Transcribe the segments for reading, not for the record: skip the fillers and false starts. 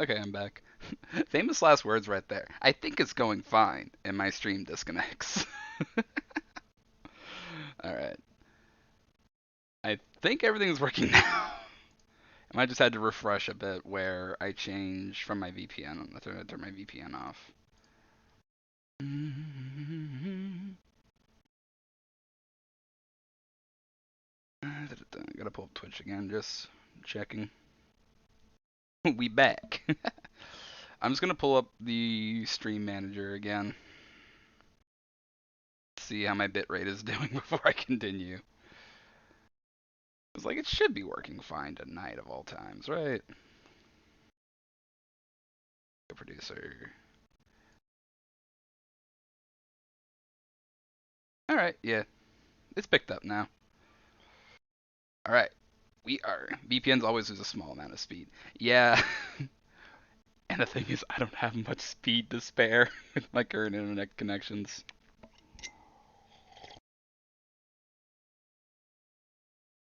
Okay, I'm back. Famous last words right there. I think it's going fine, and my stream disconnects. Alright. I think everything's working now. I might just had to refresh a bit where I changed from my VPN. I turned my VPN off. Gotta pull up Twitch again, just checking. We back. I'm just gonna pull up the stream manager again. See how my bitrate is doing before I continue. It's like it should be working fine tonight of all times, right? The producer. Alright, yeah. It's picked up now. Alright. We are. VPNs always lose a small amount of speed. Yeah. And the thing is, I don't have much speed to spare with my current internet connections.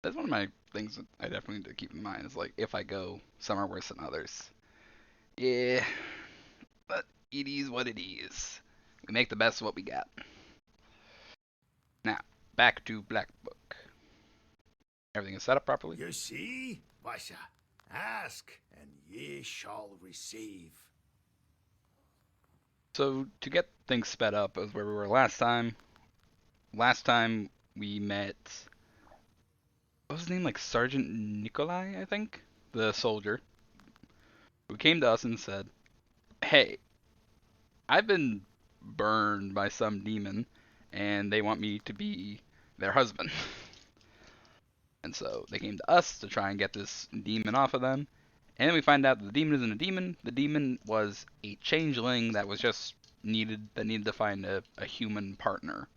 That's one of my things that I definitely need to keep in mind is like if I go somewhere worse than others. Yeah. But it is what it is. We make the best of what we got. Now, back to Black Book. Everything is set up properly. You see, Vasha, ask and ye shall receive. So to get things sped up is where we were last time. Last time we met, what was his name? Like Sergeant Nikolai, I think, the soldier, who came to us and said, "Hey, I've been burned by some demon, and they want me to be their husband." And so they came to us to try and get this demon off of them. And then we find out that the demon isn't a demon. The demon was a changeling that was just needed to find a human partner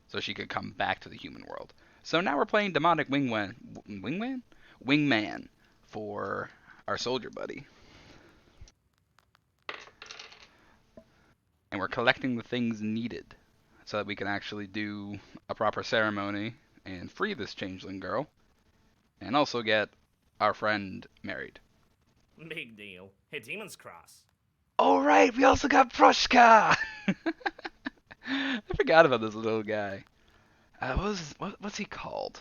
so she could come back to the human world. So now we're playing demonic wingman for our soldier buddy. And we're collecting the things needed so that we can actually do a proper ceremony and free this changeling girl and also get our friend married. Big deal. Hey, Demon's Cross. Oh right, we also got Proshka! I forgot about this little guy. What's he called?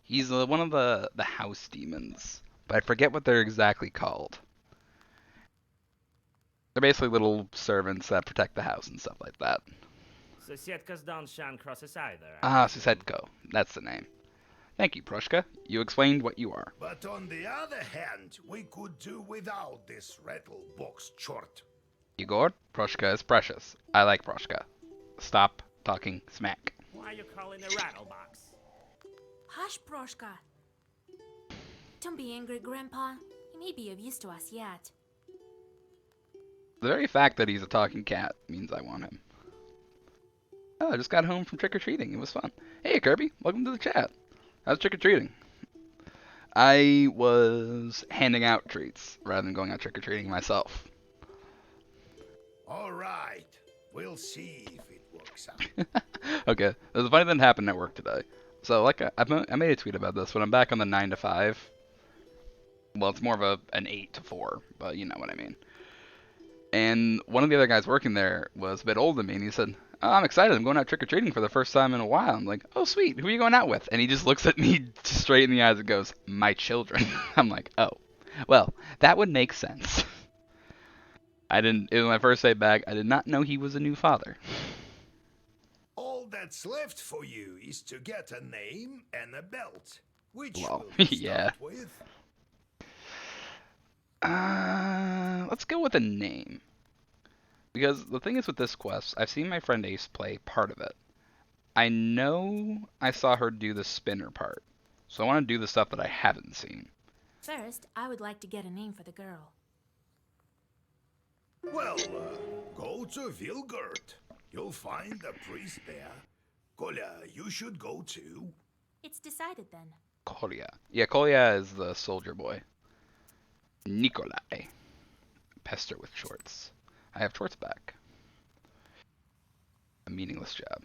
He's one of the house demons, but I forget what they're exactly called. They're basically little servants that protect the house and stuff like that. Соседка don't shine crosses either. Ah, Susedko. That's the name. Thank you, Proshka. You explained what you are. But on the other hand, we could do without this rattle box chort. Igor, Proshka is precious. I like Proshka. Stop talking smack. Why are you calling a rattlebox? Hush, Proshka. Don't be angry, Grandpa. He may be of use to us yet. The very fact that he's a talking cat means I want him. Oh, I just got home from trick-or-treating. It was fun. Hey, Kirby. Welcome to the chat. How's trick-or-treating? I was handing out treats rather than going out trick-or-treating myself. All right, we'll see if it works out. Okay, there's a funny thing that happened at work today. So, like, I made a tweet about this. When I'm back on the 9 to 5, well, it's more of an 8 to 4, but you know what I mean. And one of the other guys working there was a bit older than me, and he said, "Oh, I'm excited. I'm going out trick-or-treating for the first time in a while." I'm like, "Oh, sweet. Who are you going out with?" And he just looks at me straight in the eyes and goes, "My children." I'm like, "Oh, well, that would make sense." It was my first day back. I did not know he was a new father. All that's left for you is to get a name and a belt. Which Well, will we yeah. start with? Let's go with a name. Because the thing is with this quest, I've seen my friend Ace play part of it. I know I saw her do the spinner part. So I want to do the stuff that I haven't seen. First, I would like to get a name for the girl. Well, go to Vilgurt. You'll find a priest there. Kolya, you should go too. It's decided then. Kolya. Yeah, Kolya is the soldier boy. Nikolai. Pester with shorts. I have shorts back. A meaningless job.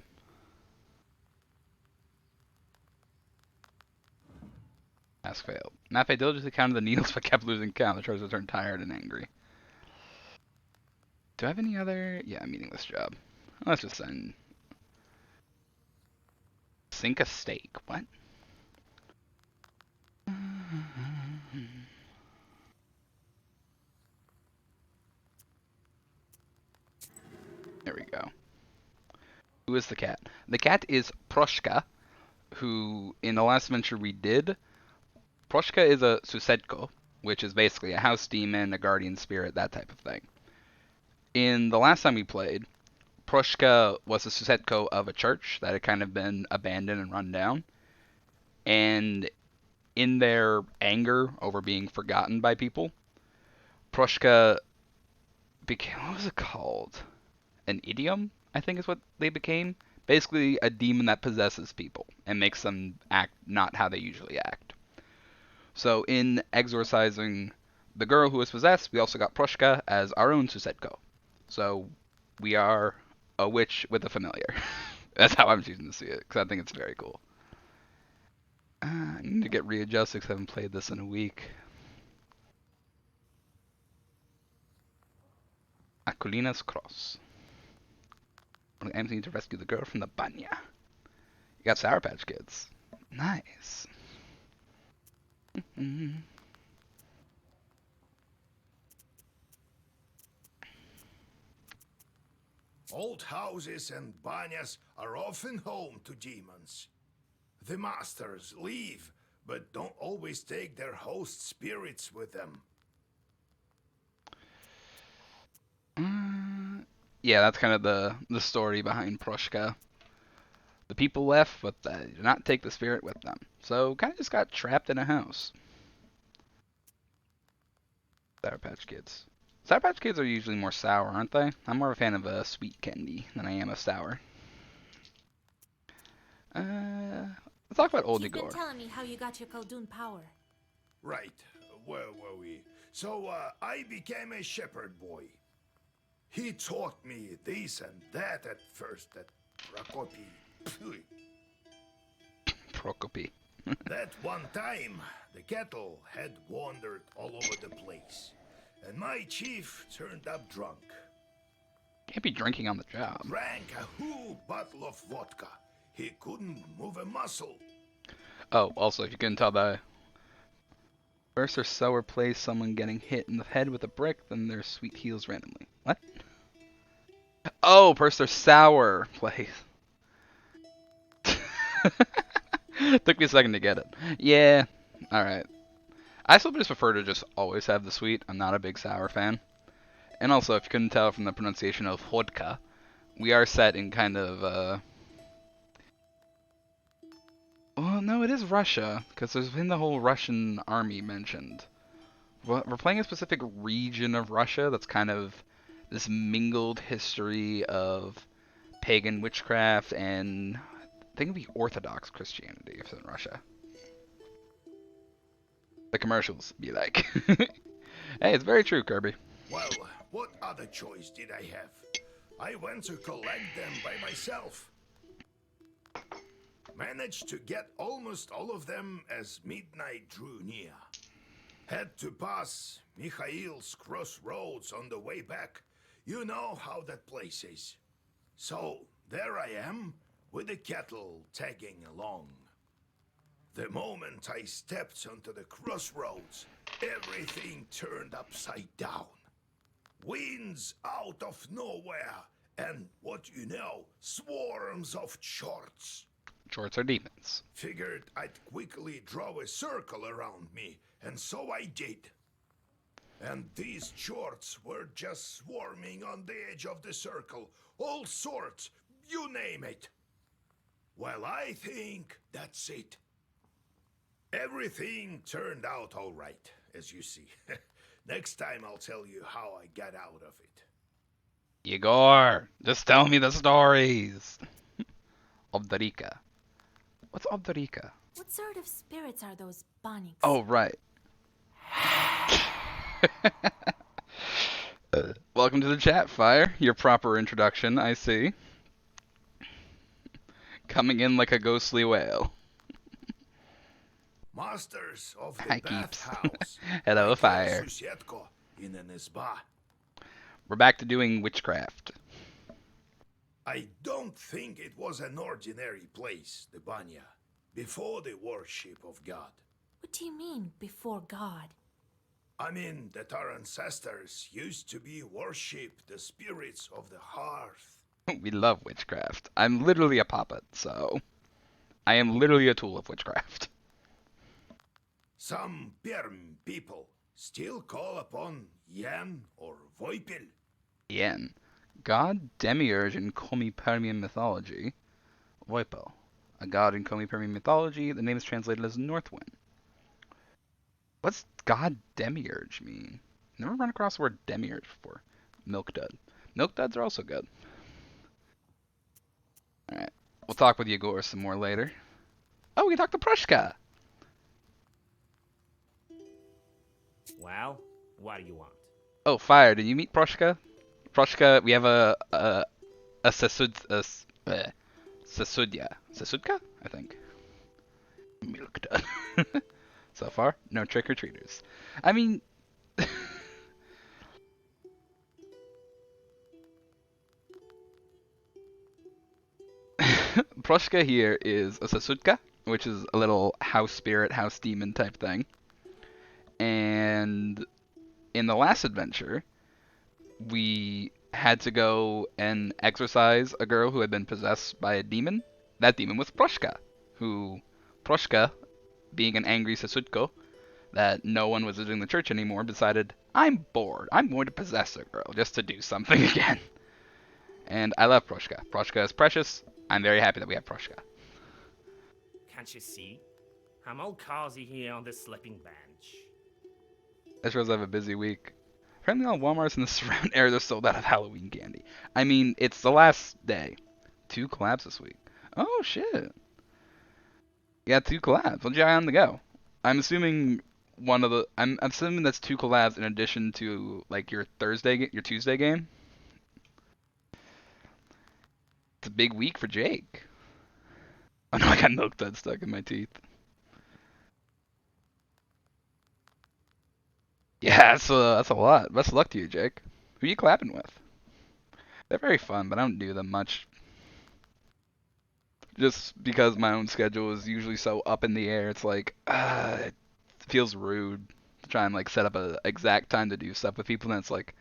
Task failed. Mafe diligently counted the needles but kept losing count. The trousers turned tired and angry. Do I have any other? Yeah, meaningless job. Let's just send. Sink a steak. What? There we go. Who is the cat? The cat is Proshka, who, in the last adventure we did, Proshka is a Susedko, which is basically a house demon, a guardian spirit, that type of thing. In the last time we played, Proshka was a Susedko of a church that had kind of been abandoned and run down. And in their anger over being forgotten by people, Proshka became, what was it called? An idiom, I think is what they became. Basically, a demon that possesses people and makes them act not how they usually act. So, in exorcising the girl who was possessed, we also got Proshka as our own Susedko. So, we are a witch with a familiar. That's how I'm choosing to see it, because I think it's very cool. I need to get readjusted because I haven't played this in a week. Akulina's Cross. Anthony to rescue the girl from the banya. You got Sour Patch Kids. Nice. Old houses and banyas are often home to demons. The masters leave, but don't always take their host spirits with them. Yeah, that's kind of the story behind Proshka. The people left, but they did not take the spirit with them. So, kind of just got trapped in a house. Sour Patch Kids. Sour Patch Kids are usually more sour, aren't they? I'm more of a fan of a sweet candy than I am of sour. Let's talk about Old You've been Igor. telling me how you got your Khaldun power. Right, where were we? So, I became a shepherd boy. He taught me this and that at first at Prokopi. Prokopi. That one time, the cattle had wandered all over the place, and my chief turned up drunk. Can't be drinking on the job. Drank a whole bottle of vodka. He couldn't move a muscle. Oh, also, if you couldn't tell by first or sour plays someone getting hit in the head with a brick, then their sweet heals randomly. What? Oh, first or sour plays. Took me a second to get it. Yeah, alright. I still just prefer to just always have the sweet. I'm not a big sour fan. And also, if you couldn't tell from the pronunciation of vodka, we are set in kind of, well, no, it is Russia, because there's been the whole Russian army mentioned. We're playing a specific region of Russia that's kind of this mingled history of pagan witchcraft and I think it'd be Orthodox Christianity if it's in Russia. The commercials be like, hey, it's very true, Kirby. Well, what other choice did I have? I went to collect them by myself. Managed to get almost all of them as midnight drew near. Had to pass Mikhail's crossroads on the way back. You know how that place is. So, there I am, with the cattle tagging along. The moment I stepped onto the crossroads, everything turned upside down. Winds out of nowhere, and what you know, swarms of shorts. Shorts are demons. Figured I'd quickly draw a circle around me, and so I did. And these shorts were just swarming on the edge of the circle, all sorts, you name it. Well, I think that's it. Everything turned out all right, as you see. Next time I'll tell you how I got out of it. Igor, just tell me the stories. Obdarika. What's Obdarika? What sort of spirits are those Bonics? Oh, right. Welcome to the chat, Fire. Your proper introduction, I see. Coming in like a ghostly whale. Masters of Hi, the Keeps. bathhouse. Hello, I killed Fire. Susietko in an izba. We're back to doing witchcraft. I don't think it was an ordinary place, the Banya, before the worship of God. What do you mean, before God? I mean that our ancestors used to be worship the spirits of the hearth. We love witchcraft. I'm literally a puppet, so I am literally a tool of witchcraft. Some Perm people still call upon Yan or Voipil. Yen. God demiurge in Komi-Permian mythology. Voipel. A god in Komi-Permian mythology. The name is translated as Northwind. What's God demiurge mean? Never run across the word demiurge before. Milk dud. Milk duds are also good. Alright. We'll talk with Yegor some more later. Oh, we can talk to Prushka! Well, what do you want? Oh, fire. Did you meet Prushka? Prushka, we have a Sesudya. Sesudka? I think. Milk dud. So far, no trick-or-treaters. I mean... Prushka here is a Sesudka, which is a little house spirit, house demon type thing. And in the last adventure, we had to go and exorcise a girl who had been possessed by a demon. That demon was Prushka, who Prushka, being an angry Sesudko, that no one was visiting the church anymore, decided, I'm bored. I'm going to possess a girl just to do something again. And I love Prushka. Prushka is precious. I'm very happy that we have Prushka. Can't you see? I'm all cozy here on this sleeping bench. That shows I have a busy week. Apparently all Walmarts in the surrounding area are sold out of Halloween candy. I mean, it's the last day. 2 collabs this week. Oh, shit. You got 2 collabs. What you got on the go? I'm assuming I'm assuming that's 2 collabs in addition to, like, your Tuesday game? It's a big week for Jake. Oh no, I got milk dud stuck in my teeth. Yeah, that's a lot. Best of luck to you, Jake. Who you clapping with? They're very fun, but I don't do them much. Just because my own schedule is usually so up in the air, it's like, it feels rude to try and like set up a exact time to do stuff with people, and it's like,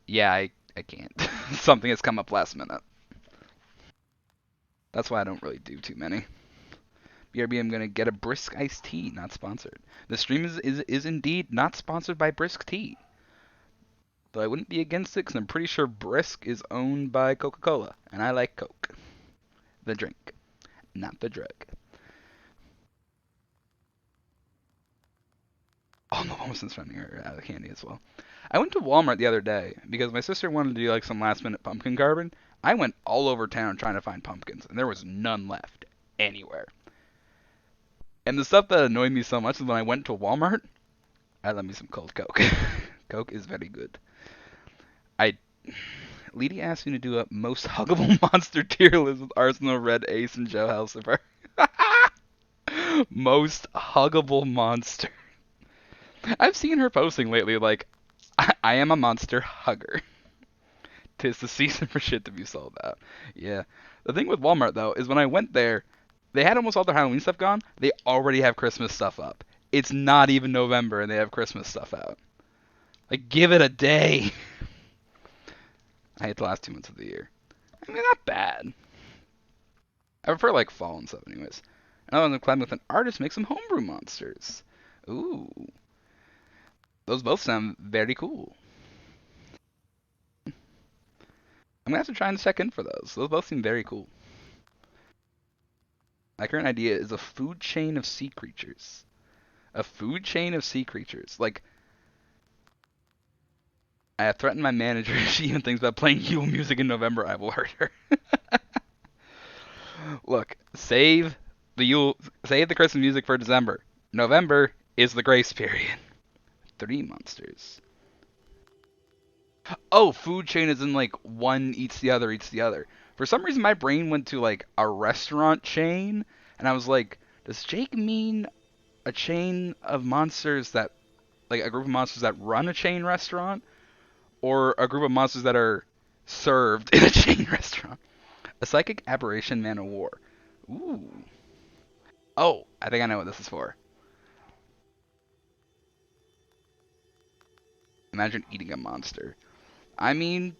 yeah, I can't. Something has come up last minute. That's why I don't really do too many. BRB, I'm gonna get a Brisk iced tea, not sponsored. The stream is indeed not sponsored by Brisk Tea. Though I wouldn't be against it because I'm pretty sure Brisk is owned by Coca-Cola, and I like Coke. The drink, not the drug. Oh no, Almost running out of candy as well. I went to Walmart the other day because my sister wanted to do like some last minute pumpkin carving. I went all over town trying to find pumpkins, and there was none left anywhere. And the stuff that annoyed me so much is when I went to Walmart, I love me some cold Coke. Coke is very good. Leedy asked me to do a most huggable monster tier list with Arsenal, Red, Ace, and Joe Helsifer. Most huggable monster. I've seen her posting lately like, I am a monster hugger. 'Tis the season for shit to be sold out. Yeah. The thing with Walmart, though, is when I went there, they had almost all their Halloween stuff gone. They already have Christmas stuff up. It's not even November, and they have Christmas stuff out. Like, give it a day. I hate the last 2 months of the year. I mean, not bad. I prefer, like, fall and stuff, anyways. Another one I'm climbing with an artist makes some homebrew monsters. Ooh. Those both sound very cool. I'm gonna have to try and check in for those. Those both seem very cool. My current idea is a food chain of sea creatures. A food chain of sea creatures. Like, I have threatened my manager if she even thinks about playing Yule music in November, I will hurt her. Look, save the Christmas music for December. November is the grace period. 3 monsters. Oh, food chain is in like one eats the other, eats the other. For some reason, my brain went to like a restaurant chain, and I was like, does Jake mean a chain of monsters that, like a group of monsters that run a chain restaurant? or a group of monsters that are served in a chain restaurant. A psychic aberration, man of war. Ooh. Oh, I think I know what this is for. Imagine eating a monster. I mean,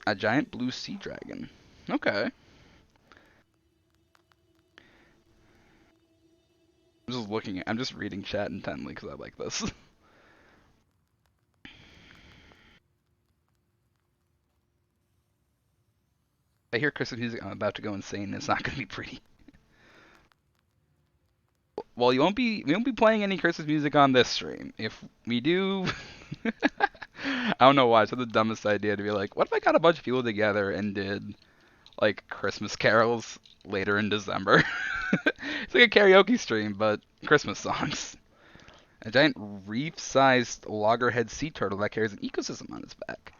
a giant blue sea dragon. Okay. I'm just reading chat intently because I like this. I hear Christmas music, I'm about to go insane. It's not gonna be pretty. Well, we won't be playing any Christmas music on this stream. If we do, I don't know why. It's the dumbest idea to be like, what if I got a bunch of people together and did like Christmas carols later in December? It's like a karaoke stream, but Christmas songs. A giant reef-sized loggerhead sea turtle that carries an ecosystem on its back.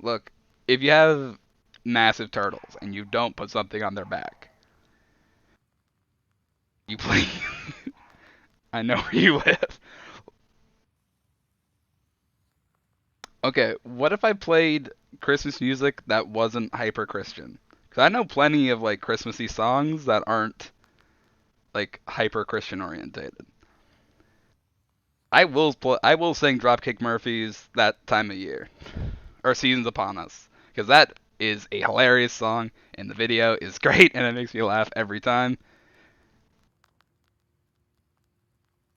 Look, if you have massive turtles and you don't put something on their back, you play. I know where you live. Okay, what if I played Christmas music that wasn't hyper Christian? Because I know plenty of like Christmassy songs that aren't like hyper Christian orientated. I will sing Dropkick Murphys that time of year, or Seasons Upon Us, because that is a hilarious song, and the video is great, and it makes me laugh every time.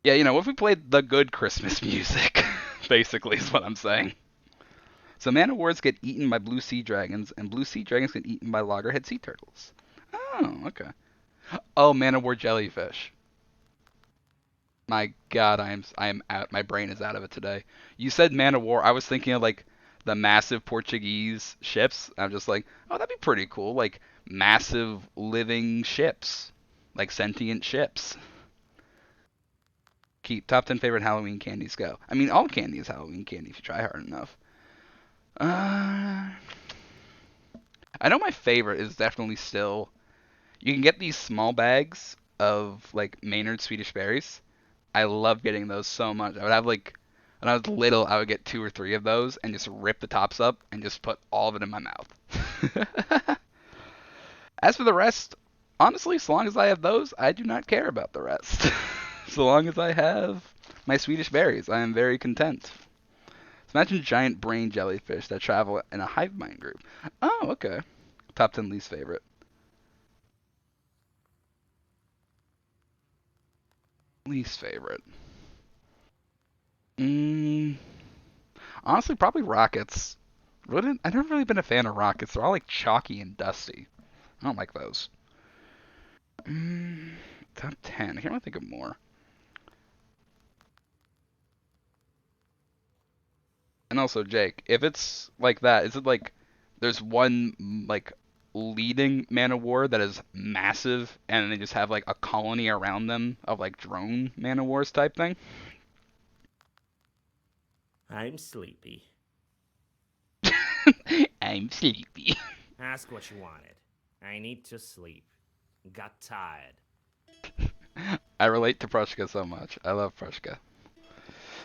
Yeah, what if we played the good Christmas music? Basically, is what I'm saying. So man of wars get eaten by blue sea dragons, and blue sea dragons get eaten by loggerhead sea turtles. Oh, okay. Oh, man of war jellyfish. My God, I am out. My brain is out of it today. You said man of war. I was thinking of like the massive Portuguese ships. I'm just like, oh, that'd be pretty cool. Like massive living ships, like sentient ships. Keep top 10 favorite Halloween candies go. I mean, all candy is Halloween candy if you try hard enough. I know my favorite is definitely still. You can get these small bags of like Maynard Swedish berries. I love getting those so much. I would have like, when I was little, I would get 2 or 3 of those and just rip the tops up and just put all of it in my mouth. As for the rest, honestly, so long as I have those, I do not care about the rest. So long as I have my Swedish berries, I am very content. So imagine giant brain jellyfish that travel in a hive mind group. Oh, okay. Top 10 least favorite. Least favorite. Honestly, probably rockets. I've never really been a fan of rockets. They're all like chalky and dusty. I don't like those. Top 10. I can't really think of more. And also, Jake, if it's like that, is it like there's one like leading man of war that is massive, and they just have like a colony around them of like drone man of wars type thing? I'm sleepy. I'm sleepy. Ask what you wanted. I need to sleep. Got tired. I relate to Prushka so much. I love Prushka.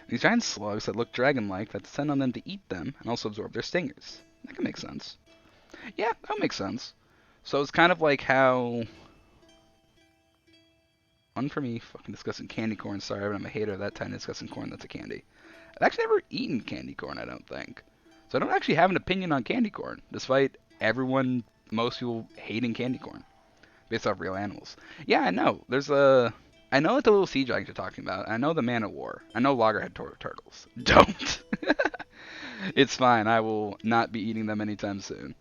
These giant slugs that look dragon-like that descend on them to eat them and also absorb their stingers. That can make sense. Yeah, that makes sense. So it's kind of like how... One for me, fucking disgusting candy corn. Sorry, but I'm a hater of that tiny disgusting corn that's a candy. I've actually never eaten candy corn, I don't think. So I don't actually have an opinion on candy corn, despite most people hating candy corn. Based off real animals. Yeah, I know. I know what the little sea dragons you're talking about. I know the man of war. I know loggerhead turtles. Don't. It's fine. I will not be eating them anytime soon.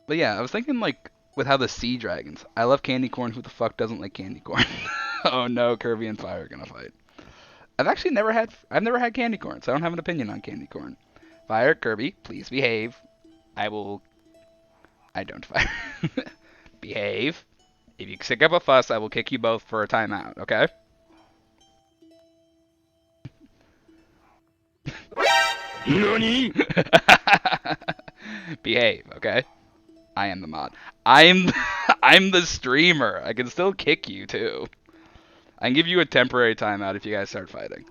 But yeah, I was thinking like with how the sea dragons. I love candy corn. Who the fuck doesn't like candy corn? Oh no, Kirby and Fire are gonna fight. I've never had candy corn, so I don't have an opinion on candy corn. Fire, Kirby, please behave. I don't fire. Behave. If you kick up a fuss, I will kick you both for a timeout, okay? NANI? Behave, okay? I am the mod. I'm the streamer. I can still kick you too. I can give you a temporary timeout if you guys start fighting.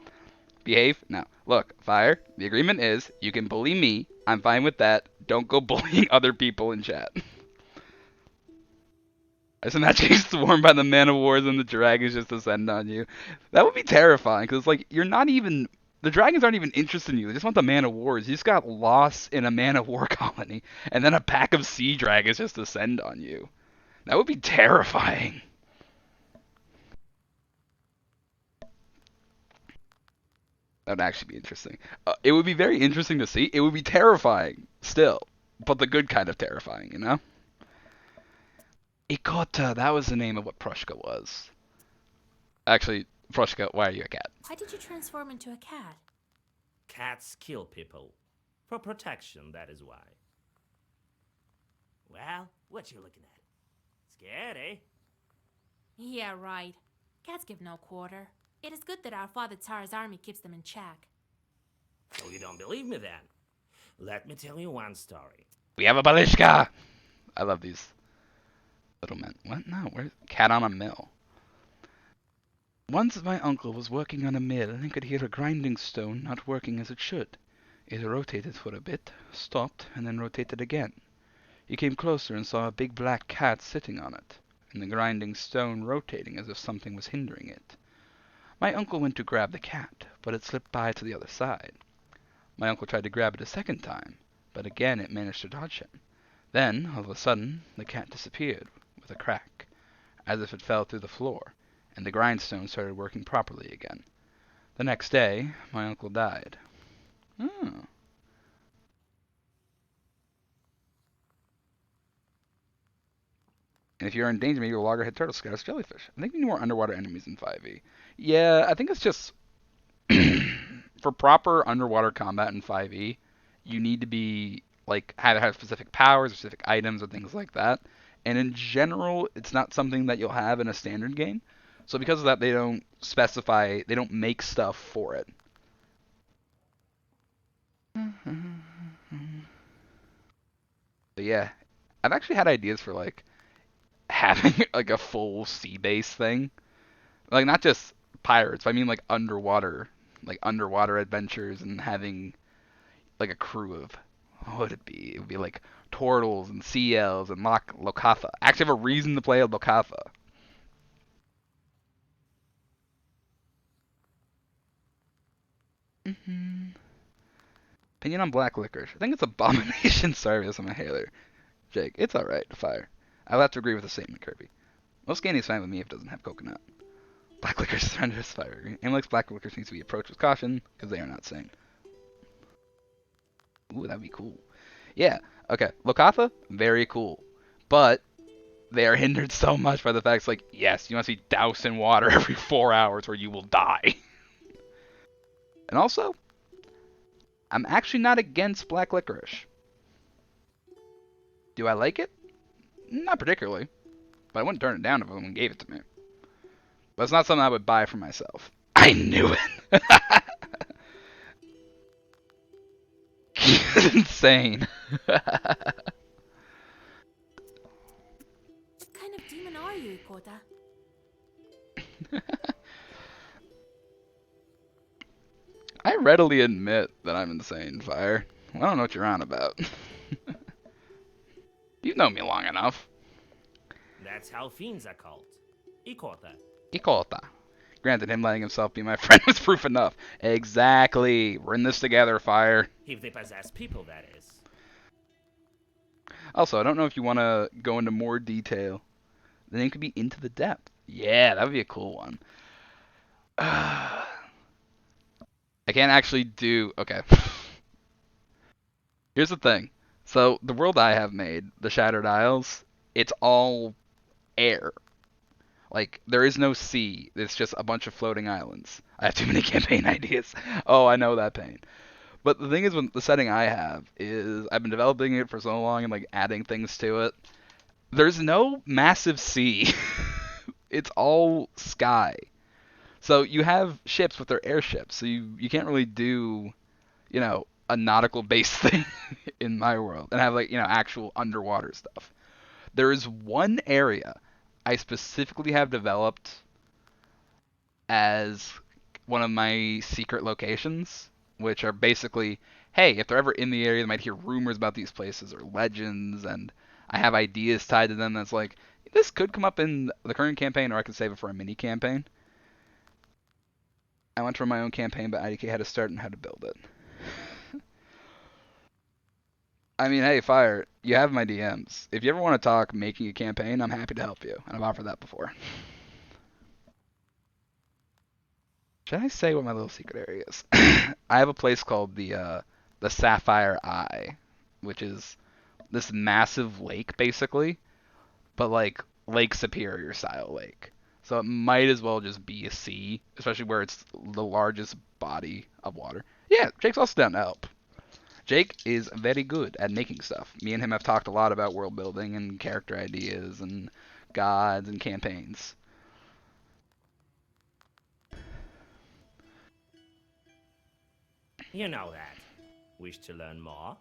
Behave? No. Look, Fire, the agreement is you can bully me. I'm fine with that. Don't go bullying other people in chat. Isn't that getting swarmed by the man of wars and the dragons just descend on you? That would be terrifying, because, like, you're not even... The dragons aren't even interested in you. They just want the man of wars. You just got lost in a man of war colony, and then a pack of sea dragons just descend on you. That would be terrifying. That would actually be interesting. It would be very interesting to see. It would be terrifying, still. But the good kind of terrifying, you know? Ikota, that was the name of what Prushka was. Actually, Prushka, why are you a cat? Why did you transform into a cat? Cats kill people. For protection, that is why. Well, what you looking at? Scared, eh? Yeah, right. Cats give no quarter. It is good that our father Tsar's army keeps them in check. So you don't believe me then? Let me tell you one story. We have a Balishka! I love these little men. What? No, where's cat on a mill? Once my uncle was working on a mill and could hear a grinding stone not working as it should. It rotated for a bit, stopped, and then rotated again. He came closer and saw a big black cat sitting on it, and the grinding stone rotating as if something was hindering it. My uncle went to grab the cat, but it slipped by to the other side. My uncle tried to grab it a second time, but again it managed to dodge him. Then, all of a sudden, the cat disappeared, with a crack, as if it fell through the floor, and the grindstone started working properly again. The next day, my uncle died. Oh. And if you're in danger, maybe a loggerhead turtle scatters jellyfish. I think we need more underwater enemies in 5e. Yeah, I think it's just... for proper underwater combat in 5e, you need to be, like, have specific powers, or specific items, or things like that. And in general, it's not something that you'll have in a standard game. So because of that, they don't specify, they don't make stuff for it. But yeah, I've actually had ideas for, like, having like a full sea base thing, like not just pirates, but I mean like underwater adventures, and having like a crew of, what would it be? It would be like turtles and sea elves and Lokatha. Actually have a reason to play a Lokatha. Opinion on black licorice. I think it's abomination service on my Hailer. Jake, it's alright, Fire. I'll have to agree with the statement, Kirby. Most candy's fine with me if it doesn't have coconut. Black licorice is under this fire. Amylin's black licorice needs to be approached with caution, because they are not sane. Ooh, that'd be cool. Yeah, okay. Lokatha, very cool. But they are hindered so much by the fact it's like, yes, you must be doused in water every 4 hours or you will die. And also, I'm actually not against black licorice. Do I like it? Not particularly, but I wouldn't turn it down if someone gave it to me. But it's not something I would buy for myself. I knew it! It's insane. What kind of demon are you, Ikota? I readily admit that I'm insane, Fire. I don't know what you're on about. You've known me long enough. That's how fiends are called. Ikota. Ikota. Granted, him letting himself be my friend was proof enough. Exactly. We're in this together, Fire. If they possess people, that is. Also, I don't know if you want to go into more detail. The name could be Into the Depth. Yeah, that would be a cool one. I can't actually do... Okay. Here's the thing. So, the world I have made, the Shattered Isles, it's all air. Like, there is no sea. It's just a bunch of floating islands. I have too many campaign ideas. Oh, I know that pain. But the thing is, with the setting I have, is I've been developing it for so long and, like, adding things to it. There's no massive sea. It's all sky. So you have ships with their airships, so you can't really do, you know, a nautical-based thing in my world and have, like, you know, actual underwater stuff. There is one area I specifically have developed as one of my secret locations, which are basically, hey, if they're ever in the area, they might hear rumors about these places or legends, and I have ideas tied to them that's like, this could come up in the current campaign, or I could save it for a mini campaign. I went to run my own campaign, but IDK had to start and how to build it. I mean, hey, Fire, you have my DMs. If you ever want to talk making a campaign, I'm happy to help you, and I've offered that before. Should I say what my little secret area is? I have a place called the Sapphire Eye, which is this massive lake, basically, but like Lake Superior style lake. So it might as well just be a sea, especially where it's the largest body of water. Yeah, Jake's also down to help. Jake is very good at making stuff. Me and him have talked a lot about world building and character ideas and gods and campaigns. You know that. Wish to learn more?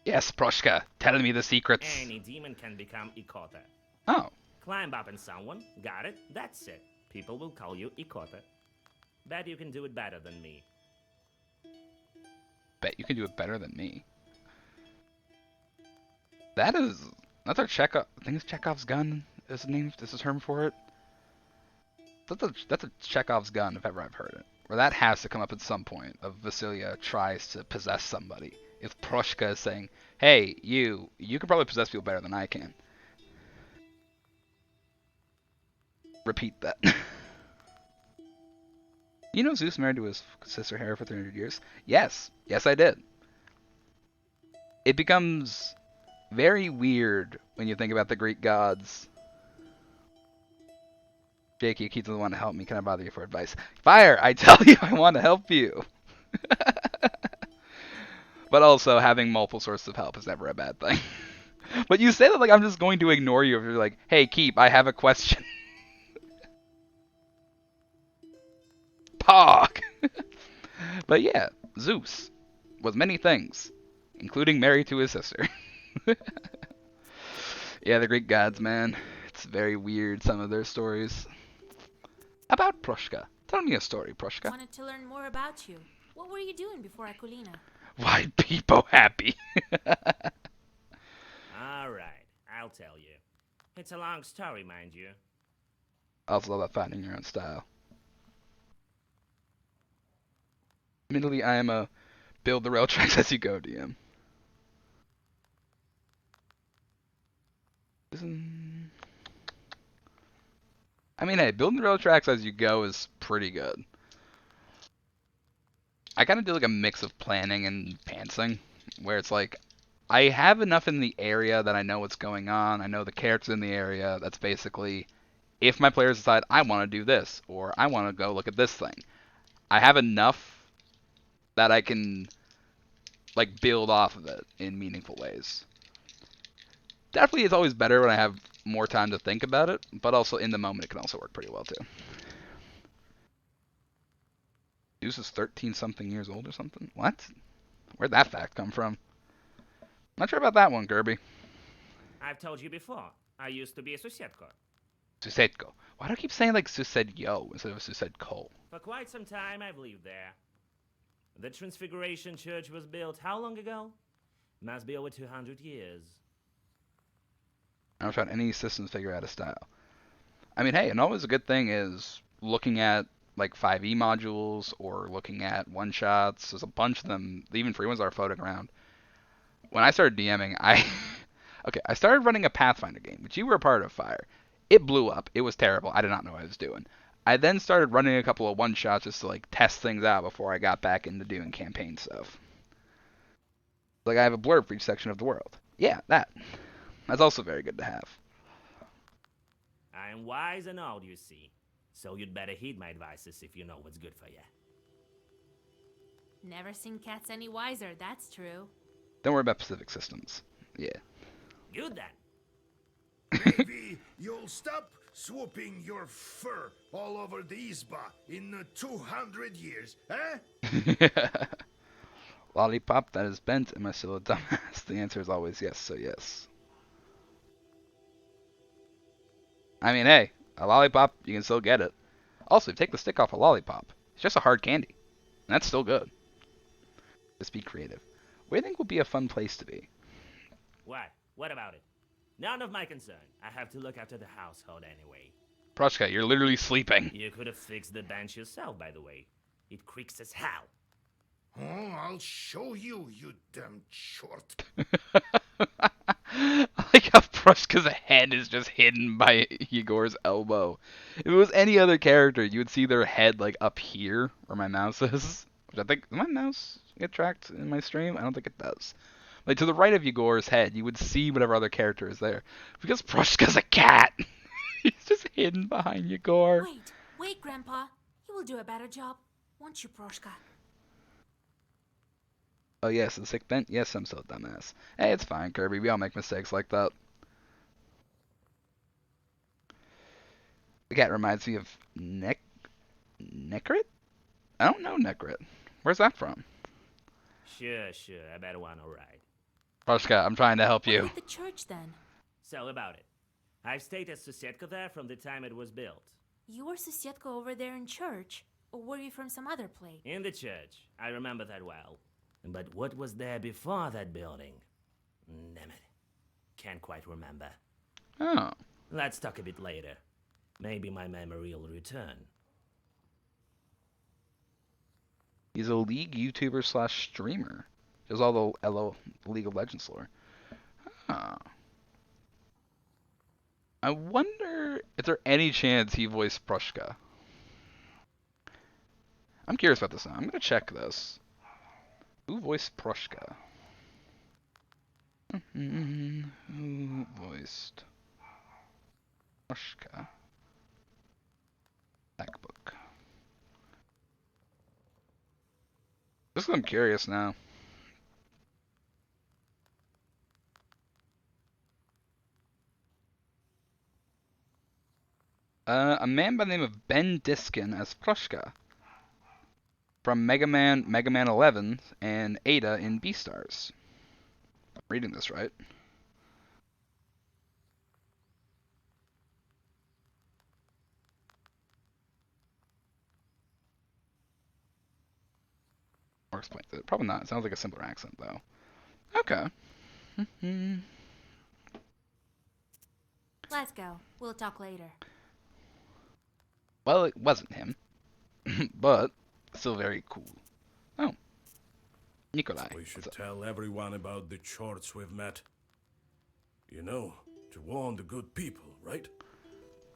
Yes, Proshka, tell me the secrets. Any demon can become Ikota. Oh, Climb up on someone, got it, that's it. People will call you Ikota. Bet you can do it better than me. bet you can do it better than me. That's our Chekhov. I think it's Chekhov's gun. Is the name? Is the term for it? That's a Chekhov's gun if ever I've heard it. Where that has to come up at some point. Of Vasilia tries to possess somebody. If Proshka is saying, "Hey, you can probably possess people better than I can." Repeat that. You know Zeus married to his sister Hera for 300 years? Yes. Yes, I did. It becomes very weird when you think about the Greek gods. Jake, you keep the one to help me. Can I bother you for advice? Fire! I tell you I want to help you. But also, having multiple sources of help is never a bad thing. But you say that like I'm just going to ignore you if you're like, hey, Keep, I have a question. Pog! But yeah, Zeus was many things, including married to his sister. Yeah, the Greek gods, man. It's very weird, some of their stories. About Proshka. Tell me a story, Proshka. Wanted to learn more about you. What were you doing before Akulina? Why, Peepo happy? Alright, I'll tell you. It's a long story, mind you. I also love that finding your own style. Admittedly, I am a build the rail tracks as you go DM. I mean, hey, building the rail tracks as you go is pretty good. I kind of do like a mix of planning and pantsing, where it's like, I have enough in the area that I know what's going on, I know the characters in the area, that's basically, if my players decide, I want to do this, or I want to go look at this thing, I have enough that I can, like, build off of it in meaningful ways. Definitely it's always better when I have more time to think about it, but also in the moment it can also work pretty well too. Zeus is 13-something years old or something? What? Where'd that fact come from? Not sure about that one, Kirby. I've told you before, I used to be a Susetko. Susetko. Why do I keep saying like Susedyo instead of Susedko? For quite some time I've lived there. The Transfiguration Church was built how long ago? Must be over 200 years. I haven't found any systems to figure out a style. I mean, hey, and always a good thing is looking at like 5e modules or looking at one-shots. There's a bunch of them. Even free ones are floating around. When I started DMing, I started running a Pathfinder game, which you were a part of, Fire. It blew up. It was terrible. I did not know what I was doing. I then started running a couple of one-shots just to like test things out before I got back into doing campaign stuff. Like I have a blurb for each section of the world. Yeah, that. That's also very good to have. I am wise and old, you see. So you'd better heed my advices if you know what's good for you. Never seen cats any wiser, that's true. Don't worry about Pacific Systems. Yeah. Good then. Maybe you'll stop swooping your fur all over the Isba in 200 years, eh? Lollipop that is bent, am I still a dumbass? The answer is always yes, so yes. I mean, hey, a lollipop, you can still get it. Also, if you take the stick off a lollipop, just a hard candy. And that's still good. Just be creative. Where do you think would be a fun place to be? What? What about it? None of my concern. I have to look after the household anyway. Proshka, you're literally sleeping. You could have fixed the bench yourself, by the way. It creaks as hell. Oh, I'll show you, you damn short. I like how Proshka's head is just hidden by Yegor's elbow. If it was any other character, you would see their head like up here where my mouse is. Which I think, does my mouse get tracked in my stream? I don't think it does. Like to the right of Yegor's head, you would see whatever other character is there. Because Proshka's a cat, he's just hidden behind Yegor. Wait, Grandpa. You will do a better job, won't you, Proshka? Oh yes, the sick bent? Yes, I'm so dumbass. Hey, it's fine, Kirby. We all make mistakes like that. The cat reminds me of Necrit? I don't know Necrit. Where's that from? Sure, I bet one alright. Proshka, I'm trying to help What you. with the church, then? So about it. I've stayed at Susietka there from the time it was built. You were Susietka over there in church, or were you from some other place? In the church. I remember that well. But what was there before that building? Damn it. Can't quite remember. Oh. Let's talk a bit later. Maybe my memory will return. He's a League YouTuber slash streamer. Does all the League of Legends lore. Oh. I wonder if there any chance he voiced Proshka. I'm curious about this now. I'm gonna check this. Who voiced Proshka? Who voiced Proshka? Backbook. Just 'cause I'm curious now. A man by the name of Ben Diskin as Proshka from Mega Man 11, and Ada in Beastars. I'm reading this right. Or explains it. Probably not. It sounds like a simpler accent, though. Okay. Let's go. We'll talk later. Well, it wasn't him. But still very cool. Oh. Nikolai. We should tell everyone about the chorts we've met. You know, to warn the good people, right?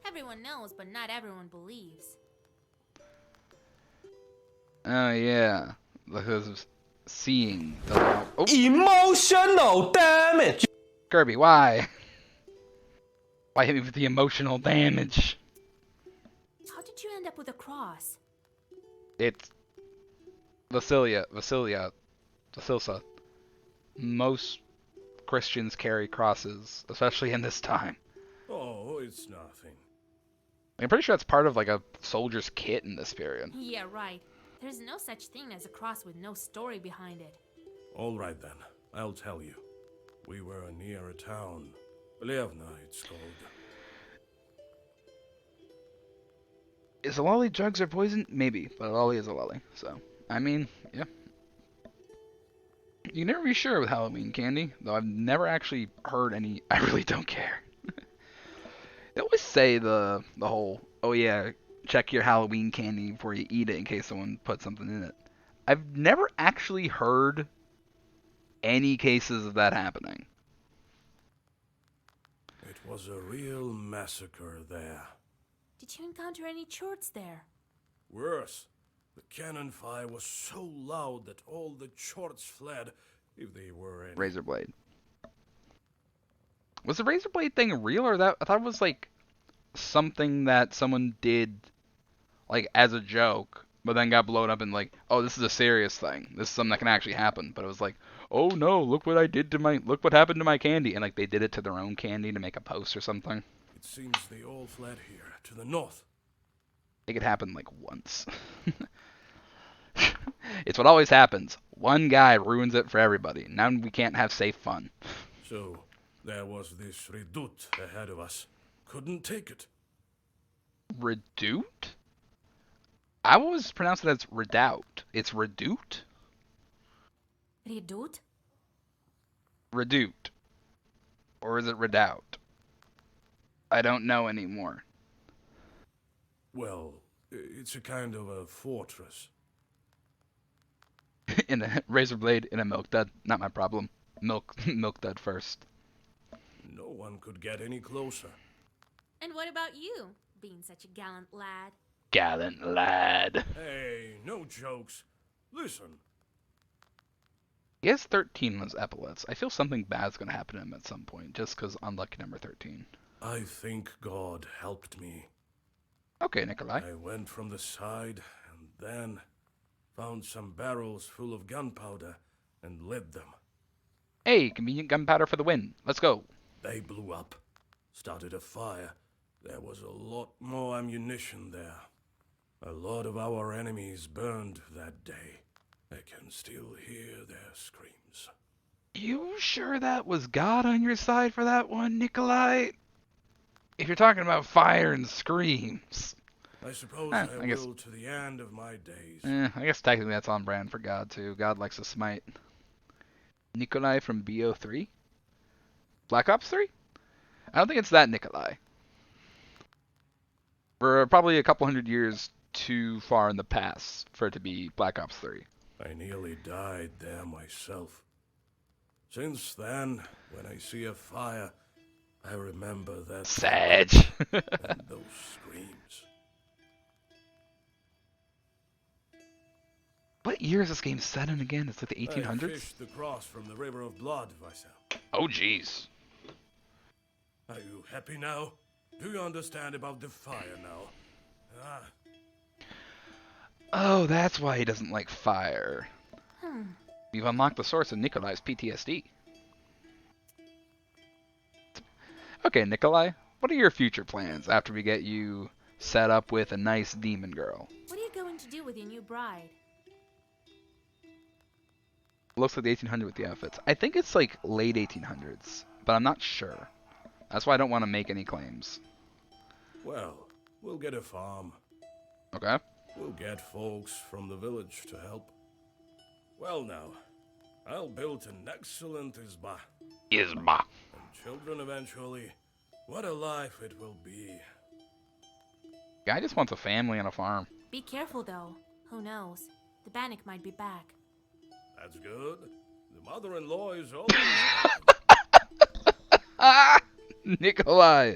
Everyone knows, but not everyone believes. Oh, yeah. Because of seeing the... Oh. Emotional damage! Kirby, why? Why hit me with the emotional damage? How did you end up with a cross? It's Vasilisa. Most Christians carry crosses, especially in this time. Oh, it's nothing. I'm pretty sure that's part of like a soldier's kit in this period. Yeah, right. There's no such thing as a cross with no story behind it. All right then, I'll tell you. We were near a town. Levna, it's called. Is a lolly drugs or poison? Maybe, but a lolly is a lolly. So, I mean, yeah. You can never be sure with Halloween candy, though I've never actually heard any. I really don't care. They always say the whole, oh yeah, check your Halloween candy before you eat it in case someone put something in it. I've never actually heard any cases of that happening. It was a real massacre there. Did you encounter any chorts there? Worse, the cannon fire was so loud that all the chorts fled, if they were any. Razor blade. Was the razor blade thing real, or that I thought it was like something that someone did like as a joke, but then got blown up and like, oh, this is a serious thing. This is something that can actually happen. But it was like, oh no, look what happened to my candy, and like they did it to their own candy to make a post or something. It seems they all fled here, to the north. It could happen like once. It's what always happens. One guy ruins it for everybody. Now we can't have safe fun. So, there was this redoute ahead of us. Couldn't take it. Redoute? I always pronounce it as redoubt. It's redoute? Redoubt? Redoute. Or is it redoubt? I don't know anymore. Well, it's a kind of a fortress. In a razor blade, in a milk dud. Not my problem. Milk dud first. No one could get any closer. And what about you, being such a gallant lad? Gallant lad. Hey, no jokes. Listen, He has 13 as epaulets. I feel something bad's gonna happen to him at some point, just because unlucky number 13. I think God helped me. Okay, Nikolai. I went from the side and then found some barrels full of gunpowder and lit them. Hey, convenient gunpowder for the win. Let's go. They blew up, started a fire. There was a lot more ammunition there. A lot of our enemies burned that day. I can still hear their screams. You sure that was God on your side for that one, Nikolai? If you're talking about fire and screams. I suppose I I guess- will to the end of my days. I guess technically that's on brand for God, too. God likes to smite. Nikolai from BO3? Black Ops 3? I don't think it's that Nikolai. We're probably a couple hundred years too far in the past for it to be Black Ops 3. I nearly died there myself. Since then, when I see a fire, I remember that Sag! and those screams. What year is this game set in again? It's like the I 1800s? fished the cross from the River of Blood, Vassal. Oh, jeez. Are you happy now? Do you understand about the fire now? Ah, Oh, that's why he doesn't like fire. Hmm. You've unlocked the source of Nikolai's PTSD. Okay, Nikolai, what are your future plans after we get you set up with a nice demon girl? What are you going to do with your new bride? Looks like the 1800 with the outfits. I think it's like late 1800s, but I'm not sure. That's why I don't want to make any claims. well, we'll get a farm. Okay? We'll get folks from the village to help. Well now, I'll build an excellent Isba. Isma. And children eventually. What a life it will be. Guy just wants a family and a farm. Be careful though. Who knows? The Bannock might be back. That's good. The mother-in-law is always... Ah! Nikolai!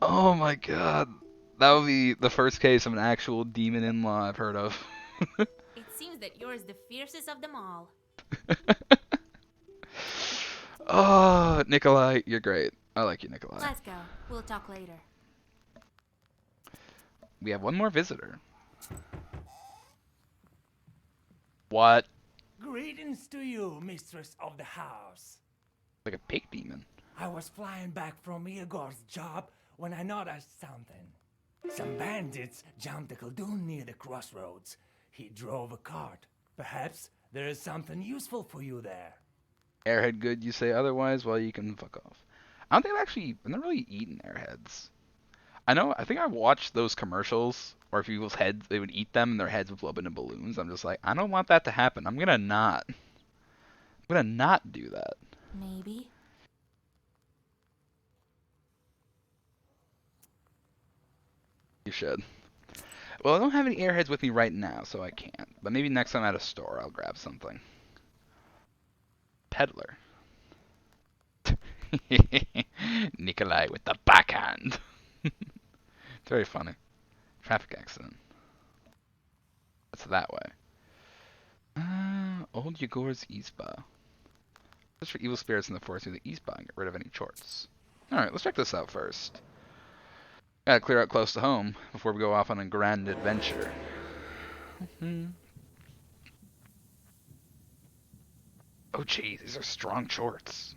Oh my god. That would be the first case of an actual demon in-law I've heard of. It seems that you're the fiercest of them all. Oh, Nikolai, you're great. I like you, Nikolai. Let's go. We'll talk later. We have one more visitor. What? Greetings to you, mistress of the house. Like a pig demon. I was flying back from Igor's job when I noticed something. Some bandits jumped the Khaldun near the crossroads. He drove a cart. Perhaps there is something useful for you there. Airhead good, you say otherwise? Well, you can fuck off. I don't think I've never really eaten airheads. I think I watched those commercials where people's heads, they would eat them and their heads would blow up into balloons. I'm just like, I don't want that to happen. I'm gonna not do that. Maybe. You should. Well, I don't have any airheads with me right now, so I can't. But maybe next time at a store, I'll grab something. Peddler. Nikolai with the backhand. It's very funny. Traffic accident. That's that way. Old Yegor's Izba. Search for evil spirits in the forest near the Izba and get rid of any chorts. Alright, let's check this out first. Gotta clear out close to home before we go off on a grand adventure. Oh jeez, these are strong shorts.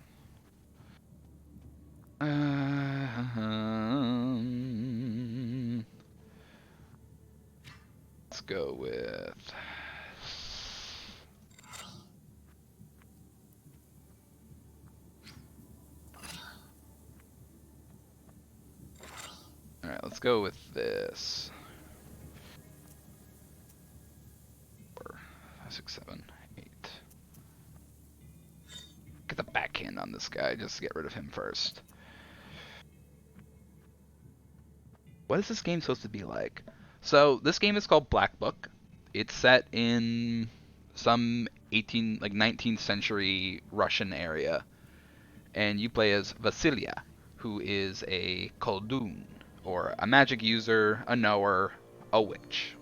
Let's go with... Alright, let's go with this. can on this guy just to get rid of him first. What is this game supposed to be like? So this game is called Black Book. It's set in some 19th century Russian area, and you play as Vasilia, who is a Koldun, or a magic user, a knower, a witch.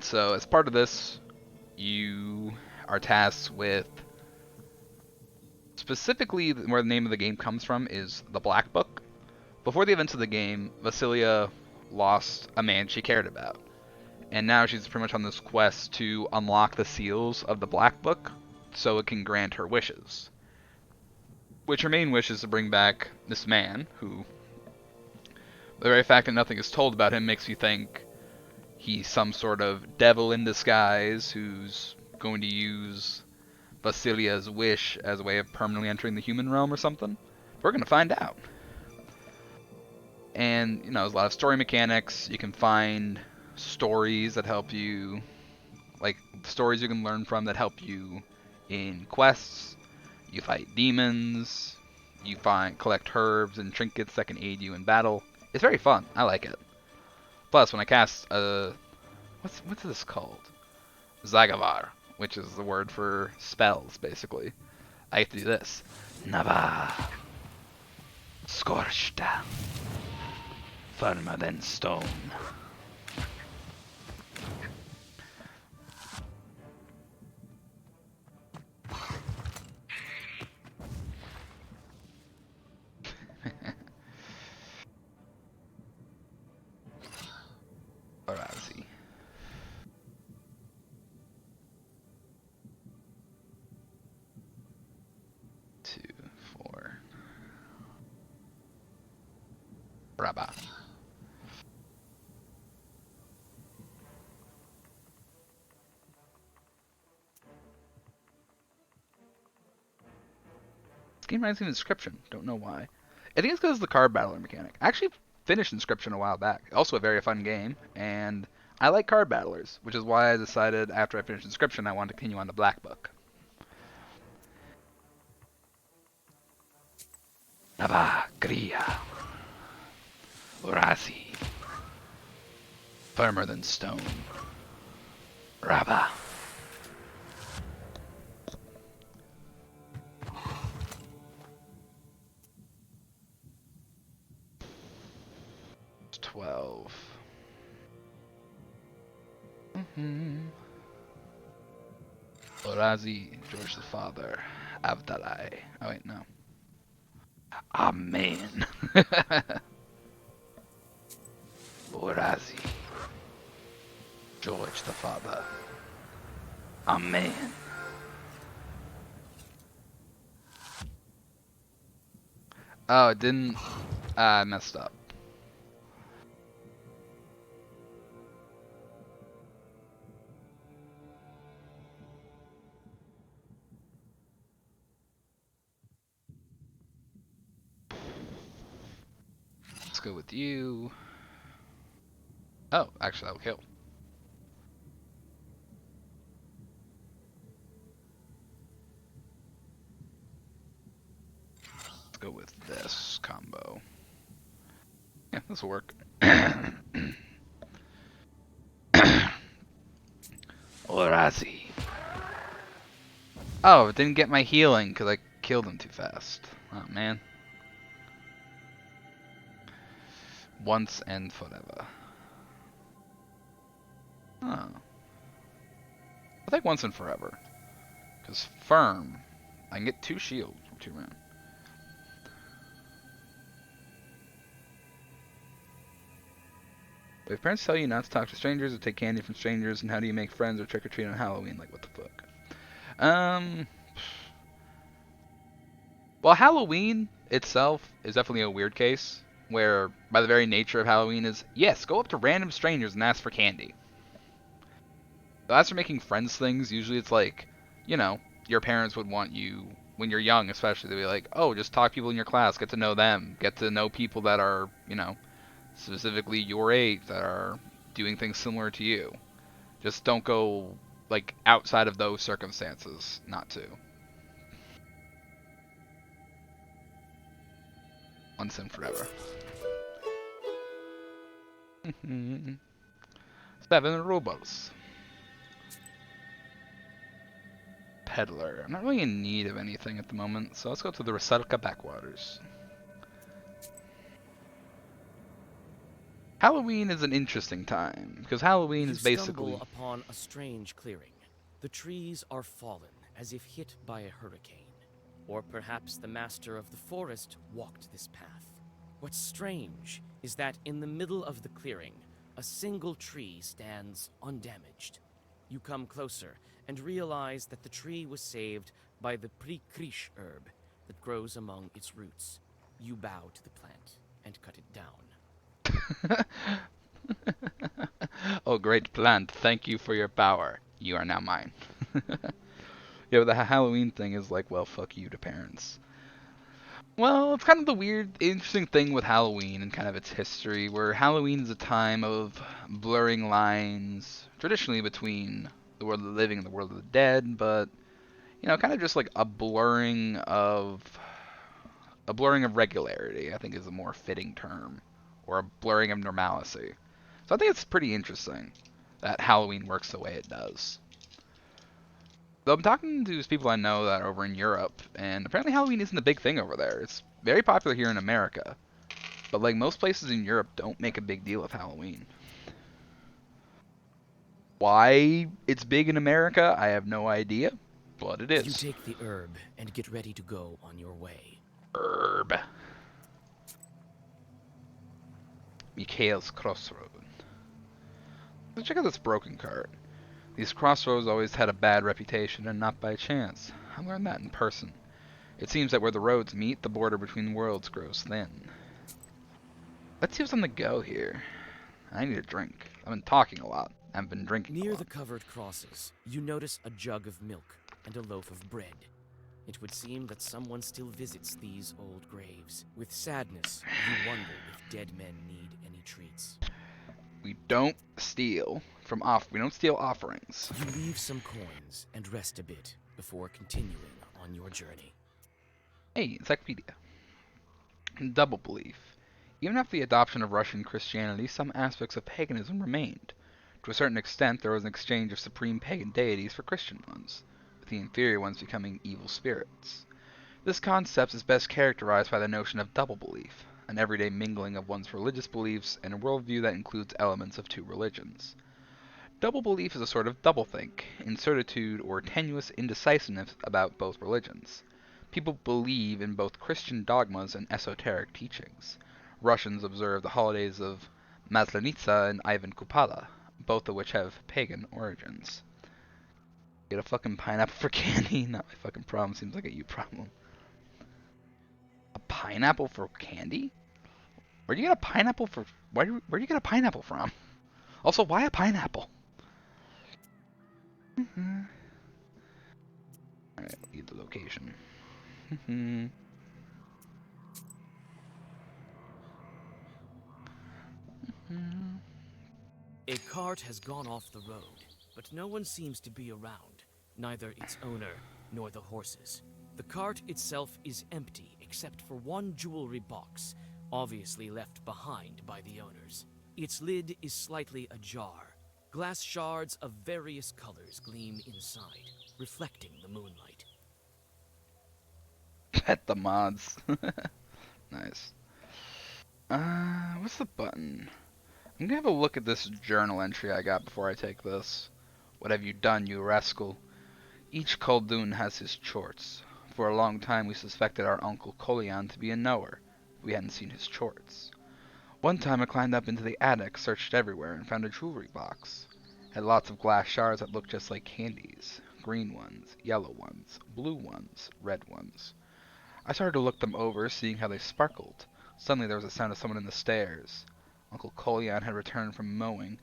So as part of this, you are tasked with, specifically where the name of the game comes from is the Black Book. Before the events of the game, Vasilia lost a man she cared about, and now she's pretty much on this quest to unlock the seals of the Black Book so it can grant her wishes. Which her main wish is to bring back this man, who, the very fact that nothing is told about him makes you think he's some sort of devil in disguise who's going to use Vasilia's wish as a way of permanently entering the human realm or something. We're going to find out. And, you know, there's a lot of story mechanics. You can find stories that help you, like stories you can learn from that help you in quests. You fight demons. You collect herbs and trinkets that can aid you in battle. It's very fun. I like it. Plus, when I cast what's this called? Zagavar, which is the word for spells, basically. I get to do this. Nava. Scorched. Firmer than stone. Arazi. Two, four. Rabba. This game reminds me of Inscription. Don't know why. I think it's because of the card battler mechanic. I actually finished Inscription a while back. Also a very fun game, and I like card battlers, which is why I decided after I finished Inscription I wanted to continue on the Black Book. Nava, Gria, Urasi, firmer than stone, Rabba. It's 12. Urazi, George the Father, Avdalai. Oh wait, no. Amen. Urazi, George the Father. Amen. Oh, it didn't. I messed up. Let's go with you. Oh, actually, that'll kill. Let's go with this combo. Yeah, this will work. Orazi. Oh, it didn't get my healing because I killed him too fast. Oh, man. Once and forever. Oh. I think once and forever. Because firm, I can get 2 shields from 2 rounds. If parents tell you not to talk to strangers or take candy from strangers, and how do you make friends or trick or treat on Halloween? Like, what the fuck? Well, Halloween itself is definitely a weird case, where by the very nature of Halloween is, yes, go up to random strangers and ask for candy. So as for making friends things, usually it's like, you know, your parents would want you, when you're young especially, they'd be like, oh, just talk to people in your class, get to know them, get to know people that are, you know, specifically your age, that are doing things similar to you. Just don't go, like, outside of those circumstances not to. once and forever. 7 rubles. Peddler. I'm not really in need of anything at the moment, so let's go to the Rusalka backwaters. Halloween is an interesting time, because Halloween is basically... You stumble upon a strange clearing. The trees are fallen, as if hit by a hurricane. Or perhaps the master of the forest walked this path. What's strange is that in the middle of the clearing, a single tree stands undamaged. You come closer and realize that the tree was saved by the prikrish herb that grows among its roots. You bow to the plant and cut it down. Oh, great plant, thank you for your power. You are now mine. Yeah, but the Halloween thing is like, well, fuck you to parents. Well, it's kind of the weird, interesting thing with Halloween and kind of its history, where Halloween is a time of blurring lines, traditionally between the world of the living and the world of the dead, but, you know, kind of just like a blurring of regularity, I think is a more fitting term, or a blurring of normalcy. So I think it's pretty interesting that Halloween works the way it does. Though I'm talking to people I know that are over in Europe, and apparently Halloween isn't a big thing over there. It's very popular here in America, but like most places in Europe don't make a big deal of Halloween. Why it's big in America, I have no idea, but it is. You take the herb and get ready to go on your way. Herb. Mikhail's Crossroad. Let's check out this broken cart. These crossroads always had a bad reputation, and not by chance. I learned that in person. It seems that where the roads meet, the border between worlds grows thin. Let's see what's on the go here. I need a drink. I've been talking a lot. I haven't been drinking a Near lot. the covered crosses, you notice a jug of milk and a loaf of bread. It would seem that someone still visits these old graves. With sadness, you wonder if dead men need any treats. We don't steal we don't steal offerings. You leave some coins and rest a bit before continuing on your journey. Hey, encyclopedia. Double belief. Even after the adoption of Russian Christianity, some aspects of paganism remained. To a certain extent, there was an exchange of supreme pagan deities for Christian ones, with the inferior ones becoming evil spirits. This concept is best characterized by the notion of double belief, an everyday mingling of one's religious beliefs and a worldview that includes elements of two religions. Double belief is a sort of doublethink, incertitude or tenuous indecisiveness about both religions. People believe in both Christian dogmas and esoteric teachings. Russians observe the holidays of Maslenitsa and Ivan Kupala, both of which have pagan origins. Get a fucking pineapple for candy? Not my fucking problem, seems like a you problem. A pineapple for candy? Where'd you get a pineapple for... where'd you get a pineapple from? Also, why a pineapple? Alright, leave the location. A cart has gone off the road, but no one seems to be around, neither its owner nor the horses. The cart itself is empty except for one jewelry box, obviously left behind by the owners. Its lid is slightly ajar. Glass shards of various colors gleam inside, reflecting the moonlight. Pet the mods. Nice. What's the button? I'm gonna have a look at this journal entry I got before I take this. What have you done, you rascal? Each Khaldun has his chorts. For a long time we suspected our Uncle Kolyan to be a knower. We hadn't seen his chorts. One time I climbed up into the attic, searched everywhere, and found a jewelry box. It had lots of glass shards that looked just like candies. Green ones, yellow ones, blue ones, red ones. I started to look them over, seeing how they sparkled. Suddenly there was a sound of someone in the stairs. Uncle Kolyan had returned from mowing.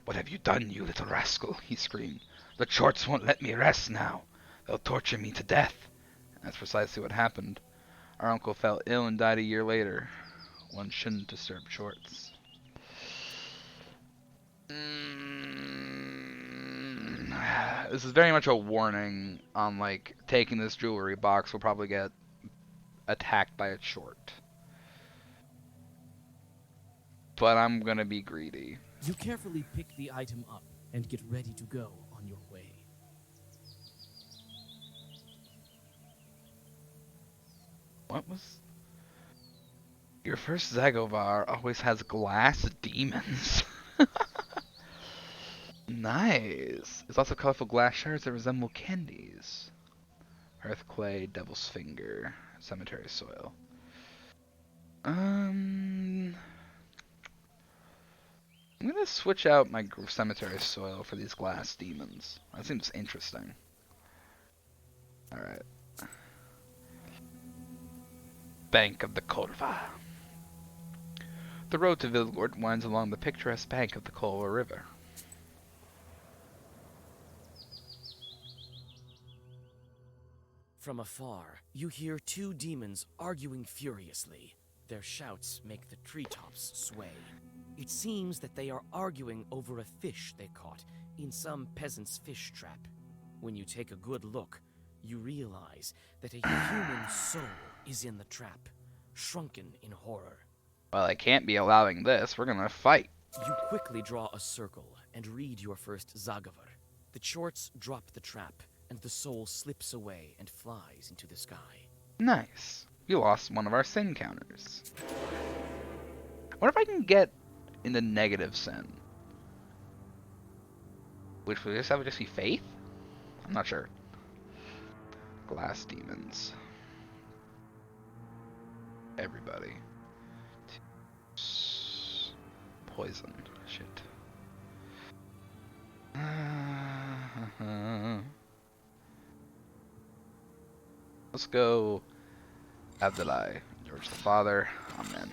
"What have you done, you little rascal?" he screamed. "The chorts won't let me rest now. They'll torture me to death." And that's precisely what happened. Our uncle fell ill and died a year later. One shouldn't disturb chorts. This is very much a warning on, like, taking this jewelry box will probably get attacked by a chort. but I'm gonna be greedy. You carefully pick the item up and get ready to go on your way. What was... Your first Zagovar always has glass demons. Nice. It's also colorful glass shards that resemble candies. Earth clay, devil's finger, cemetery soil. I'm gonna switch out my cemetery soil for these glass demons. That seems interesting. Alright. Bank of the Kolva. The road to Vilgord winds along the picturesque bank of the Kolva River. From afar, you hear two demons arguing furiously. Their shouts make the treetops sway. It seems that they are arguing over a fish they caught in some peasant's fish trap. When you take a good look, you realize that a human soul is in the trap, shrunken in horror. Well, I can't be allowing this. We're gonna fight. You quickly draw a circle and read your first Zagavar. The Chorts drop the trap, and the soul slips away and flies into the sky. Nice. We lost one of our sin counters. What if I can get into negative sin? Which would that would just be faith? I'm not sure. Glass demons. Everybody. Poison. Shit. Let's go Abdulai, George the Father, Amen.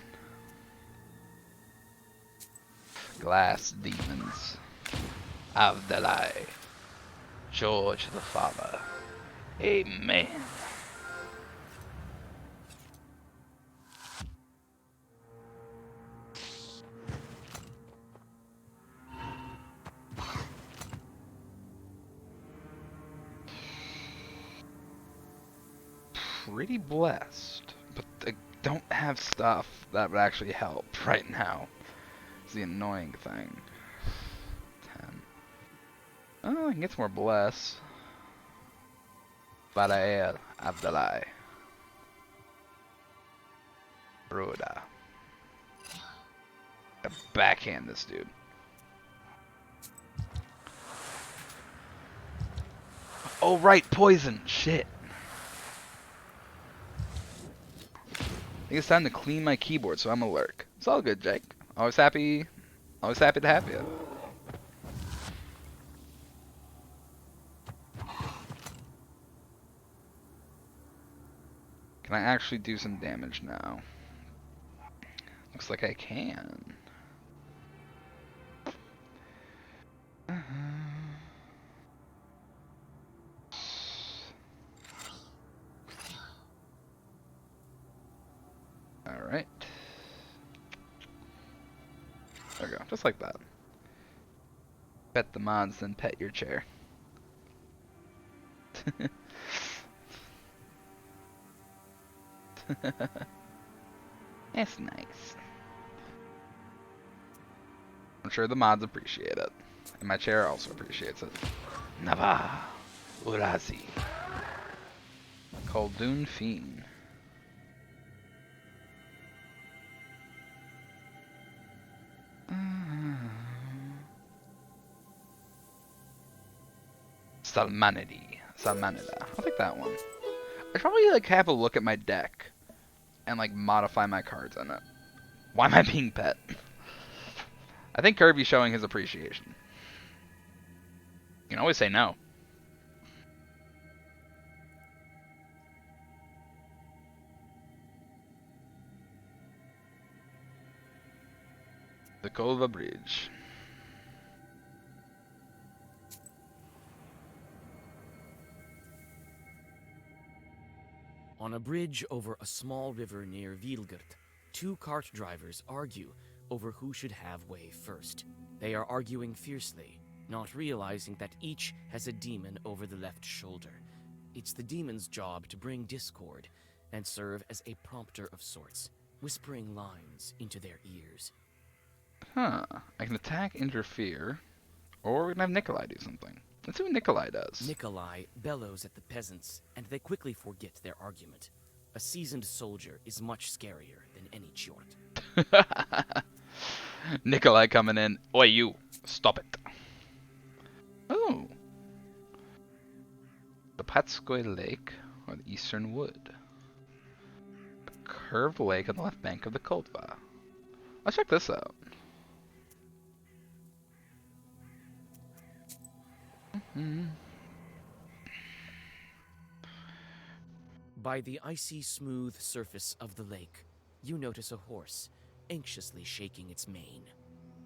Glass demons, Abdulai, George the Father, Amen. Pretty blessed, but I don't have stuff that would actually help right now. It's the annoying thing. 10. Oh, I can get some more bless. Badael Abdulai. Broda. Backhand this dude. Oh right, poison. Shit. I think it's time to clean my keyboard, so I'm a lurk. It's all good, Jake. Always happy to have you. Can I actually do some damage now? Looks like I can. Alright. There we go, just like that. Pet the mods, then pet your chair. That's nice. I'm sure the mods appreciate it. And my chair also appreciates it. Nava Urazi. Khaldun Fiend. Salmanida. I'll take that one. I should probably like have a look at my deck and like modify my cards in it. Why am I being pet? I think Kirby's showing his appreciation. You can always say no. The Kolva Bridge. On a bridge over a small river near Vilgert, two cart drivers argue over who should have way first. They are arguing fiercely, not realizing that each has a demon over the left shoulder. It's the demon's job to bring discord and serve as a prompter of sorts, whispering lines into their ears. Huh. I can attack, interfere, or we can have Nikolai do something. Let's see what Nikolai does. Nikolai bellows at the peasants, and they quickly forget their argument. A seasoned soldier is much scarier than any Chort. Nikolai coming in. Oi, you. Stop it. Oh. The Patskoy Lake, or the Eastern Wood. A curved lake on the left bank of the Koldva. Let's check this out. By the icy smooth surface of the lake, you notice a horse, anxiously shaking its mane.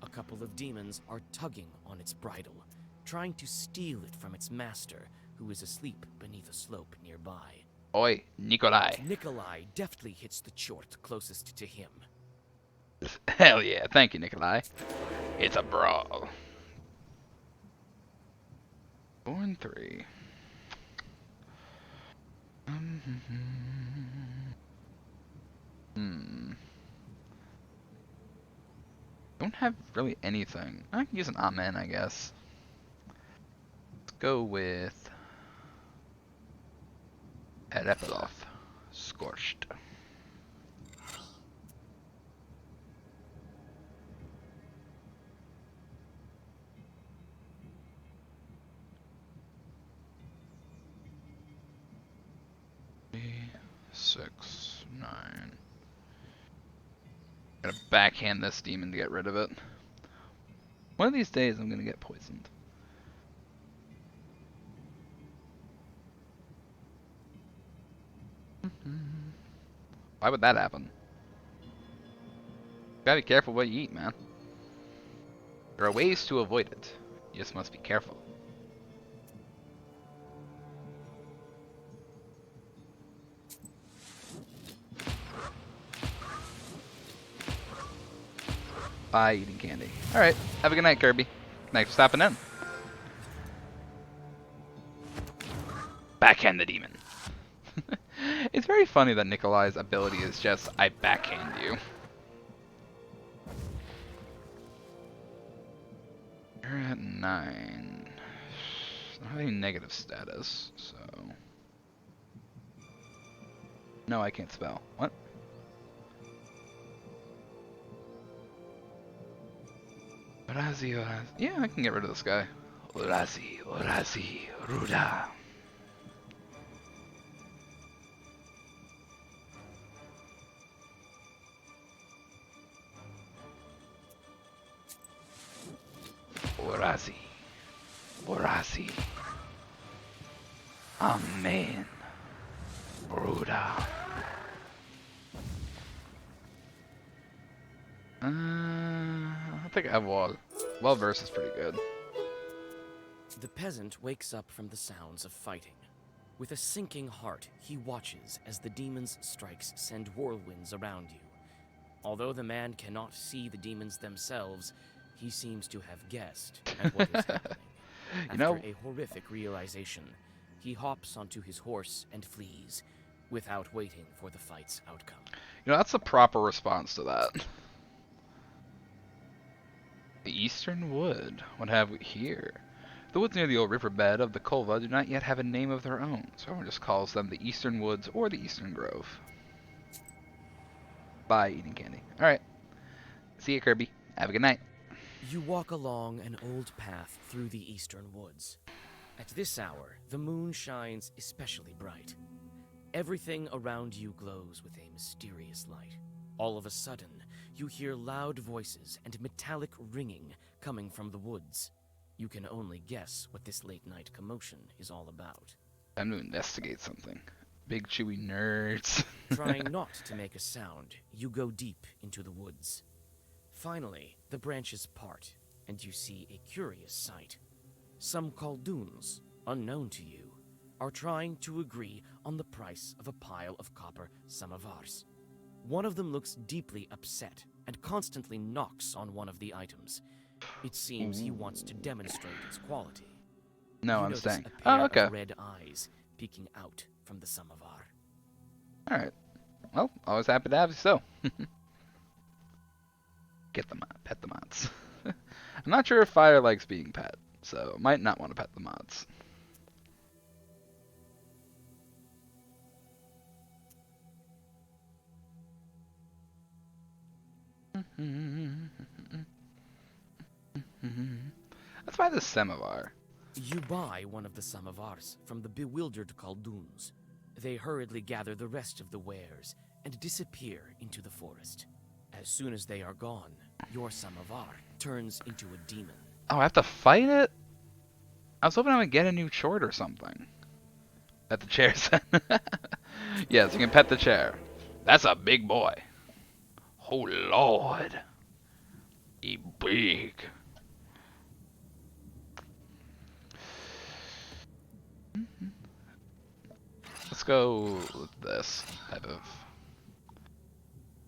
A couple of demons are tugging on its bridle, trying to steal it from its master, who is asleep beneath a slope nearby. Oi, Nikolai. Nikolai deftly hits the Chort closest to him. Hell yeah, thank you, Nikolai. It's a brawl. 4 and 3. Don't have really anything. I can use an Amen, I guess. Let's go with Erepilov. Scorched. Six, 9. Gotta backhand this demon to get rid of it. One of these days I'm gonna get poisoned. Why would that happen? Gotta be careful what you eat, man. There are ways to avoid it. You just must be careful. By eating candy. Alright, have a good night, Kirby. Thanks for stopping in. Backhand the demon. It's very funny that Nikolai's ability is just, I backhand you. You're at 9. I don't have any negative status, so... No, I can't spell. What? Urazi, Urazi. Yeah, I can get rid of this guy. Urazi, Urazi, Ruda. Urazi, Urazi. Amen. Ruda. I think I have Wall. Well verse is pretty good. The peasant wakes up from the sounds of fighting. With a sinking heart, he watches as the demon's strikes send whirlwinds around you. Although the man cannot see the demons themselves, he seems to have guessed at what is happening. After a horrific realization, he hops onto his horse and flees, without waiting for the fight's outcome. You know, that's a proper response to that. The Eastern Wood. What have we here? The woods near the old riverbed of the Kolva do not yet have a name of their own, so everyone just calls them the Eastern Woods or the Eastern Grove. Bye, eating candy. Alright. See you, Kirby. Have a good night. You walk along an old path through the eastern woods. At this hour, the moon shines especially bright. Everything around you glows with a mysterious light. All of a sudden, you hear loud voices and metallic ringing coming from the woods. You can only guess what this late-night commotion is all about. Time to investigate something. Big chewy nerds. Trying not to make a sound, you go deep into the woods. Finally, the branches part, and you see a curious sight. Some Khaldoons, unknown to you, are trying to agree on the price of a pile of copper samovars. One of them looks deeply upset and constantly knocks on one of the items. It seems he wants to demonstrate its quality. No, You I'm notice staying. a pair Oh, okay. of red eyes peeking out from the samovar. Alright. Well, always happy to have you so. Get the mod. Pet the mods. I'm not sure if fire likes being pet, so might not want to pet the mods. Let's buy the samovar. You buy one of the samovars from the bewildered Khaldoons. They hurriedly gather the rest of the wares and disappear into the forest. As soon as they are gone, your samovar turns into a demon. Oh, I have to fight it? I was hoping I would get a new chort or something. Pet the chair said. Yes, you can pet the chair. That's a big boy. Oh, Lord. He big. Let's go with this type of...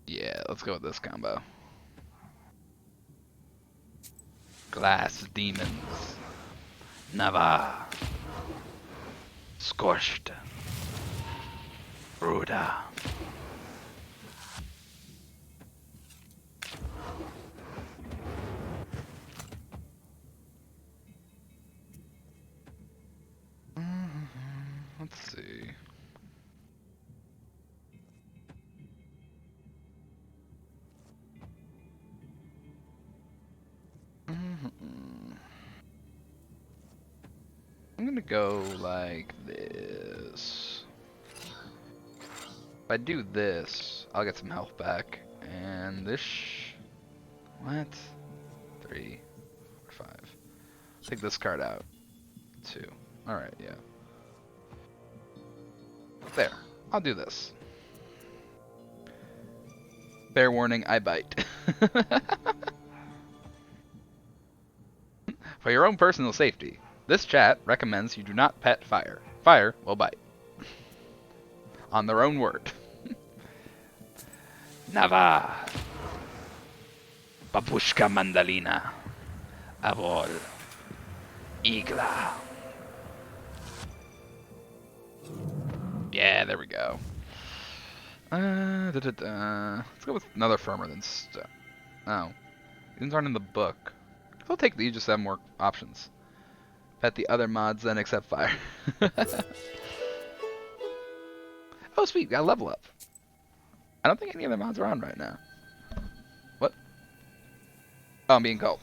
Yeah, let's go with this combo. Glass demons. Nava. Scorched. Ruda. Let's see. I'm gonna go like this. If I do this, I'll get some health back. And this... What? 3, 4, 5. Take this card out. 2. Alright, yeah. There. I'll do this. Fair warning, I bite. For your own personal safety, this chat recommends you do not pet fire. Fire will bite. On their own word. Nava. Babushka Mandalina. Avol. Igla. Yeah, there we go. Let's go with another firmer than stone. Oh. These aren't in the book. I'll take these just to have more options. Pet the other mods, then accept fire. Oh, sweet. Got a level up. I don't think any other mods are on right now. What? Oh, I'm being called.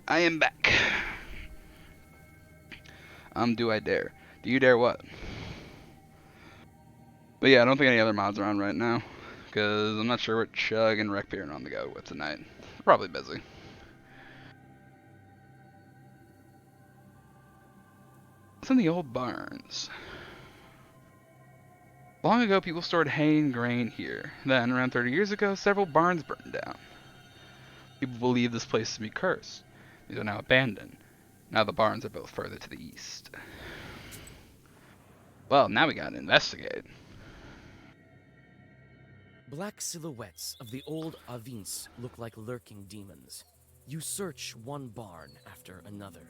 I am back. Do I dare? Do you dare what? But yeah, I don't think any other mods are on right now. Because I'm not sure what Chug and Rekbeer are on the go with tonight. Probably busy. It's in the old barns. Long ago, people stored hay and grain here. Then, around 30 years ago, several barns burned down. People believe this place to be cursed. These are now abandoned. Now the barns are built further to the east. Well, now we gotta investigate. Black silhouettes of the old Avins look like lurking demons. You search one barn after another,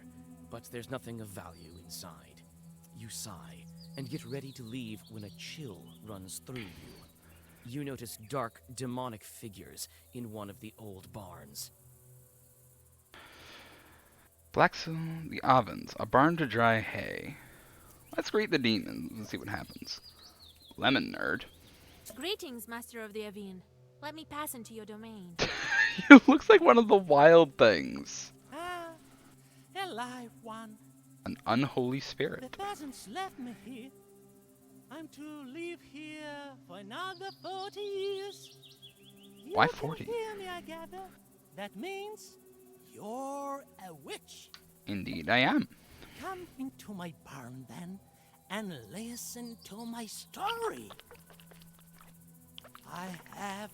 but there's nothing of value inside. You sigh and get ready to leave when a chill runs through you. You notice dark, demonic figures in one of the old barns. Blacksil, the Ovens, a barn to dry hay. Let's greet the demons and see what happens. Lemon nerd. Greetings, Master of the Avine. Let me pass into your domain. You looks like one of the wild things. Ah, a live one. An unholy The spirit. peasants left me here. I'm to live here for another 40 years. Why You can 40? hear me, I gather. That means you're a witch. Indeed I am. Come into my barn then and listen to my story. I have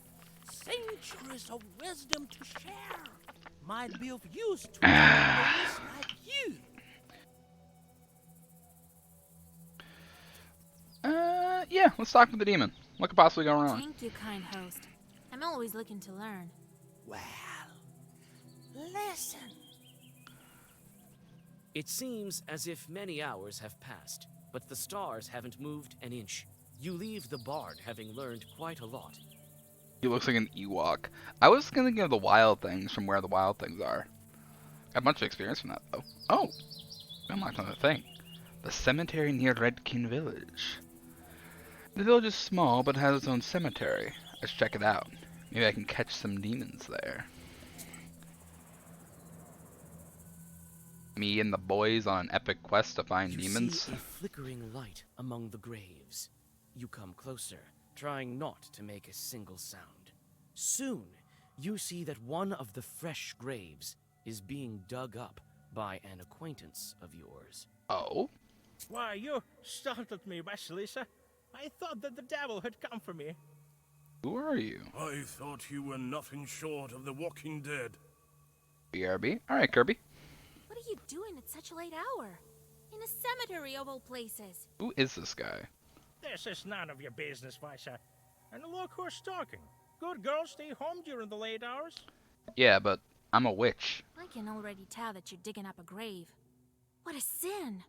centuries of wisdom to share. Might be of use to those like you. Yeah, let's talk with the demon. What could possibly go wrong? Thank you, kind host. I'm always looking to learn. Well, listen. It seems as if many hours have passed, but the stars haven't moved an inch. You leave the barn having learned quite a lot. He looks like an Ewok. I was thinking of the wild things from where the wild things are. Got a bunch of experience from that, though. Oh! Unlocked another thing. The cemetery near Redkin Village. The village is small, but has its own cemetery. Let's check it out. Maybe I can catch some demons there. Me and the boys on an epic quest to find You demons. see a flickering light among the graves. You come closer, trying not to make a single sound. Soon, you see that one of the fresh graves is being dug up by an acquaintance of yours. Oh? Why, you startled me, Vasilisa. I thought that the devil had come for me. Who are you? I thought you were nothing short of the Walking Dead. BRB? Alright, Kirby. What are you doing at such a late hour? In a cemetery of all places. Who is this guy? This is none of your business, Visa. And look who's talking. Good girls stay home during the late hours. Yeah, but I'm a witch. I can already tell that you're digging up a grave. What a sin!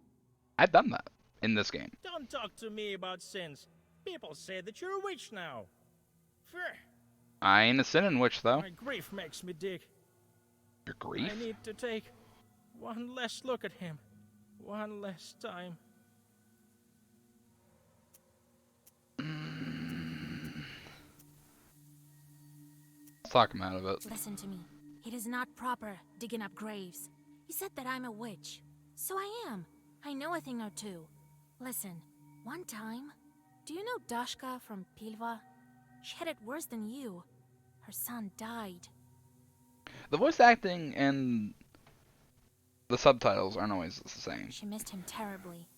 I've done that in this game. Don't talk to me about sins. People say that you're a witch now. Phew, I ain't a sinning witch, though. my grief makes me dig. Your grief? I need to take one last look at him. One last time. Let's talk him out of it. Listen to me. It is not proper digging up graves. You said that I'm a witch. So I am. I know a thing or two. Listen, one time, do you know Dashka from Pilva? She had it worse than you. Her son died. The voice acting and the subtitles aren't always the same. She missed him terribly,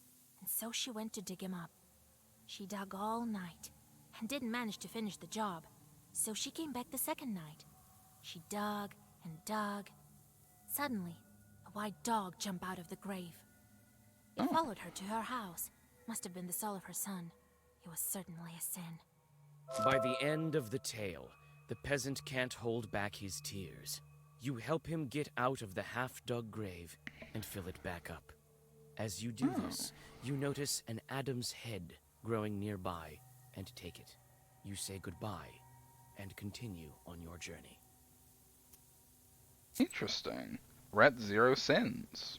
and so she went to dig him up. She dug all night, and didn't manage to finish the job, so she came back the second night. She dug and dug. Suddenly, a white dog jumped out of the grave. It followed her to her house. Must have been the soul of her son. It was certainly a sin. By the end of the tale, the peasant can't hold back his tears. You help him get out of the half-dug grave and fill it back up. As you do this, you notice an Adam's head growing nearby and take it. You say goodbye and continue on your journey. Interesting. We're at 0 sins.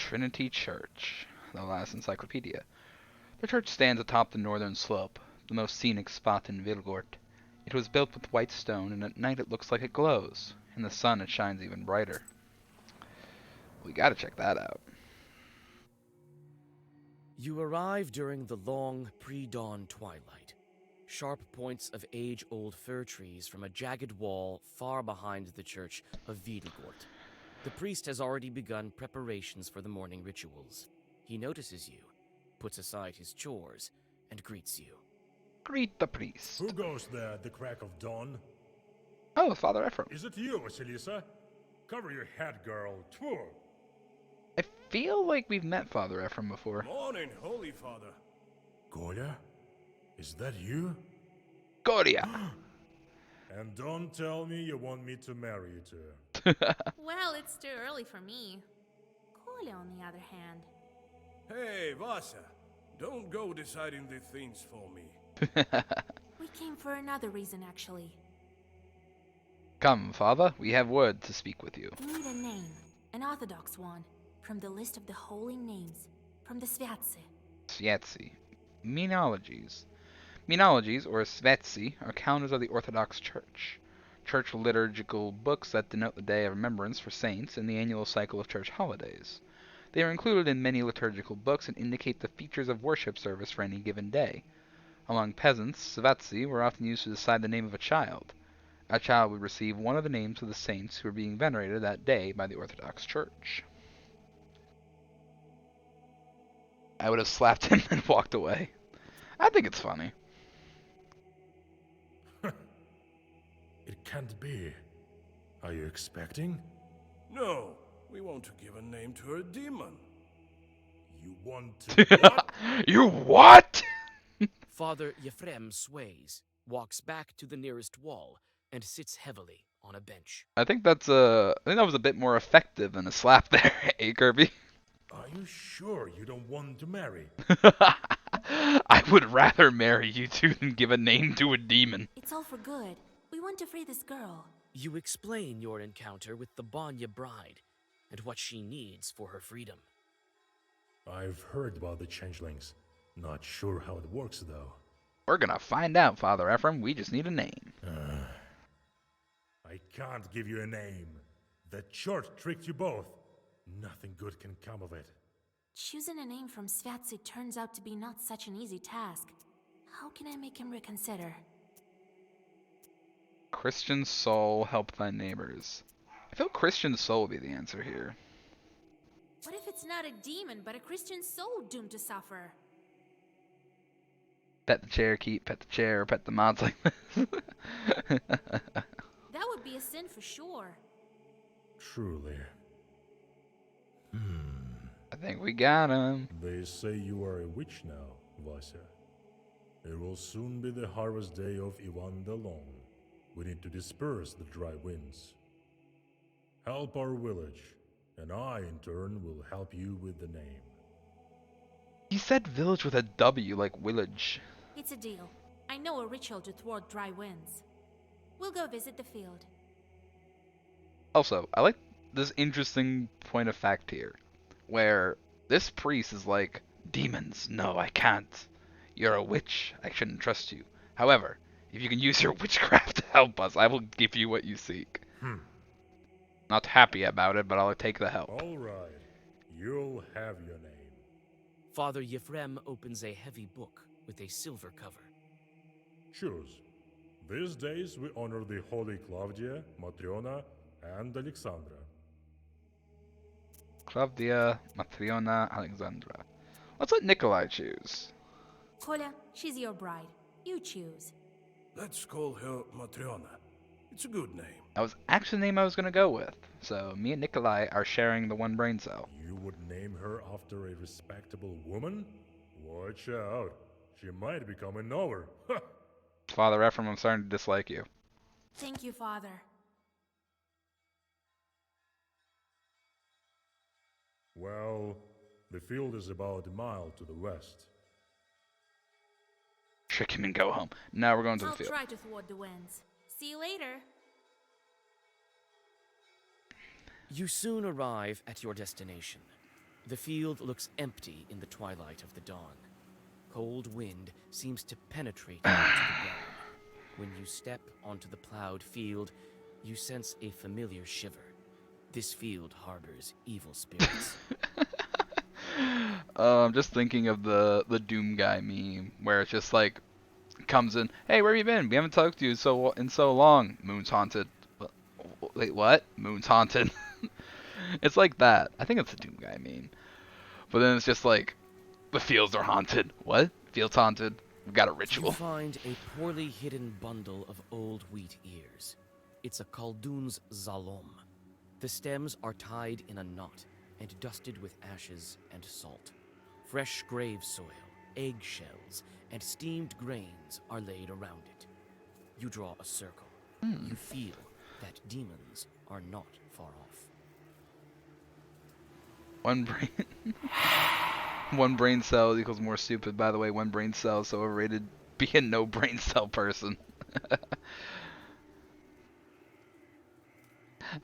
Trinity Church, the last encyclopedia. The church stands atop the northern slope, the most scenic spot in Vilgort. It was built with white stone, and at night it looks like it glows. In the sun it shines even brighter. We gotta check that out. You arrive during the long, pre-dawn twilight. Sharp points of age-old fir trees from a jagged wall far behind the church of Wiedelgort. The priest has already begun preparations for the morning rituals. He notices you, puts aside his chores, and greets you. Greet the priest. Who goes there at the crack of dawn? Oh, Father Ephraim. Is it you, Vasilisa? Cover your head, girl. Tfu! I feel like we've met Father Ephraim before. Morning, Holy Father. Golia? Is that you? Goria. And don't tell me you want me to marry you to her. Well, it's too early for me. Koля, on the other hand. Hey, Vasa. Don't go deciding the things for me. We came for another reason, actually. Come, Father, we have word to speak with you. We need a name, an orthodox one, from the list of the holy names, from the Sviatse. Sviatsi. Menologies. Menologies, or Svetsi, are calendars of the Orthodox Church. Church liturgical books that denote the day of remembrance for saints and the annual cycle of church holidays. They are included in many liturgical books and indicate the features of worship service for any given day. Among peasants, Svetsi were often used to decide the name of a child. A child would receive one of the names of the saints who were being venerated that day by the Orthodox Church. I would have slapped him and walked away. I think it's funny. It can't be. Are you expecting? No, we want to give a name to a demon. You want to what? You what? Father Yefrem sways, walks back to the nearest wall, and sits heavily on a bench. I think that was a bit more effective than a slap there, eh, Kirby? Are you sure you don't want to marry? I would rather marry you two than give a name to a demon. It's all for good. We want to free this girl. You explain your encounter with the Banya bride, and what she needs for her freedom. I've heard about the changelings. Not sure how it works, though. We're gonna find out, Father Ephraim. We just need a name. I can't give you a name. The church tricked you both. Nothing good can come of it. Choosing a name from Sviatse turns out to be not such an easy task. How can I make him reconsider? Christian soul, help thy neighbors. I feel Christian soul would be the answer here. What if it's not a demon, but a Christian soul doomed to suffer? Pet the Cherokee, pet the chair, pet the mods like this. That would be a sin for sure. Truly. I think we got him. They say you are a witch now, Vasa. It will soon be the harvest day of Ivan the Long. We need to disperse the dry winds. Help our village, and I, in turn, will help you with the name. He said village with a W, like village. It's a deal. I know a ritual to thwart dry winds. We'll go visit the field. Also, I like this interesting point of fact here, where this priest is like, demons, no, I can't. You're a witch, I shouldn't trust you. However, if you can use your witchcraft to help us, I will give you what you seek. Not happy about it, but I'll take the help. All right, you'll have your name. Father Yefrem opens a heavy book with a silver cover. Choose. These days we honor the holy Claudia, Matriona, and Alexandra. Claudia, Matriona, Alexandra. Let's let Nikolai choose. Koля, she's your bride. You choose. Let's call her Matriona. It's a good name. That was actually the name I was going to go with. So me and Nikolai are sharing the one brain cell. You would name her after a respectable woman? Watch out. She might become a knower. Father Ephraim, I'm starting to dislike you. Thank you, Father. Well, the field is about a mile to the west. Trick him and go home. Now we're going to the I'll field. try to thwart the winds. See you later. You soon arrive at your destination. The field looks empty in the twilight of the dawn. Cold wind seems to penetrate into the ground. When you step onto the plowed field, you sense a familiar shiver. This field harbors evil spirits. I'm just thinking of the Doom Guy meme, where it's just like, comes in, hey, where have you been? We haven't talked to you in so long. Moon's haunted. Wait, what? Moon's haunted. It's like that. I think it's a Doom Guy meme. But then it's just like, the fields are haunted. What? Fields haunted? We've got a You ritual. find a poorly hidden bundle of old wheat ears. It's a Khaldun's Zalom. The stems are tied in a knot and dusted with ashes and salt. Fresh grave soil, eggshells, and steamed grains are laid around it. You draw a circle. You feel that demons are not far off. One brain... one brain cell equals more stupid. By the way, one brain cell is so overrated. Be a no brain cell person.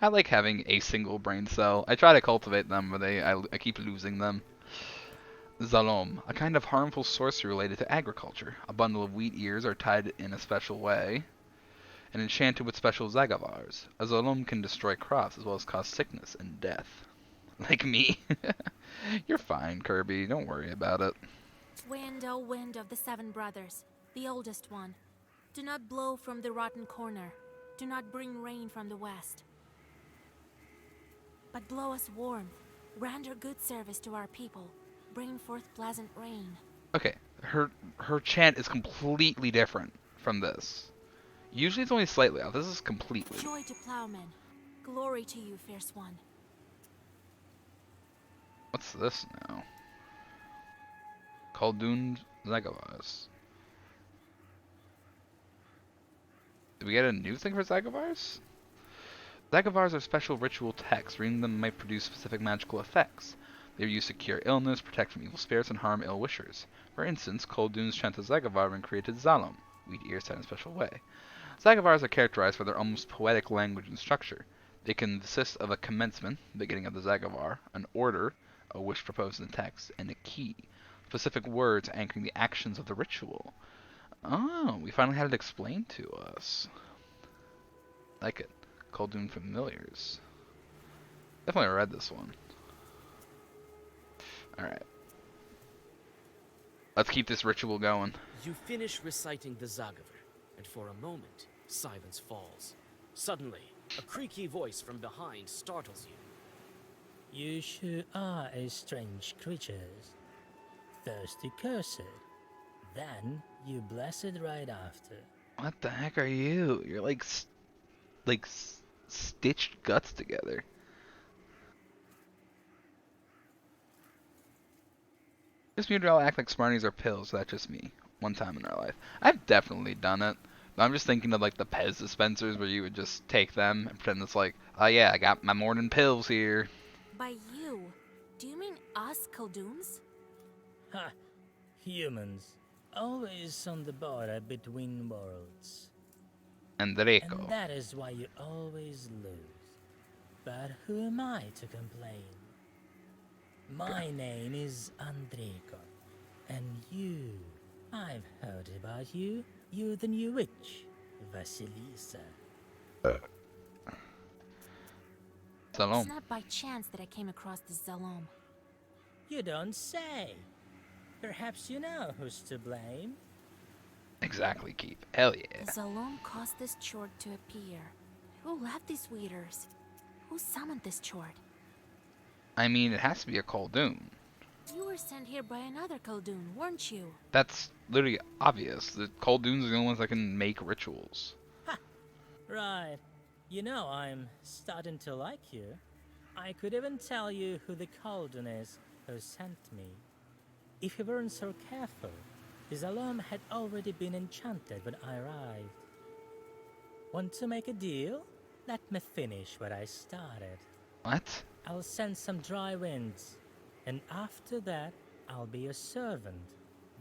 I like having a single brain cell. I try to cultivate them, but I keep losing them. Zalom, a kind of harmful sorcery related to agriculture. A bundle of wheat ears are tied in a special way and enchanted with special zagavars. A Zalom can destroy crops as well as cause sickness and death. Like me. You're fine, Kirby. Don't worry about it. Wind, oh wind of the seven brothers, the oldest one. Do not blow from the rotten corner. Do not bring rain from the west. But blow us warmth. Render good service to our people. Bring forth pleasant rain. Okay, her chant is completely different from this. Usually it's only slightly off. This is completely. Joy to plowmen. Glory to you, fierce one. What's this now? Khaldun Zagavars. Did we get a new thing for Zagavars? Zagavars are special ritual texts. Reading them might produce specific magical effects. They are used to cure illness, protect from evil spirits, and harm ill-wishers. For instance, Khaldun's chant of Zagavar and created Zalom, wheat ears tied in a special way. Zagavars are characterized by their almost poetic language and structure. They consist of a commencement, the beginning of the Zagavar, an order, a wish proposed in the text, and a key, specific words anchoring the actions of the ritual. Oh, we finally had it explained to us. Like it. Khaldun Familiars. Definitely read this one. Alright. Let's keep this ritual going. You finish reciting the Zagavar, and for a moment, silence falls. Suddenly, a creaky voice from behind startles you. You sure are a strange creatures. Thirsty cursed. Then you bless it right after. What the heck are you? You're like stitched guts together. Just muted all act like Smarties are pills. That's just me. One time in our life. I've definitely done it. I'm just thinking of like the Pez dispensers where you would just take them and pretend it's like, oh yeah, I got my morning pills here. By you, do you mean us Khalduns? Ha! Humans. Always on the border between worlds. And Draco. And that is why you always lose. But who am I to complain? My name is Andreko. And you, I've heard about you. You're the new witch, Vasilisa. Zalom. It's not by chance that I came across this Zalom. You don't say. Perhaps you know who's to blame. Exactly, Keith. Hell yeah. The Zalom caused this chord to appear. Who left these weeders? Who summoned this chord? I mean, it has to be a Khaldun. You were sent here by another Khaldun, weren't you? That's literally obvious. The Khalduns are the only ones that can make rituals. Ha! Right. You know, I'm starting to like you. I could even tell you who the Khaldun is who sent me. If you weren't so careful, the Zalom had already been enchanted when I arrived. Want to make a deal? Let me finish what I started. What? I'll send some dry winds, and after that, I'll be a servant.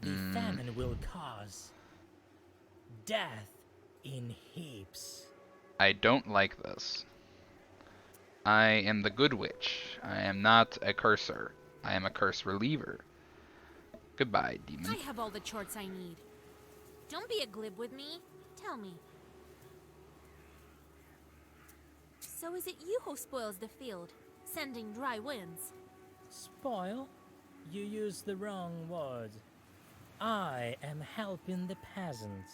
The famine will cause death in heaps. I don't like this. I am the good witch. I am not a curser. I am a curse reliever. Goodbye, demon. I have all the charts I need. Don't be a glib with me. Tell me. So is it you who spoils the field, sending dry winds? Spoil? You use the wrong word. I am helping the peasants,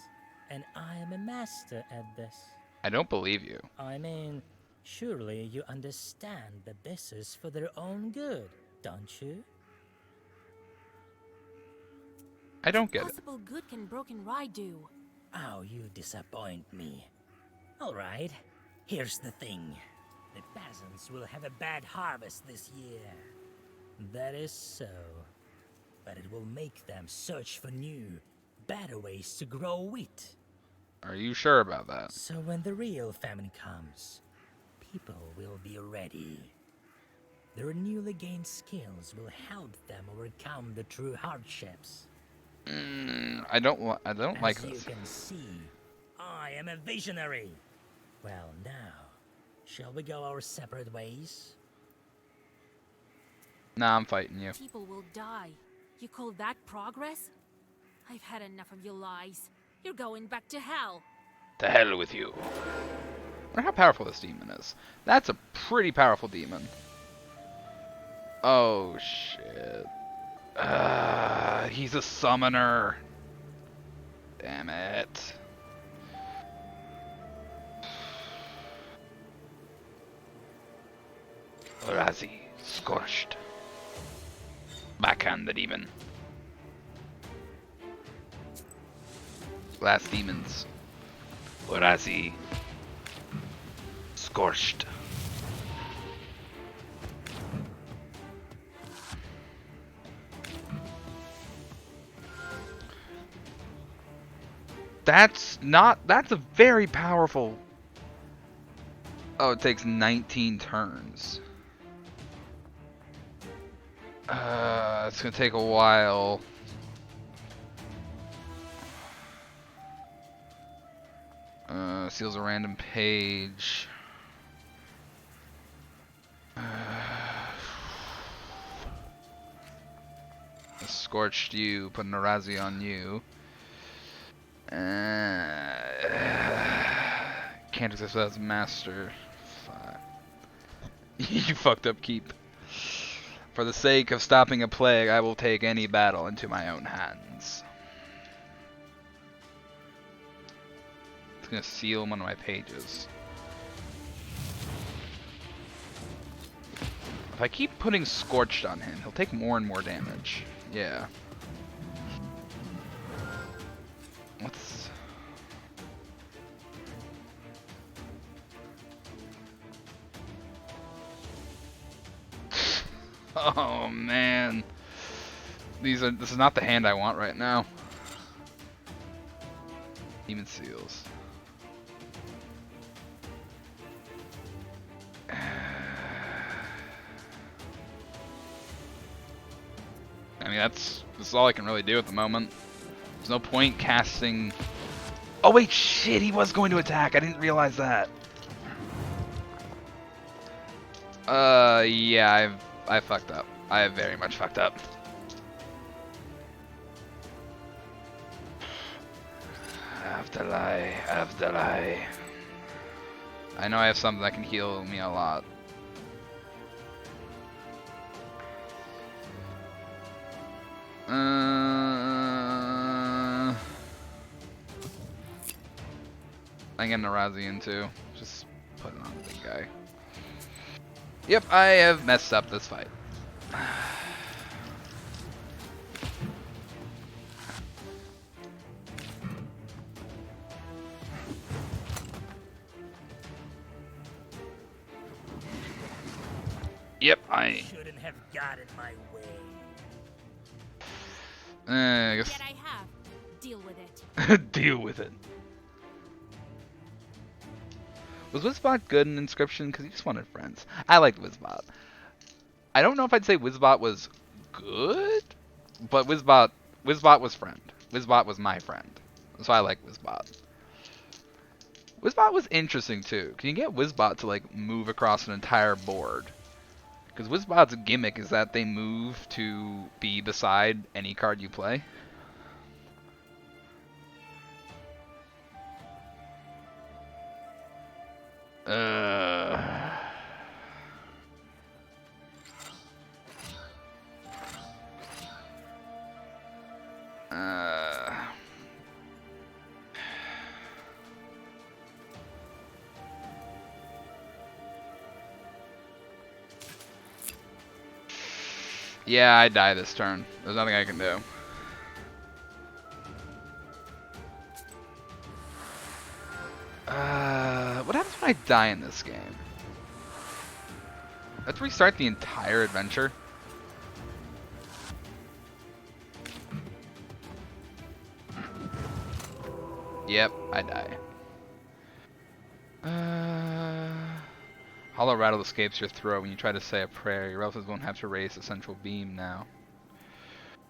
and I am a master at this. I don't believe you. I mean, Surely you understand that this is for their own good, don't you? I don't get it. Possible good can Broken Ride do? Oh, you disappoint me. All right, here's the thing. The peasants will have a bad harvest this year. That is so. But it will make them search for new, better ways to grow wheat. Are you sure about that? So when the real famine comes, people will be ready. Their newly gained skills will help them overcome the true hardships. I don't like As this. you can see, I am a visionary. Well, now, shall we go our separate ways? Nah, I'm fighting you. People will die. You call that progress? I've had enough of your lies. You're going back to hell. To hell with you. I wonder how powerful this demon is. That's a pretty powerful demon. Oh shit. He's a summoner. Damn it. Razi, scorched. Backhand the demon. Last demons. Razi, scorched. That's a very powerful. Oh, it takes 19 turns. It's gonna take a while. Seals a random page. Scorched you, put Narazi on you. Can't exist without master. Fuck. You fucked up, Keep. For the sake of stopping a plague, I will take any battle into my own hands. It's gonna seal one of my pages. If I keep putting Scorched on him, he'll take more and more damage. Yeah. What's... Oh man. This is not the hand I want right now. Demon Seals. I mean, this is all I can really do at the moment. There's no point casting... Oh wait, shit, he was going to attack. I didn't realize that. Yeah, I fucked up. I have very much fucked up. Afterlife. I know I have something that can heal me a lot. I'm getting Narazian too. Just put it on the big guy. Yep, I have messed up this fight. Yep, I shouldn't have gotten my way. I guess. Yet I have. Deal with it. Deal with it. Was Wizbot good in Inscription? Because he just wanted friends. I liked Wizbot. I don't know if I'd say Wizbot was good, but Wizbot was friend. Wizbot was my friend. So I like Wizbot. Wizbot was interesting too. Can you get Wizbot to like move across an entire board? Because Wizbot's gimmick is that they move to be beside any card you play. Yeah, I die this turn. There's nothing I can do. What happens when I die in this game? Let's restart the entire adventure. Yep, I die. Hollow rattle escapes your throat when you try to say a prayer. Your relatives won't have to raise the central beam now.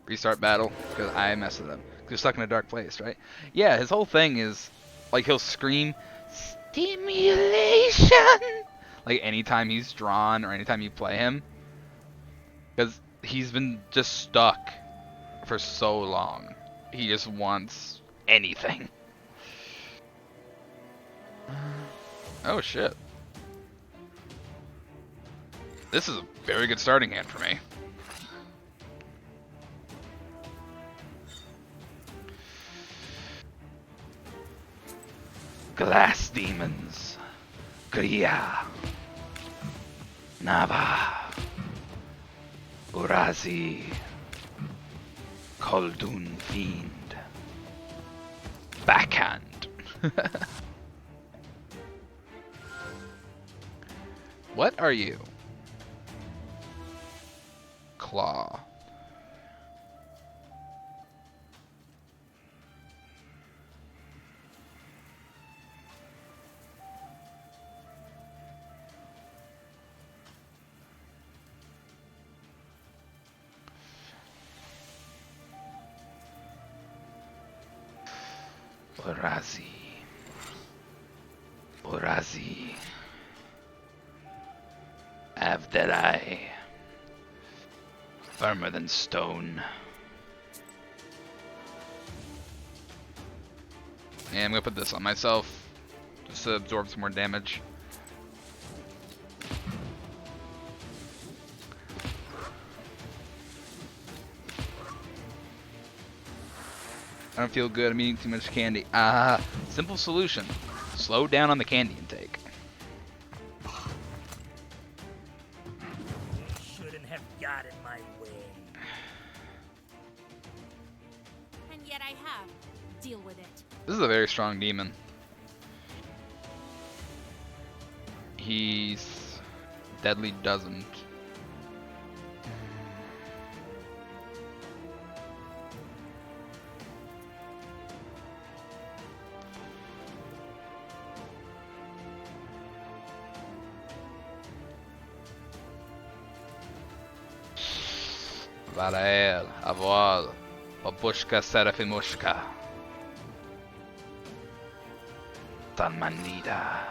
Restart battle, because I messed with him. Because you're stuck in a dark place, right? Yeah, his whole thing is, like, he'll scream, stimulation! Like, anytime he's drawn or anytime you play him. Because he's been just stuck for so long. He just wants anything. Oh, shit. This is a very good starting hand for me. Glass demons. Kriya. Nava. Urazi. Koldun Fiend. Backhand. What are you? Claw. Urazi. Urazi. Avdelai. Firmer than stone. And I'm gonna put this on myself just to absorb some more damage. I don't feel good. I'm eating too much candy. Simple solution. Slow down on the candy intake. Shouldn't have gotten my way. And yet I have. Deal with it. This is a very strong demon. He's deadly doesn't. Varael, Avoal, Babushka Serafimushka. Tanmanida.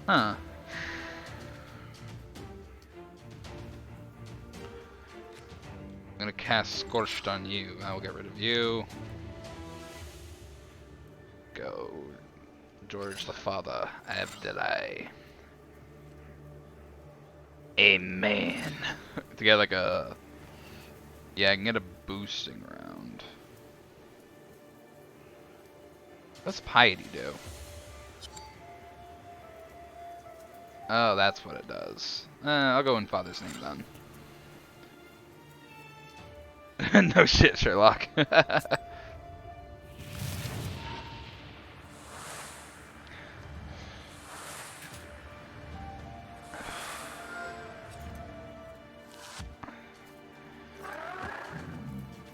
Huh. I'm gonna cast Scorched on you. I will get rid of you. Go. George the Father. Abdelai. Amen. To get like a... Yeah, I can get a boosting round. What's Piety do? Oh, that's what it does. I'll go in Father's name then. No shit, Sherlock.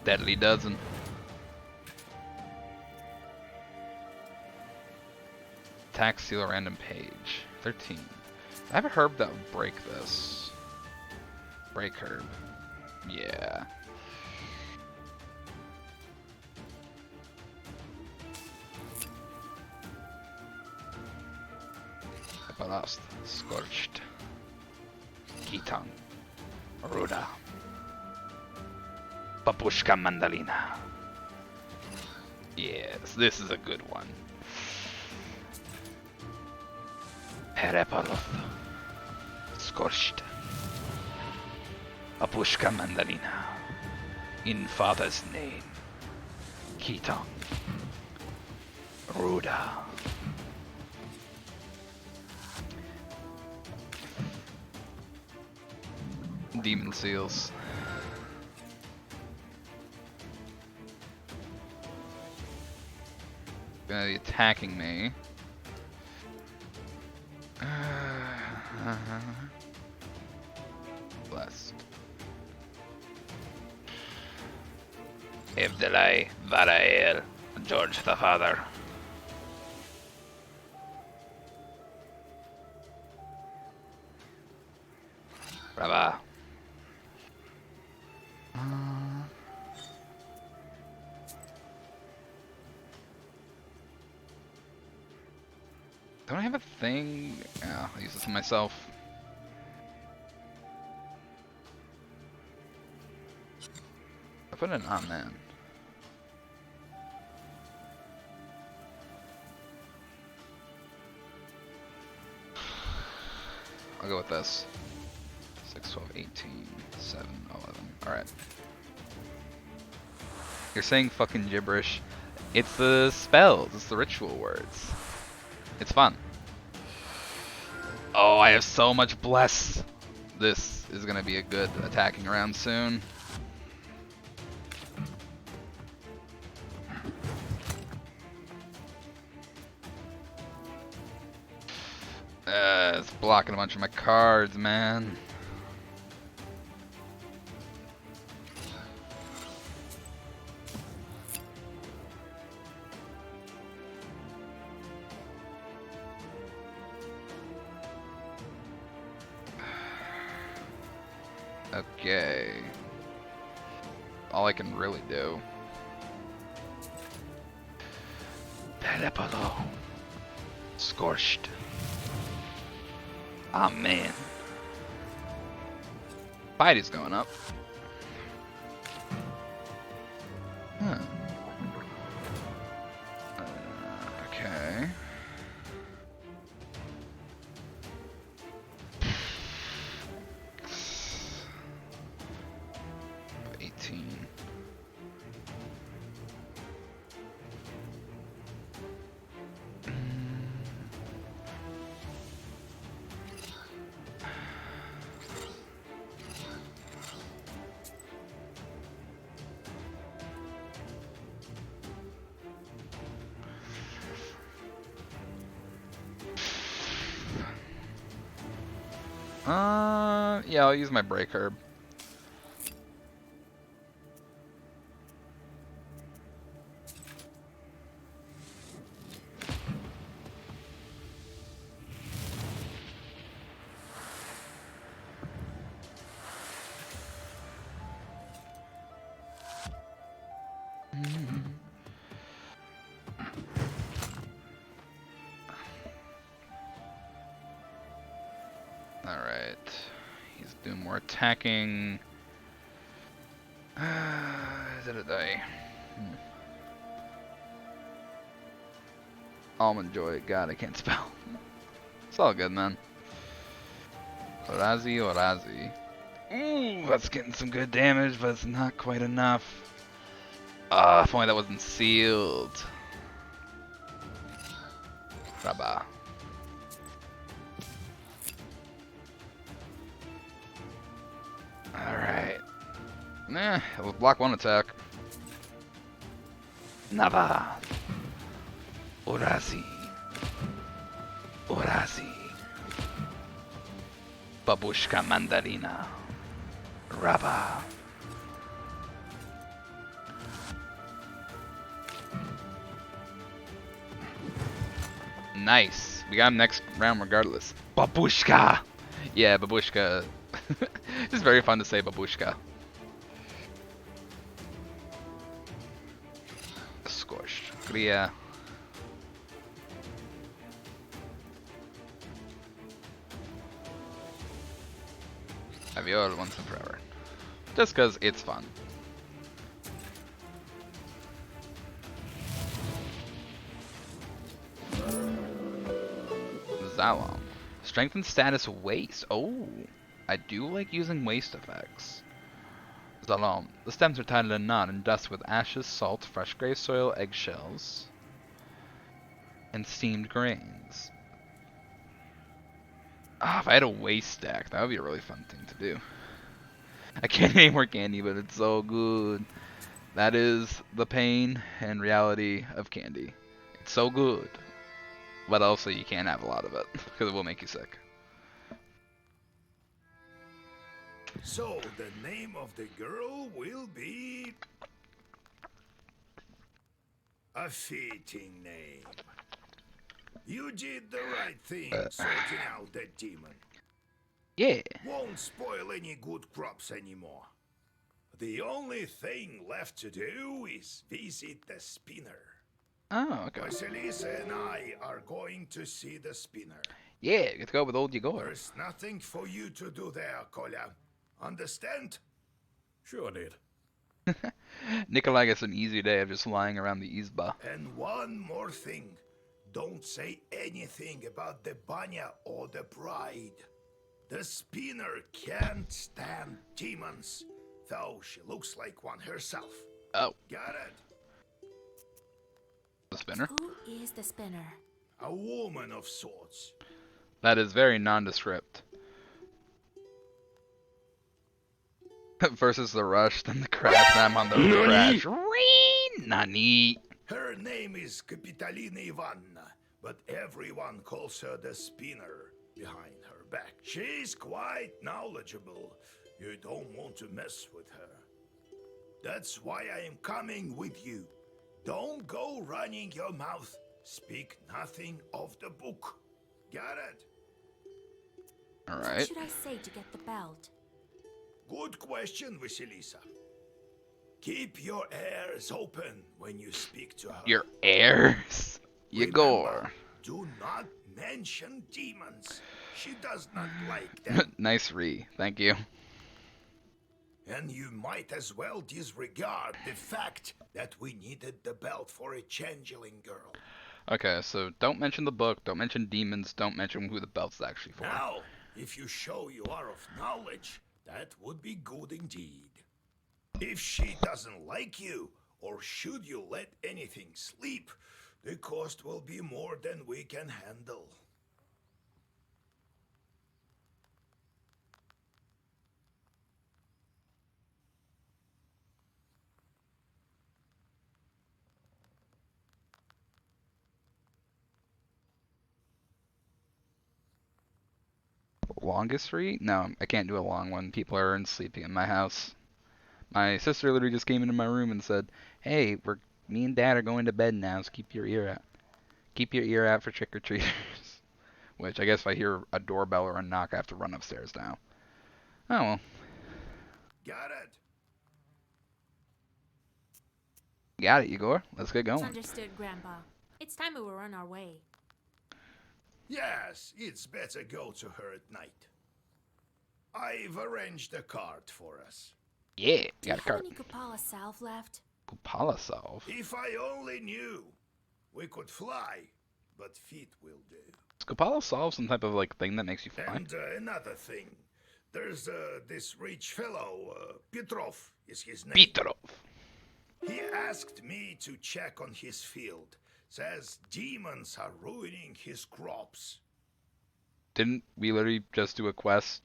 Deadly dozen. Attack, seal a random page. 13. I have a herb that would break this. Break herb. Yeah. Ballast. Scorched. Kitang. Ruda. Babushka Mandalina. Yes, this is a good one. Perepoloth. Scorched. Babushka Mandalina. In Father's name. Kitong. Ruda. Demon seals. Gonna be attacking me. Blessed. Evdelai, Varael, George the Father. Brava. Don't I have a thing? Yeah, I'll use this on myself. I put it on man. I'll go with this. 6, 12, 18, 7, 11. Alright. You're saying fucking gibberish. It's the spells, it's the ritual words. It's fun. Oh, I have so much bless. This is gonna be a good attacking round soon. It's blocking a bunch of my cards, man. Okay. All I can really do. Perepolo. Scorched. Amen. Fight going up. Huh. Okay. Yeah, I'll use my break herb. Alright. He's doing more attacking. Did it die? Almond Joy. God, I can't spell. It's all good, man. Orazi, Orazi. Ooh, that's getting some good damage, but it's not quite enough. If only that wasn't sealed. Rabba. Alright. Nah, it will block one attack. Nava. Orazi. Orazi. Babushka Mandarina. Rabba. Nice. We got him next round regardless. Babushka! Yeah, Babushka. It's very fun to say Babushka. Scorched. Clear. Aviol once and forever. Just because it's fun. Zalom. Strength and status waste. Oh, I do like using waste effects. Zalom. The stems are tied in a knot and dust with ashes, salt, fresh grave soil, eggshells, and steamed grains. Ah, if I had a waste stack, that would be a really fun thing to do. I can't eat any more candy, but it's so good. That is the pain and reality of candy. It's so good, but also you can't have a lot of it because it will make you sick. So the name of the girl will be a fitting name. You did the right thing sorting out that demon. Yeah. Won't spoil any good crops anymore. The only thing left to do is visit the spinner. Oh, okay. Vasilisa and I are going to see the spinner. Yeah, get to go with old Yegor. There's nothing for you to do there, Kolya. Understand? Sure did. Nikolai gets an easy day of just lying around the Izba. And one more thing. Don't say anything about the Banya or the bride. The spinner can't stand demons, though she looks like one herself. Oh. Got it? The spinner? Who is the spinner? A woman of sorts. That is very nondescript. Versus the rush, then the crash, then I'm on the crash. Nani? Her name is Kapitalina Ivanna, but everyone calls her the spinner behind her back. She's quite knowledgeable. You don't want to mess with her. That's why I am coming with you. Don't go running your mouth. Speak nothing of the book. Got it? Alright. What should I say to get the belt? Good question, Vasilisa. Keep your ears open when you speak to her. Your ears? Yegor. Do not mention demons. She does not like them. Nice thank you. And you might as well disregard the fact that we needed the belt for a changeling girl. Okay, so don't mention the book, don't mention demons, don't mention who the belt's actually for. Now, if you show you are of knowledge, that would be good indeed. If she doesn't like you, or should you let anything sleep, the cost will be more than we can handle. Longest read? No, I can't do a long one. People are sleeping in my house. My sister literally just came into my room and said, "Hey, me and Dad are going to bed now, so keep your ear out. Keep your ear out for trick-or-treaters." Which, I guess if I hear a doorbell or a knock, I have to run upstairs now. Oh well. Got it. Got it, Igor. Let's get going. Understood, Grandpa. It's time we were on our way. Yes, it's better go to her at night. I've arranged a cart for us. Yeah, Do got you a cart. have any Kupala salve left? Kupala salve? If I only knew. We could fly, but feet will do. Is Kupala salve some type of like thing that makes you fly? And another thing. There's this rich fellow, Petrov is his name. Petrov. He asked me to check on his field. Says demons are ruining his crops. Didn't we literally just do a quest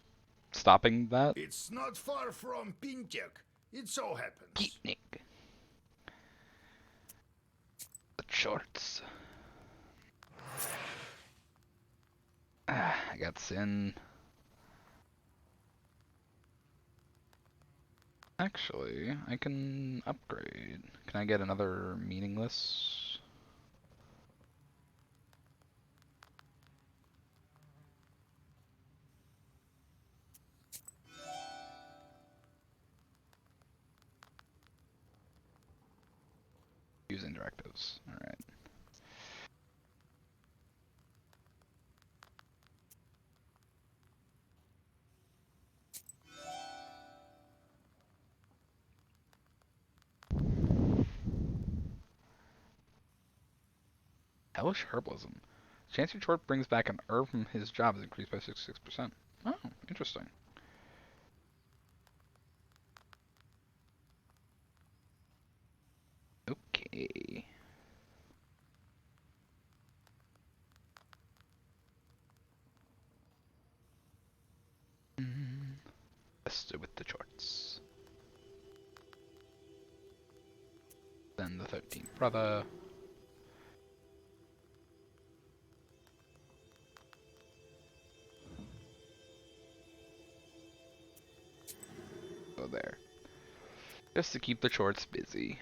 stopping that? It's not far from Pintek. It so happens. Geeknik. The shorts. I got Sin. Actually, I can upgrade. Can I get another meaningless? Using directives. Alright. Hellish herbalism. Chance your Chort brings back an herb from his job is increased by 66%. Oh, interesting. Okay. Let's do with the Chorts. Then the 13th brother. Go there. Just to keep the Chorts busy.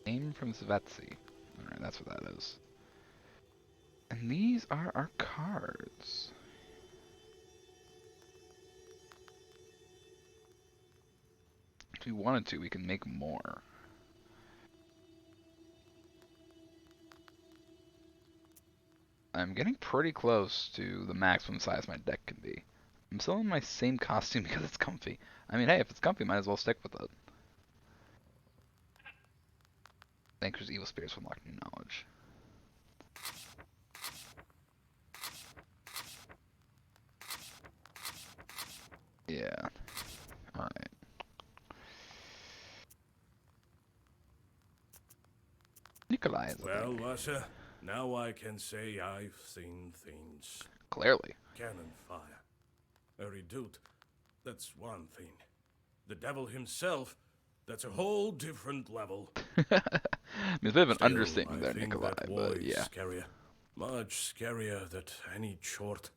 Name from Svetsi. Alright, that's what that is. And these are our cards. If we wanted to, we can make more. I'm getting pretty close to the maximum size my deck can be. I'm still in my same costume because it's comfy. I mean, hey, if it's comfy, might as well stick with it. Vanquish evil spirits with unlock new knowledge. Yeah. Alright. Nikolai is well, Varsha, now I can say I've seen things. Clearly. Cannon fire. A redoute, that's one thing. The devil himself, that's a whole different level. I mean, it's a bit of an Still, understatement there, I think Nikolai, that but war yeah. is scarier. Much scarier than any Chort.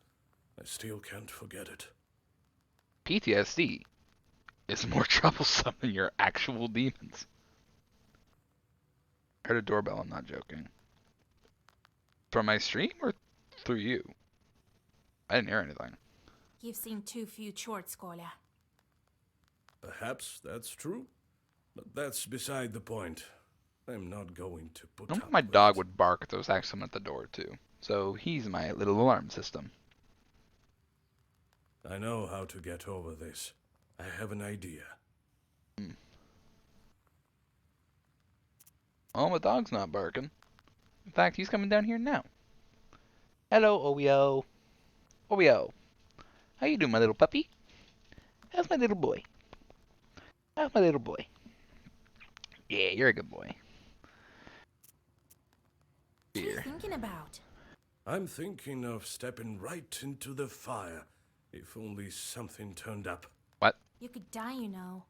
I still can't forget it. PTSD is more troublesome than your actual demons. I heard a doorbell, I'm not joking. From my stream or through you? I didn't hear anything. You've seen too few Chorts, Kolya. Perhaps that's true, but that's beside the point. I'm not going to put Normally up my with dog it. would bark if there was actually someone at the door too. So he's my little alarm system. I know how to get over this. I have an idea. Oh, my dog's not barking. In fact, he's coming down here now. Hello, Oreo. Oreo. How you doing, my little puppy? How's my little boy? How's my little boy? Yeah, you're a good boy. What are you Here. thinking about? I'm thinking of stepping right into the fire. If only something turned up. What? You could die, you know.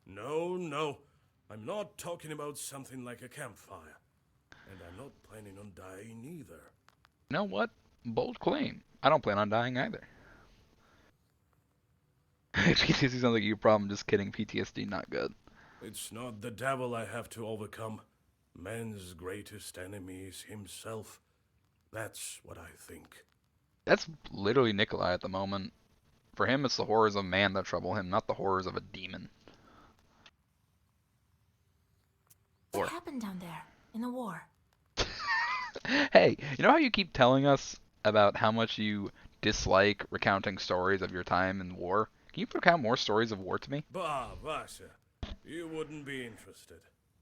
No. I'm not talking about something like a campfire. And I'm not planning on dying either. You know what? Bold claim. I don't plan on dying either. PTSD sounds like your problem. Just kidding. PTSD not good. It's not the devil I have to overcome. Man's greatest enemy is himself. That's what I think. That's literally Nikolai at the moment. For him, it's the horrors of man that trouble him, not the horrors of a demon. What happened down there in the war? Hey, you know how you keep telling us about how much you dislike recounting stories of your time in war? Can you recount more stories of war to me? Bah, Varsha, you wouldn't be interested.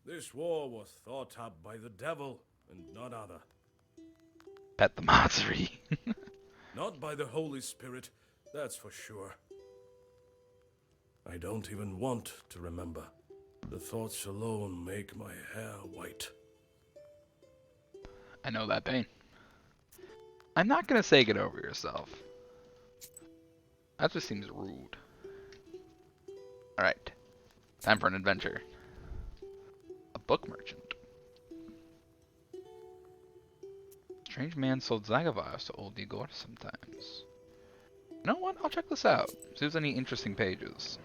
This war was thought up by the devil and none other. Pet the Matsuri. Not by the Holy Spirit, that's for sure. I don't even want to remember. The thoughts alone make my hair white. I know that pain. I'm not gonna say get over yourself. That just seems rude. Alright. Time for an adventure. A book merchant. Strange man sold Zagavos to old Igor sometimes. You know what? I'll check this out. See if there's any interesting pages.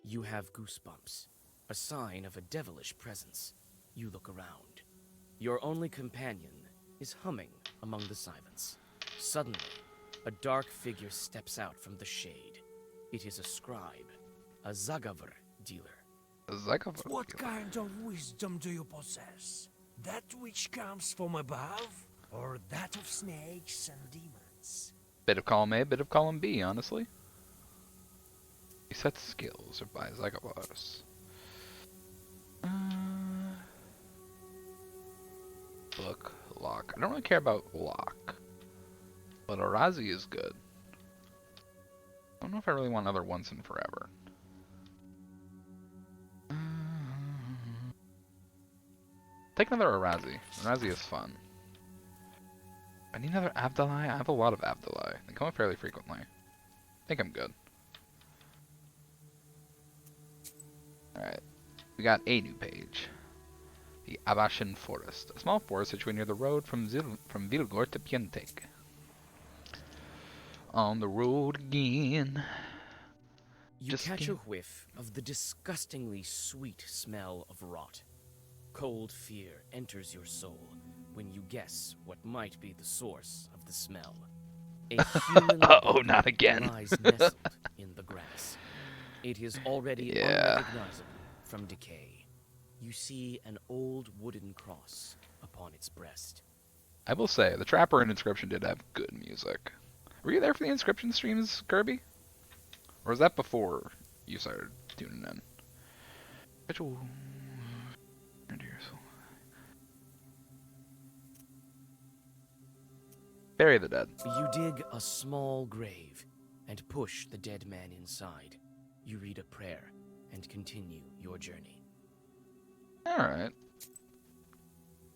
You have goosebumps, a sign of a devilish presence. You look around. Your only companion is humming among the silence. Suddenly, a dark figure steps out from the shade. It is a scribe, a Zagavr dealer. What kind of wisdom do you possess? That which comes from above, or that of snakes and demons? Bit of column A, bit of column B, honestly. Reset skills or buy Zygobots. Book, lock. I don't really care about lock. But Arazi is good. I don't know if I really want another Once and Forever. Take another Arazi. Arazi is fun. I need another Abdalai. I have a lot of Abdalai. They come up fairly frequently. I think I'm good. Alright. We got a new page. The Abashan Forest. A small forest situated near the road from Vilgor to Pientek. On the road again. You catch a whiff of the disgustingly sweet smell of rot. Cold fear enters your soul when you guess what might be the source of the smell. A human Uh-oh, not again. lies nestled in the grass. It is already unrecognizable from decay. You see an old wooden cross upon its breast. I will say, the Trapper and Inscription did have good music. Were you there for the Inscription streams, Kirby? Or was that before you started tuning in? Bury the dead. You dig a small grave and push the dead man inside. You read a prayer and continue your journey. Alright.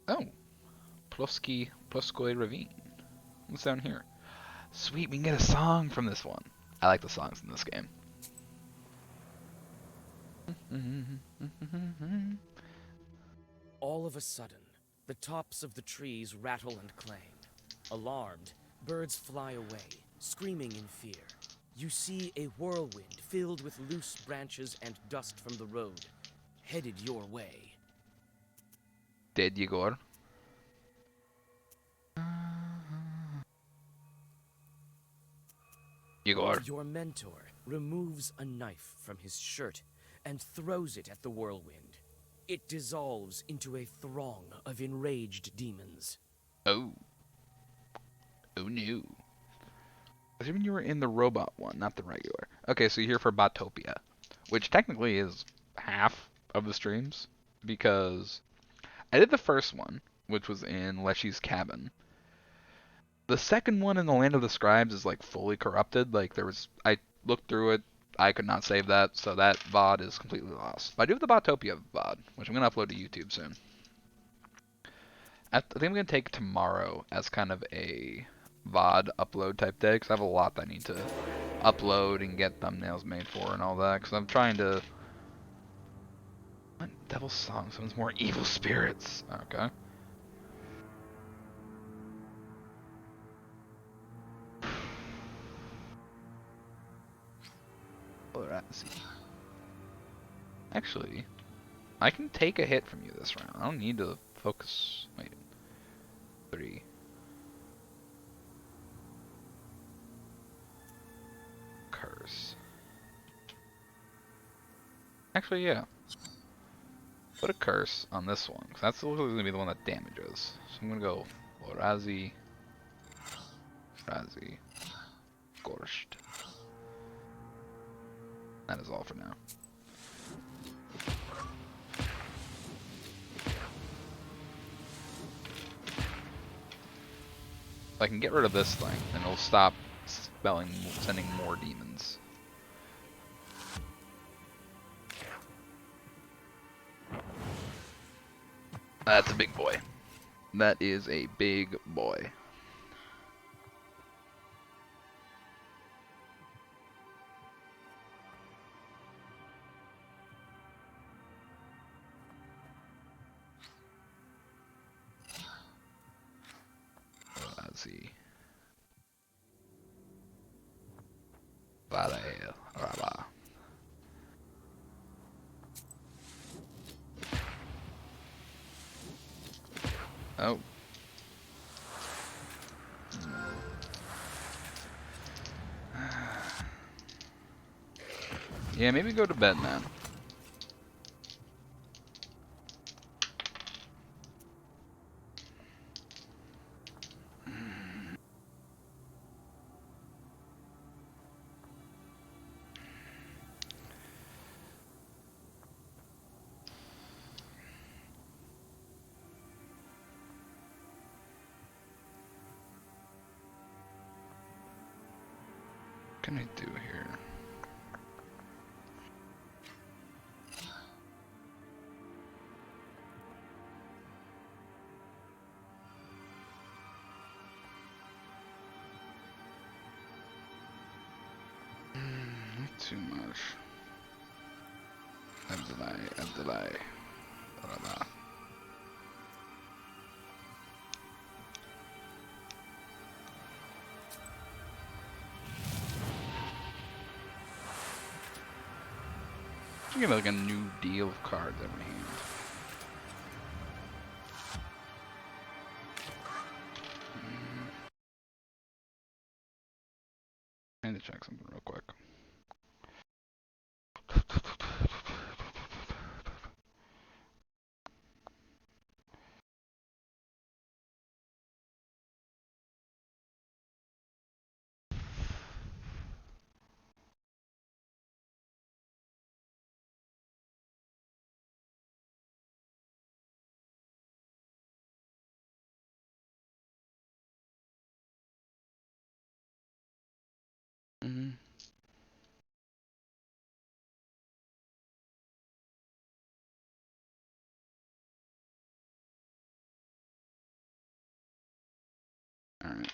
Oh. Ploskoi Ravine. What's down here? Sweet, we can get a song from this one. I like the songs in this game. All of a sudden, the tops of the trees rattle and clang. Alarmed, birds fly away, screaming in fear. You see a whirlwind filled with loose branches and dust from the road, headed your way. Dead Yegor. Yegor. Your mentor removes a knife from his shirt and throws it at the whirlwind. It dissolves into a throng of enraged demons. Oh. Oh no. Assuming you were in the robot one, not the regular. Okay, so you're here for Botopia, which technically is half of the streams, because I did the first one, which was in Leshy's cabin. The second one in the Land of the Scribes is like fully corrupted. Like I looked through it, I could not save that, so that VOD is completely lost. But I do have the Botopia VOD, which I'm going to upload to YouTube soon. I think I'm going to take tomorrow as kind of a VOD upload type day, because I have a lot that I need to upload and get thumbnails made for and all that, because I'm trying to... What devil song? Someone's more evil spirits. Okay. Actually, I can take a hit from you this round. I don't need to focus. Wait. 3. Curse. Actually, yeah. Put a curse on this one, because that's literally going to be the one that damages. So I'm going to go Orazi, Razi, Gorsht. That is all for now. I can get rid of this thing, and it'll stop sending more demons. That's a big boy. That is a big boy. Let's see. Vale, Raba. Oh. Yeah, maybe go to bed, man. can I do here? Not too much. Abdullah. Blah. You get like a new deal of cards every hand. I need to check something real quick. Alright.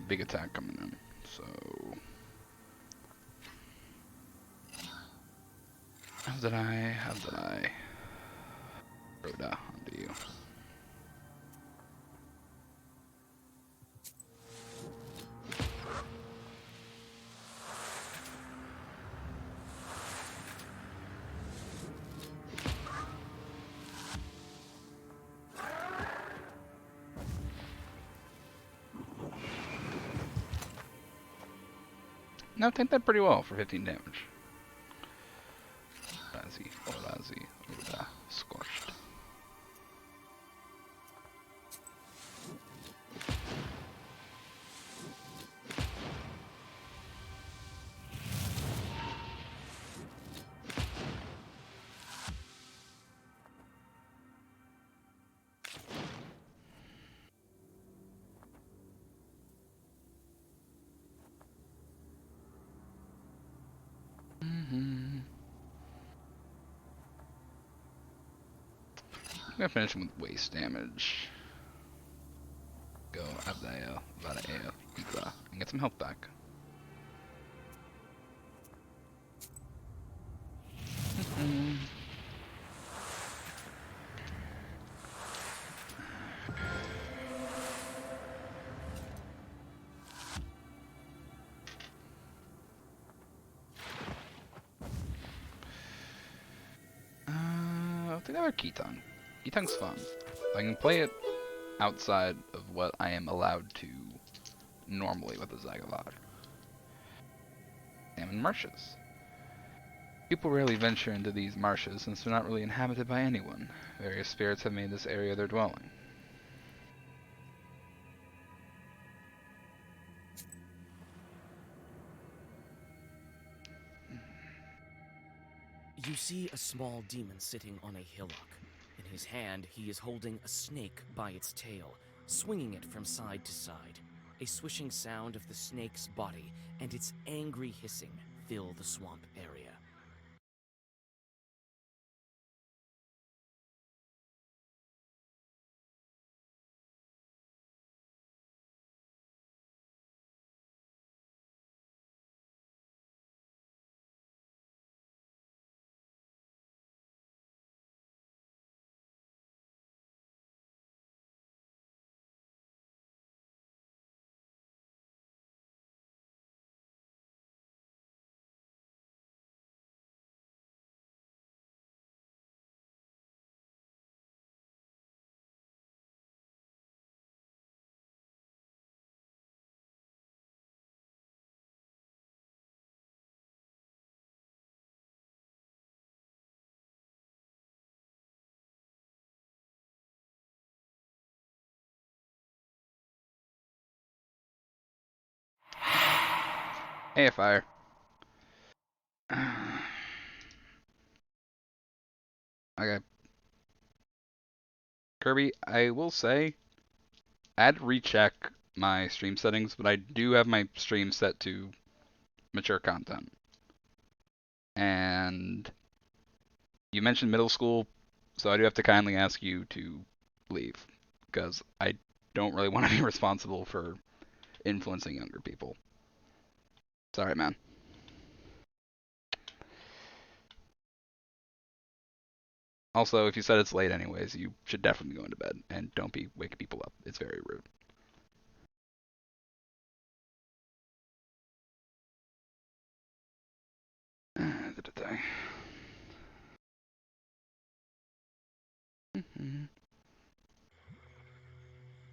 Big attack coming in. So. How did I? Rhoda, onto you. No, take that pretty well for 15 damage. Orazi, Rhoda, squashed. I'm gonna finish him with waste damage. Go Abdael, Vadael, Igla, and get some health back. I'll take another Ketong. Ketong's fun. I can play it outside of what I am allowed to normally with the Zygovad. Salmon marshes. People rarely venture into these marshes since they're not really inhabited by anyone. Various spirits have made this area their dwelling. You see a small demon sitting on a hillock. In his hand, he is holding a snake by its tail, swinging it from side to side. A swishing sound of the snake's body and its angry hissing fill the swamp area. Hey, fire. Okay. Kirby, I will say, add recheck my stream settings, but I do have my stream set to mature content. And you mentioned middle school, so I do have to kindly ask you to leave, because I don't really want to be responsible for influencing younger people. Sorry, man. Also, if you said it's late anyways, you should definitely go into bed, and don't be waking people up. It's very rude.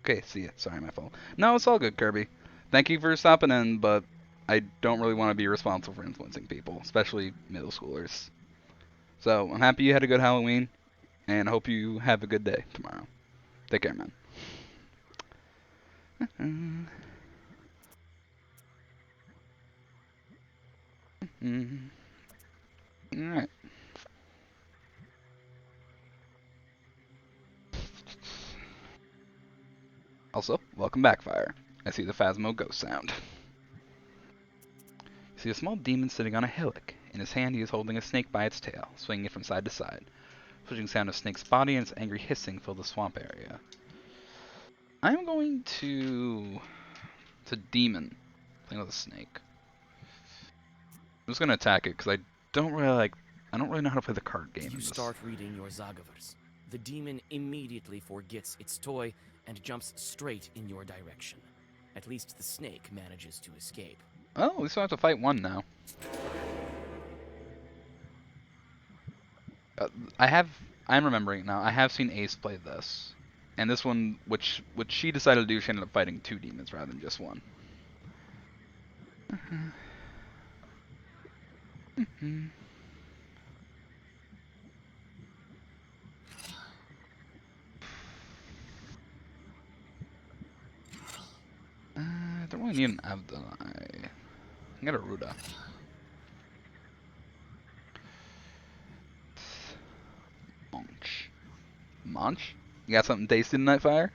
Okay, see ya. Sorry, my fault. No, it's all good, Kirby. Thank you for stopping in, but I don't really want to be responsible for influencing people, especially middle schoolers. So, I'm happy you had a good Halloween, and I hope you have a good day tomorrow. Take care, man. Alright. Also, welcome back, Fire. I see the Phasmo ghost sound. You see a small demon sitting on a hillock. In his hand, he is holding a snake by its tail, swinging it from side to side. The flickering sound of snake's body and its angry hissing fill the swamp area. I'm going to... It's a demon playing with a snake. I'm just going to attack it, because I don't really know how to play the card game. You start reading your Zagavers. The demon immediately forgets its toy and jumps straight in your direction. At least the snake manages to escape. Oh, at least I have to fight one now. I'm remembering it now. I have seen Ace play this. And this one, which she decided to do, she ended up fighting 2 demons rather than just one. I don't really need an Avdalai. I got a Ruda. Munch? You got something tasty tonight, Fire?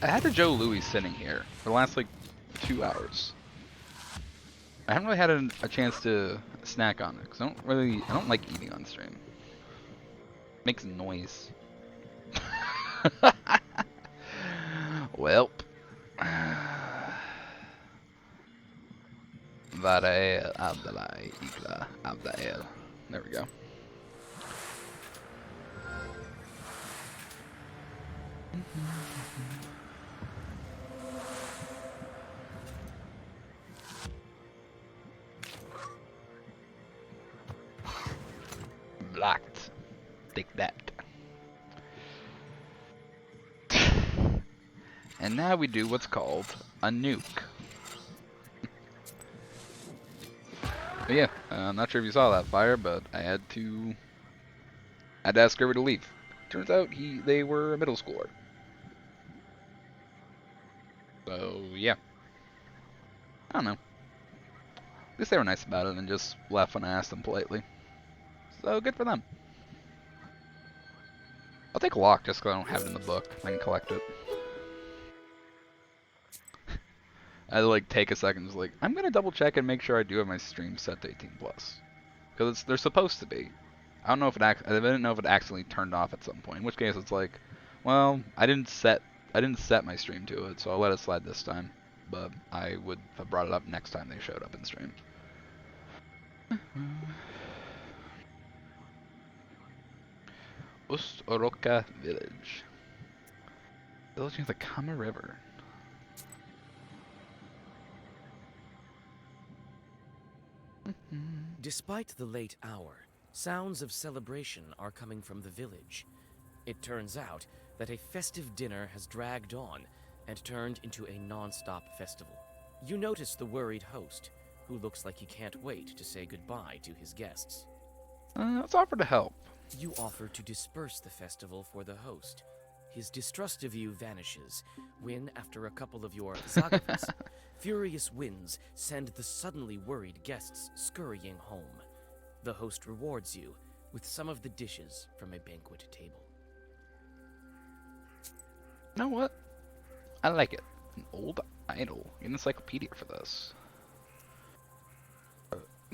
I had a Joe Louis sitting here for the last like 2 hours. I haven't really had a chance to snack on it because I don't like eating on stream. It makes noise. Welp. Varael Abdalai Igla Abdael. There we go. Blocked. Take that. And now we do what's called a nuke. But yeah, I'm not sure if you saw that, Fire, but I had to ask Kirby to leave. Turns out they were a middle schooler. So yeah. I don't know. At least they were nice about it and just left when I asked them politely. So good for them. I'll take Locke just because I don't have it in the book. I can collect it. I had to like take a second, just like, I'm gonna double check and make sure I do have my stream set to 18+. Because they're supposed to be. I don't know if I didn't know if it accidentally turned off at some point. In which case it's like, well, I didn't set my stream to it, so I'll let it slide this time. But I would have brought it up next time they showed up in stream. Ust-Oroka Village. Village near the Kama River. Despite the late hour, sounds of celebration are coming from the village. It turns out that a festive dinner has dragged on and turned into a non-stop festival. You notice the worried host, who looks like he can't wait to say goodbye to his guests. Let's offer to help. You offer to disperse the festival for the host. his distrust of you vanishes when, after a couple of your zagavas, furious winds send the suddenly worried guests scurrying home. The host rewards you with some of the dishes from a banquet table. You know what? I like it. An old idol. Get an encyclopedia for this.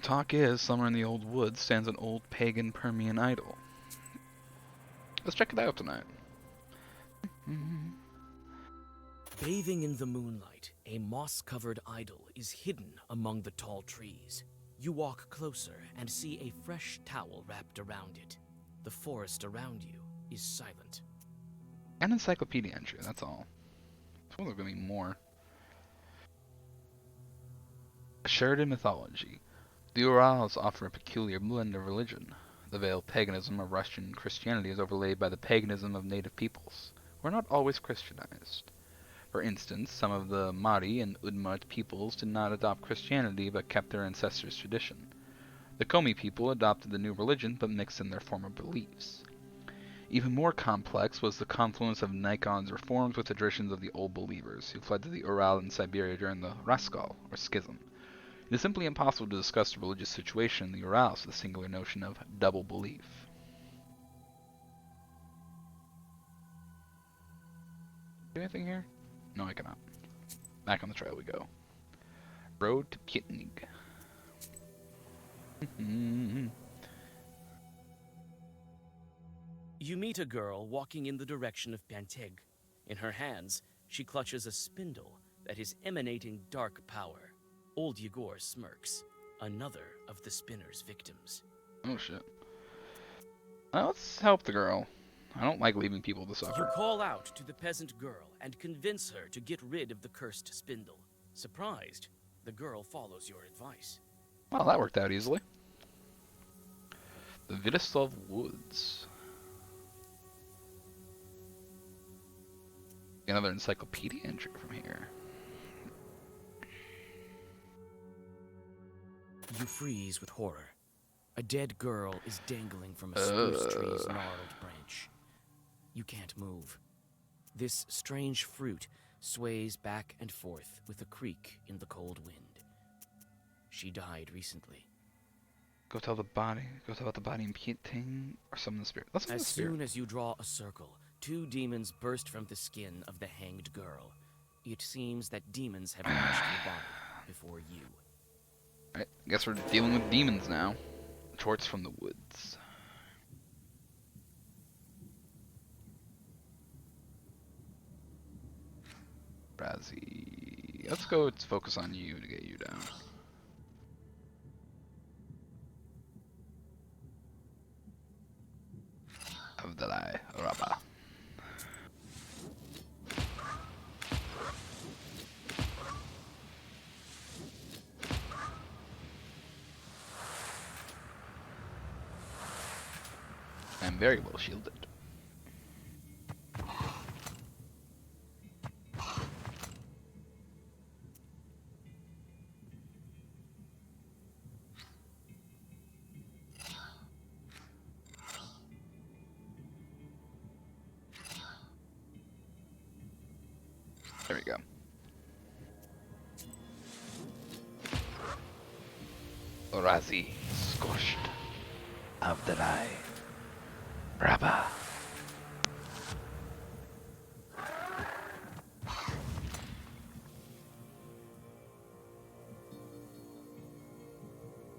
Talk is, somewhere in the old woods stands an old pagan Permian idol. Let's check it out tonight. Bathing in the moonlight, a moss-covered idol is hidden among the tall trees. You walk closer and see a fresh towel wrapped around it. The forest around you is silent. An encyclopedia entry, that's all. Well, there's gonna be more. Shared in mythology, the Urals offer a peculiar blend of religion. The veiled paganism of Russian Christianity is overlaid by the paganism of native peoples, who are not always Christianized. For instance, some of the Mari and Udmurt peoples did not adopt Christianity but kept their ancestors' tradition. The Komi people adopted the new religion but mixed in their former beliefs. Even more complex was the confluence of Nikon's reforms with the traditions of the Old Believers, who fled to the Ural in Siberia during the Raskol, or Schism. It is simply impossible to discuss the religious situation in the Urals with the singular notion of double belief. Do anything here? No, I cannot. Back on the trail we go. Road to Kitnig. You meet a girl walking in the direction of Panteg. In her hands, she clutches a spindle that is emanating dark power. Old Yegor smirks, another of the spinner's victims. Oh shit. Let's help the girl. I don't like leaving people to You suffer. call out to the peasant girl and convince her to get rid of the cursed spindle. Surprised, the girl follows your advice. Well, that worked out easily. The Vidislav Woods. Another encyclopedia entry from here. You freeze with horror. A dead girl is dangling from a spruce tree's gnarled branch. You can't move. This strange fruit sways back and forth with a creak in the cold wind. She died recently. Go tell the body. Go tell about the body in Pieting or summon the spirit. Let's summon As the spirit. soon as you draw a circle, two demons burst from the skin of the hanged girl. It seems that demons have reached the body before you. Alright, guess we're dealing with demons now. Torts from the woods. Razzie. Let's go focus on you to get you down. Avdalai Rabba. I'm very well shielded. There we go. Orazi, scorched. Avdalai. Rabba.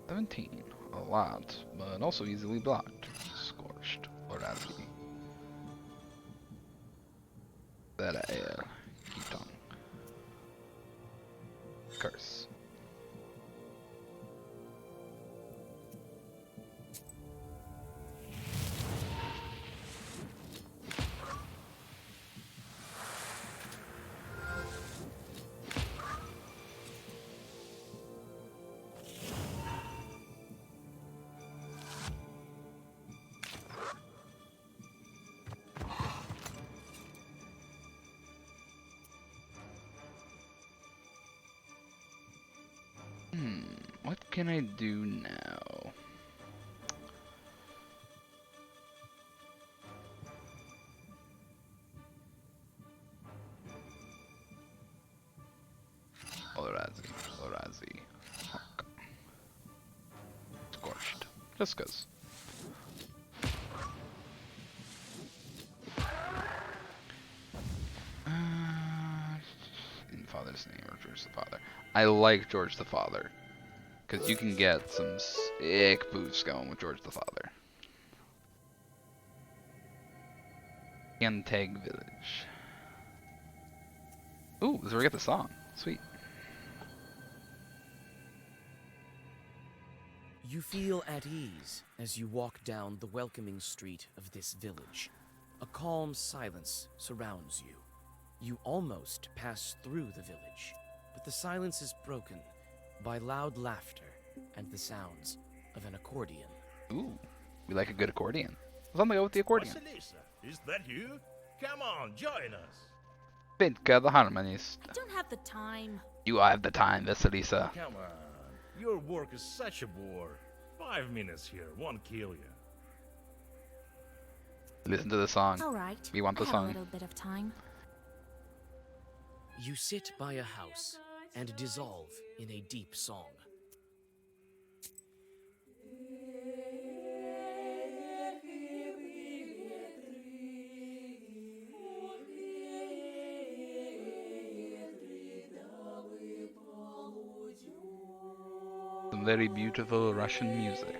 $17. A lot, but also easily blocked. Scorched. Orazi. That Kitong. Curse. What can I do now? see. Scorched. Just 'cause. In Father's name or George the Father. I like George the Father. Because you can get some sick boosts going with George the Father. Yanteg Village. Ooh, this is where we get the song. Sweet. You feel at ease as you walk down the welcoming street of this village. A calm silence surrounds you. You almost pass through the village, but the silence is broken by loud laughter and the sounds of an accordion. Ooh, we like a good accordion. Let's go with the accordion. Vasilisa, is that you? Come on, join us. Vinka the harmonist. I don't have the time. You have the time, Vasilisa. Come on, your work is such a bore. 5 minutes here won't kill you. Listen to the song. All right. We want the I have song. a little bit of time. You sit by a house and dissolve in a deep song. Some very beautiful Russian music.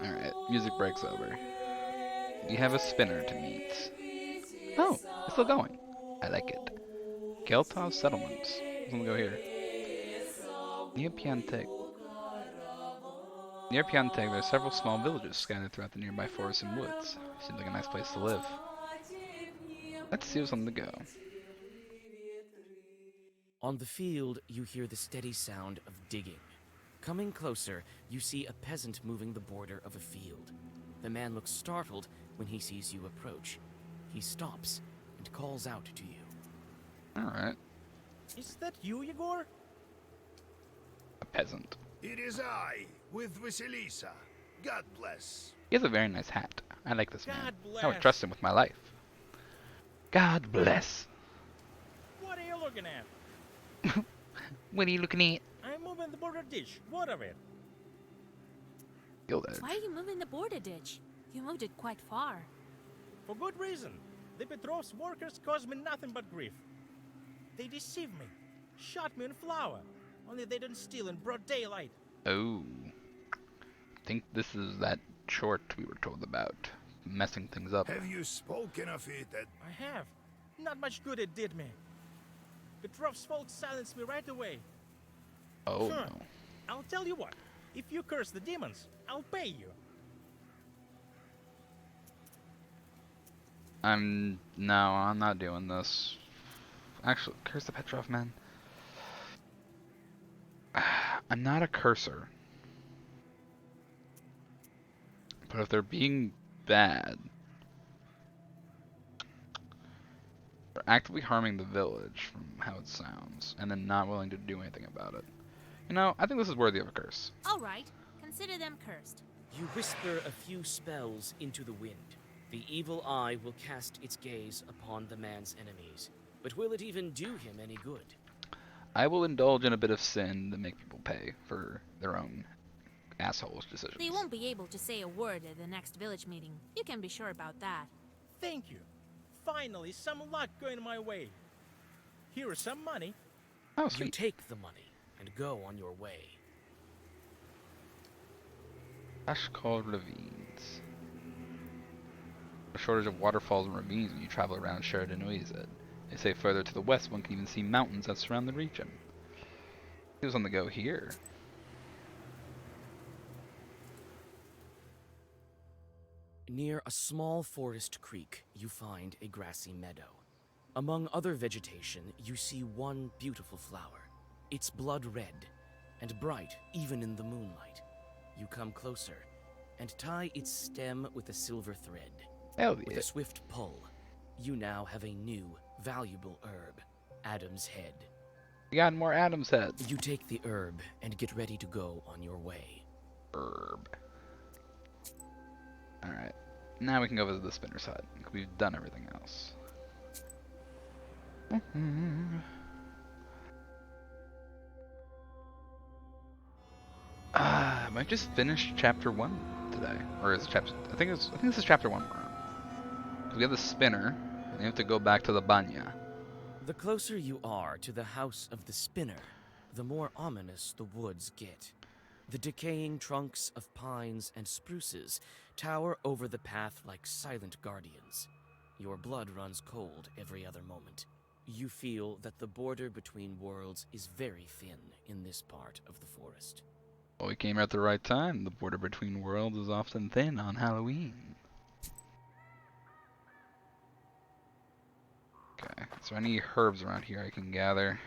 Alright, music breaks over. We have a spinner to meet. Oh, it's still going. I like it. Keltov settlements. Let's go here. Near Pianteg. Near Pianteg, there are several small villages scattered throughout the nearby forests and woods. Seems like a nice place to live. Let's see what's on the go. On the field, you hear the steady sound of digging. Coming closer, you see a peasant moving the border of a field. The man looks startled when he sees you approach. He stops and calls out to you. Alright. Is that you, Yegor? A peasant. It is I, with Vasilisa. God bless. He has a very nice hat. I like this man. God I would bless. trust him with my life. God bless. What are you looking at? What are you looking at? I'm moving the border ditch. What of it? Guild Edge. Why are you moving the border ditch? You moved it quite far. For good reason. The Petrov's workers caused me nothing but grief. They deceived me, shot me in flour, only they didn't steal in broad daylight. Oh. I think this is that short we were told about. Messing things up. Have you spoken of it at... I have. Not much good it did me. Petrov's folks silenced me right away. Oh Huh. no. I'll tell you what. If you curse the demons, I'll pay you. I'm not doing this. Actually, curse the Petrov man. I'm not a cursor. But if they're being bad, they're actively harming the village from how it sounds, and then not willing to do anything about it. You know, I think this is worthy of a curse. All right. Consider them cursed. You whisper a few spells into the wind. The evil eye will cast its gaze upon the man's enemies. But will it even do him any good? I will indulge in a bit of sin to make people pay for their own assholes decisions. They won't be able to say a word at the next village meeting. You can be sure about that. Thank you. Finally, some luck going my way. Here is some money. Oh, You sweet. take the money and go on your way. Ashkal Ravines. A shortage of waterfalls and ravines when you travel around Sheridan-Uyezd. They say further to the west one can even see mountains that surround the region. Who's on the go here? Near a small forest creek, you find a grassy meadow. Among other vegetation, you see one beautiful flower. It's blood red, and bright even in the moonlight. You come closer, and tie its stem with a silver thread. Hell With yeah. a swift pull, you now have a new, valuable herb, Adam's Head. We got more Adam's heads. You take the herb and get ready to go on your way. Herb. Alright. Now we can go visit the spinner's hut. We've done everything else. I might just finish chapter 1 today. Or is it chapter... I think this is chapter 1 we're on. We have the spinner, and we have to go back to the banya. The closer you are to the house of the spinner, the more ominous the woods get. The decaying trunks of pines and spruces tower over the path like silent guardians. Your blood runs cold every other moment. You feel that the border between worlds is very thin in this part of the forest. Well, we came at the right time. The border between worlds is often thin on Halloween. Okay, is there any herbs around here I can gather?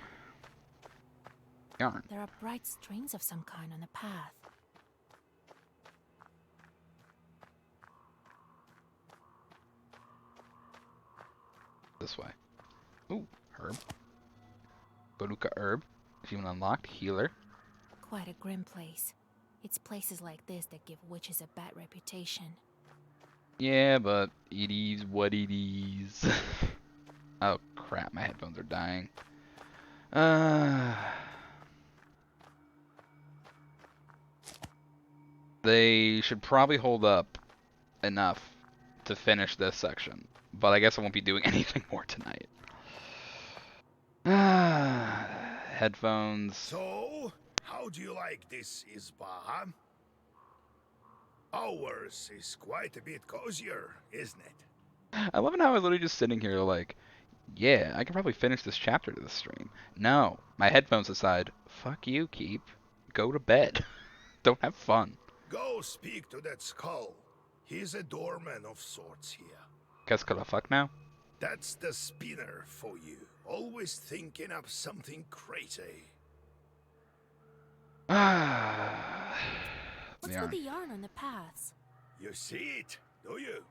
Yarn. There are bright strings of some kind on the path. This way. Ooh, herb. Boruka herb. Achievement unlocked. Healer. Quite a grim place. It's places like this that give witches a bad reputation. Yeah, but it is what it is. Oh crap, my headphones are dying. They should probably hold up enough to finish this section, but I guess I won't be doing anything more tonight. Headphones. So, how do you like this Isba? Ours is quite a bit cozier, isn't it? I love it how I was literally just sitting here like, yeah, I can probably finish this chapter to this stream. No, my headphones aside, fuck you, Keep. Go to bed. Don't have fun. Go speak to that skull. He's a doorman of sorts here. Guess could I fuck now? That's the spinner for you. Always thinking up something crazy. What's with the yarn on the paths? You see it, do you?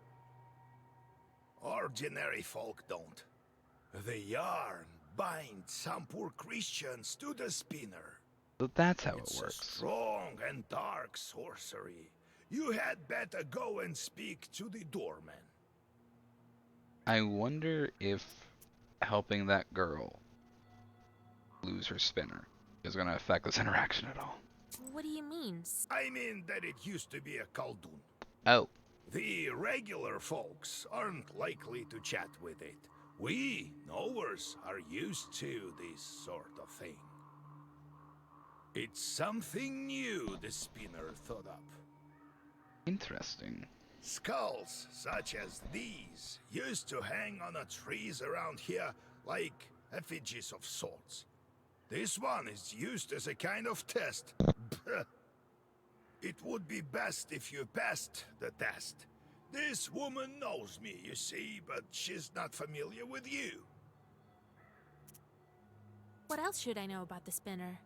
Ordinary folk don't. The yarn binds some poor Christians to the spinner. So that's how It's it a works. strong and dark sorcery. You had better go and speak to the doorman. I wonder if helping that girl lose her spinner is going to affect this interaction at all. What do you mean? I mean that it used to be a Khaldun. Oh. The regular folks aren't likely to chat with it. We, knowers, are used to this sort of thing. It's something new the spinner thought up. Interesting. Skulls such as these used to hang on the trees around here like effigies of sorts. This one is used as a kind of test. It would be best if you passed the test. This woman knows me, you see, but she's not familiar with you. What else should I know about the spinner?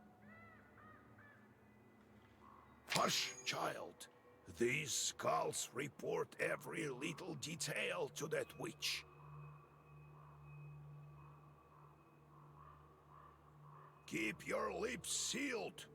Hush, child. These skulls report every little detail to that witch. Keep your lips sealed.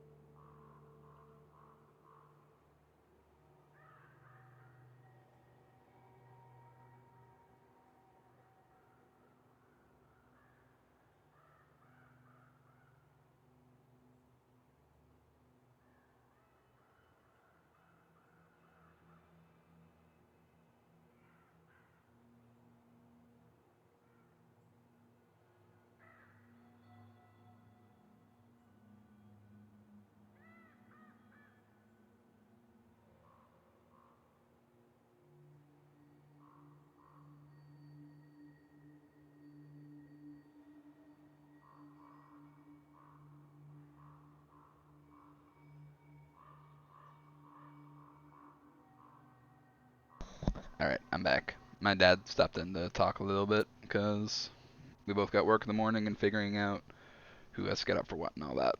Alright, I'm back. My dad stopped in to talk a little bit because We both got work in the morning and figuring out who has to get up for what and all that.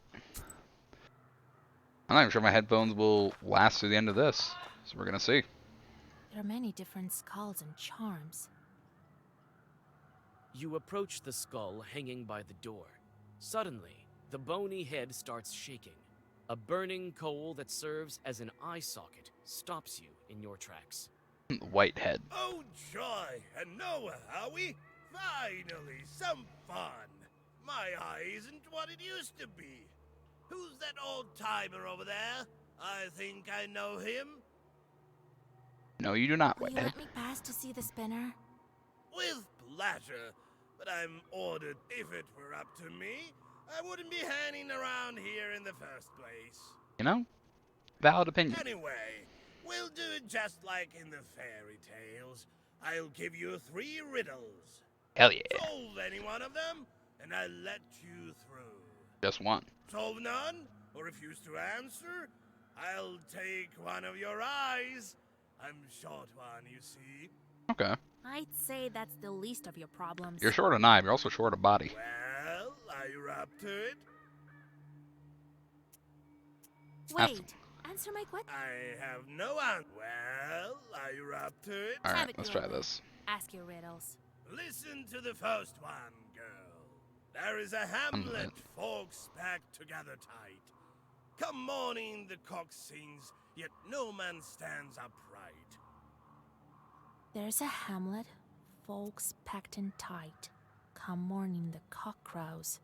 I'm not even sure my headphones will last through the end of this, so we're gonna see. There are many different skulls and charms. You approach the skull hanging by the door. Suddenly, the bony head starts shaking. A burning coal that serves as an eye socket stops you in your tracks. White head. Oh, joy! And Noah, Howie! Finally, some fun! My eye isn't what it used to be. Who's that old-timer over there? I think I know him. No, you do not, Will you Whitehead. let me pass to see the spinner? With pleasure, but I'm ordered. If it were up to me, I wouldn't be hanging around here in the first place. You know? Valid opinion. Anyway, we'll do it just like in the fairy tales. I'll give you 3 riddles. Hell yeah. Solve any one of them, and I'll let you through. Just one. Solve none, or refuse to answer, I'll take one of your eyes. I'm short one, you see. Okay. I'd say that's the least of your problems. You're short an eye, but you're also short a body. Well, are you up to it? Wait, answer my question. I have no answer. Well, are you up to it? Alright, let's try this. Ask your riddles. Listen to the first one, girl. There is a hamlet, folks packed together tight. Come morning, the cock sings, yet no man stands upright. There's a hamlet, folks packed in tight. Come morning the cock crows,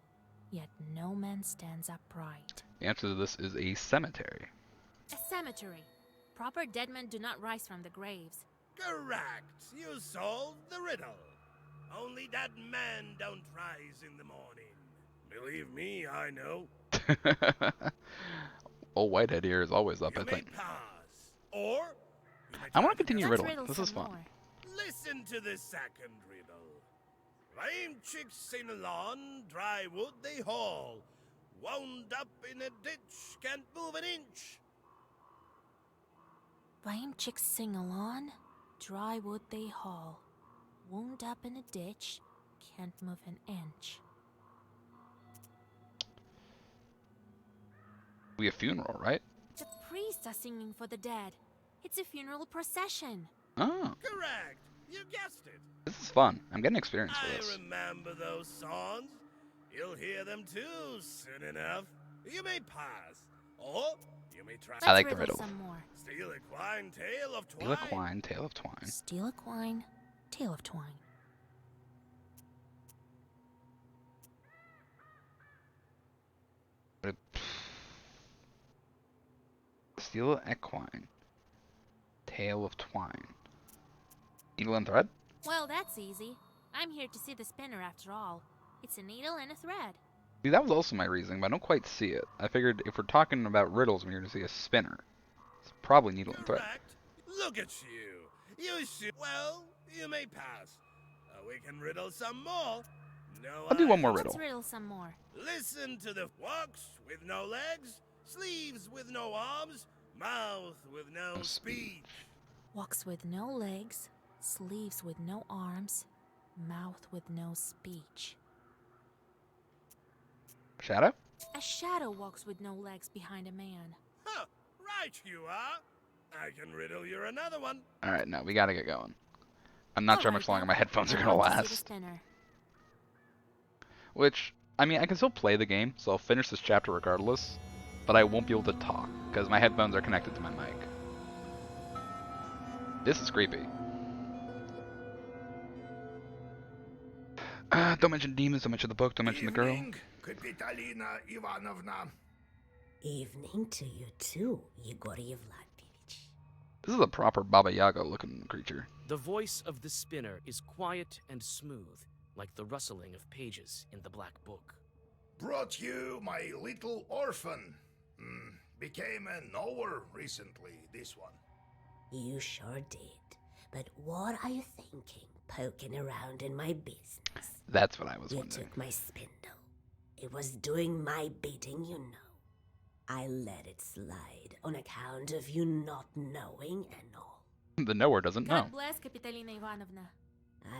yet no man stands upright. The answer to this is a cemetery. A cemetery. Proper dead men do not rise from the graves. Correct. You solved the riddle. Only that man don't rise in the morning. Believe me, I know. Old Whitehead here is always up, You I may think. pass, or you may I want try to continue Let's riddling. riddle This is some fun. more. Listen to the second riddle. Lame chicks in a lawn, dry wood they haul. Wound up in a ditch, can't move an inch. Lame chicks sing along, dry wood they haul. Wound up in a ditch, can't move an inch. We a funeral, right? The priests are singing for the dead. It's a funeral procession. Oh, Correct. You guessed it. this is fun. I'm getting experience for I this. remember those songs. You'll hear them too soon enough. You may pass, or you may try. I like the riddle riddle. some more. Steal a quine, tale of twine. Steal a quine, tale of twine. Steal a quine, tale of twine. Steal an equine. Tale of twine. Needle and thread? Well, that's easy. I'm here to see the spinner after all. It's a needle and a thread. See, that was also my reasoning, but I don't quite see it. I figured if we're talking about riddles, we're going to see a spinner. It's probably needle and thread. Correct. Look at you. You should. Well, you may pass. We can riddle some more. No, I'll do one more Let's riddle. riddle some more. Listen to the walks with no legs, sleeves with no arms, mouth with no speech. Walks with no legs, sleeves with no arms, mouth with no speech. Shadow? A shadow walks with no legs behind a man. Huh, right you are. I can riddle you another one. Alright, no, we gotta get going. I'm not sure how Alright, much longer then. my headphones are I'm gonna going to see the last. spinner. Which, I mean, I can still play the game, so I'll finish this chapter regardless. But I won't be able to talk, because my headphones are connected to my mic. This is creepy. Don't mention demons, don't mention the book, don't mention the girl. Evening, Kapitalina Ivanovna. Evening to you too, Yegor Yevlatovich. This is a proper Baba Yaga looking creature. The voice of the spinner is quiet and smooth, like the rustling of pages in the Black Book. Brought you my little orphan. Became a knower recently, this one. You sure did. But what are you thinking, poking around in my business? That's what I was You wondering. took my spindle. It was doing my bidding, you know. I let it slide on account of you not knowing and all. The knower doesn't know. God bless Kapitalina Ivanovna.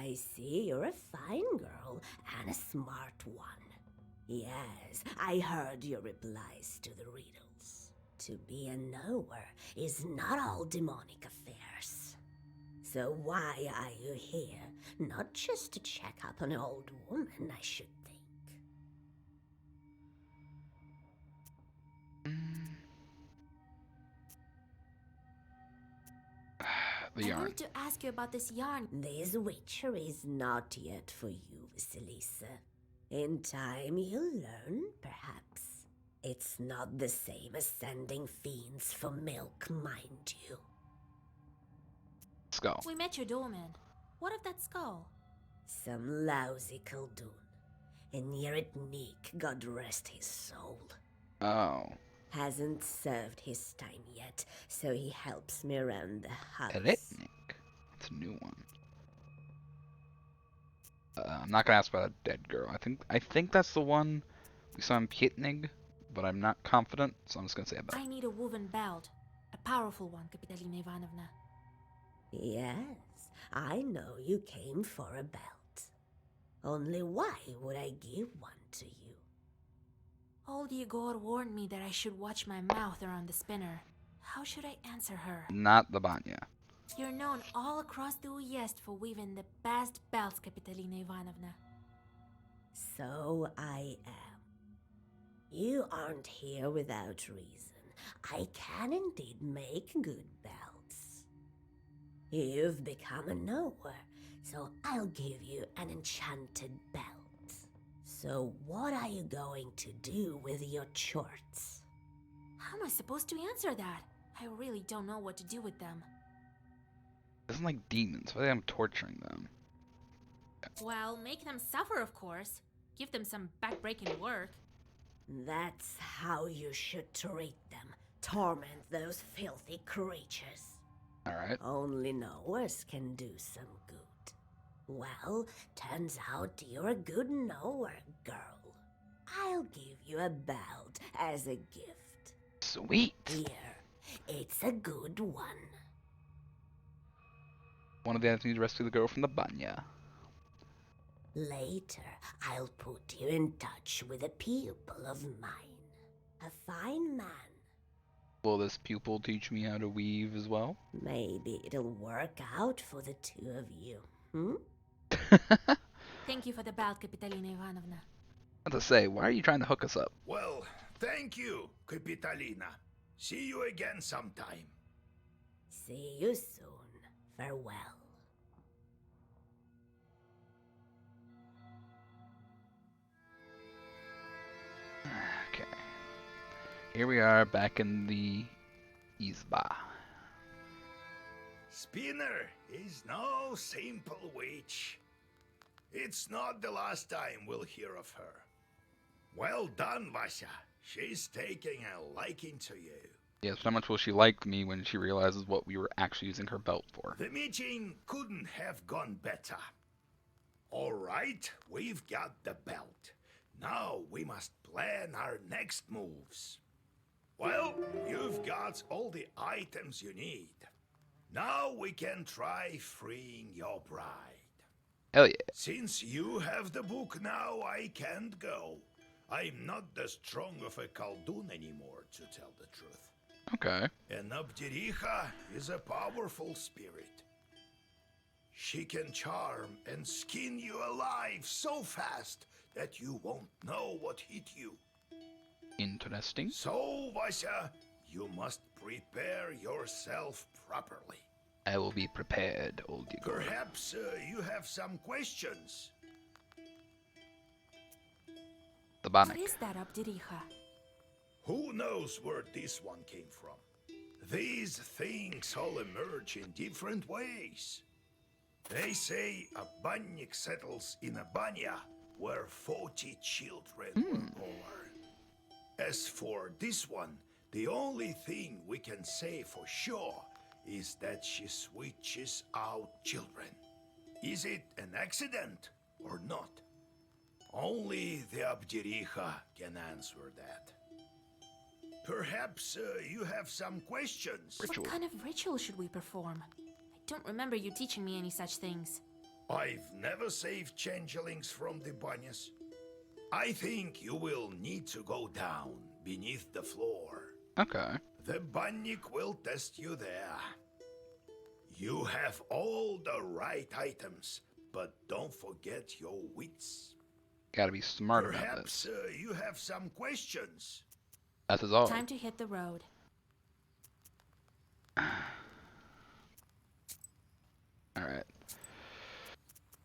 I see you're a fine girl and a smart one. Yes, I heard your replies to the riddles. To be a knower is not all demonic affairs. So why are you here? Not just to check up on an old woman, I should think. The I wanted yarn. to ask you about this yarn. This witchery is not yet for you, Vasilisa. In time, you'll learn, perhaps. It's not the same as sending fiends for milk, mind you. Skull. We met your doorman. What of that skull? Some lousy Khaldun. And Nerik, God rest his soul. Oh. Hasn't served his time yet, so he helps me around the house. Eretnik. It's a new one. I'm not gonna ask about a dead girl. I think that's the one we saw in Pietnig, but I'm not confident, so I'm just gonna say a belt. I need a woven belt. A powerful one, Kapitalina Ivanovna. Yes, I know you came for a belt. Only why would I give one to you? Old Yegor warned me that I should watch my mouth around the spinner. How should I answer her? Not the Banya. You're known all across the Uyezd for weaving the best belts, Kapitalina Ivanovna. So I am. You aren't here without reason. I can indeed make good belts. You've become a knower, so I'll give you an enchanted belt. So what are you going to do with your chorts? How am I supposed to answer that? I really don't know what to do with them. Isn't like demons. Why am I torturing them? Well, make them suffer, of course. Give them some back-breaking work. That's how you should treat them. Torment those filthy creatures. Alright. Only knowers can do some good. Well, turns out you're a good knower, girl. I'll give you a belt as a gift. Sweet. Here, it's a good one. One of the items to rescue the girl from the Banya. Later, I'll put you in touch with a pupil of mine. A fine man. Will this pupil teach me how to weave as well? Maybe it'll work out for the two of you, hmm? Thank you for the belt, Kapitalina Ivanovna. What to say, why are you trying to hook us up? Well, thank you, Kapitalina. See you again sometime. See you soon. Farewell. Okay. Here we are back in the Izba. Spinner is no simple witch. It's not the last time we'll hear of her. Well done, Vasya. She's taking a liking to you. Yes, how much will she like me when she realizes what we were actually using her belt for? The meeting couldn't have gone better. All right, we've got the belt. Now we must plan our next moves. Well, you've got all the items you need. Now we can try freeing your bride. Hell yeah. Since you have the book now, I can't go. I'm not as strong of a Khaldun anymore, to tell the truth. Okay. And Abdericha is a powerful spirit. She can charm and skin you alive so fast that you won't know what hit you. Interesting. So, Vasya, you must prepare yourself properly. I will be prepared, old Yegor. Perhaps you have some questions. The What Bannock. is that, Abdericha? Who knows where this one came from? These things all emerge in different ways. They say a bannik settles in a banya where 40 children were born. As for this one, the only thing we can say for sure is that she switches out children. Is it an accident or not? Only the Abdericha can answer that. Perhaps you have some questions. Ritual. What kind of ritual should we perform? I don't remember you teaching me any such things. I've never saved changelings from the banyas. I think you will need to go down beneath the floor. Okay. The Bannik will test you there. You have all the right items, but don't forget your wits. Gotta be smart about Perhaps this. you have some questions. That is all. Time to hit the road. Alright.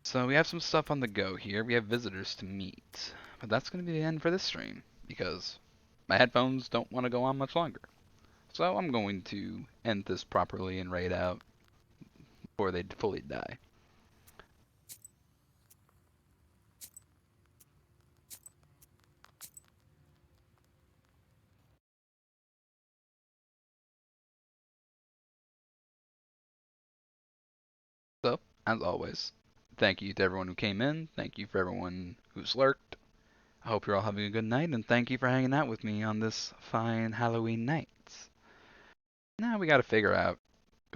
So we have some stuff on the go here. We have visitors to meet. But that's going to be the end for this stream, because my headphones don't want to go on much longer. So I'm going to end this properly and raid out before they fully die. So, as always, thank you to everyone who came in. Thank you for everyone who's lurked. I hope you're all having a good night, and thank you for hanging out with me on this fine Halloween night. Now we gotta figure out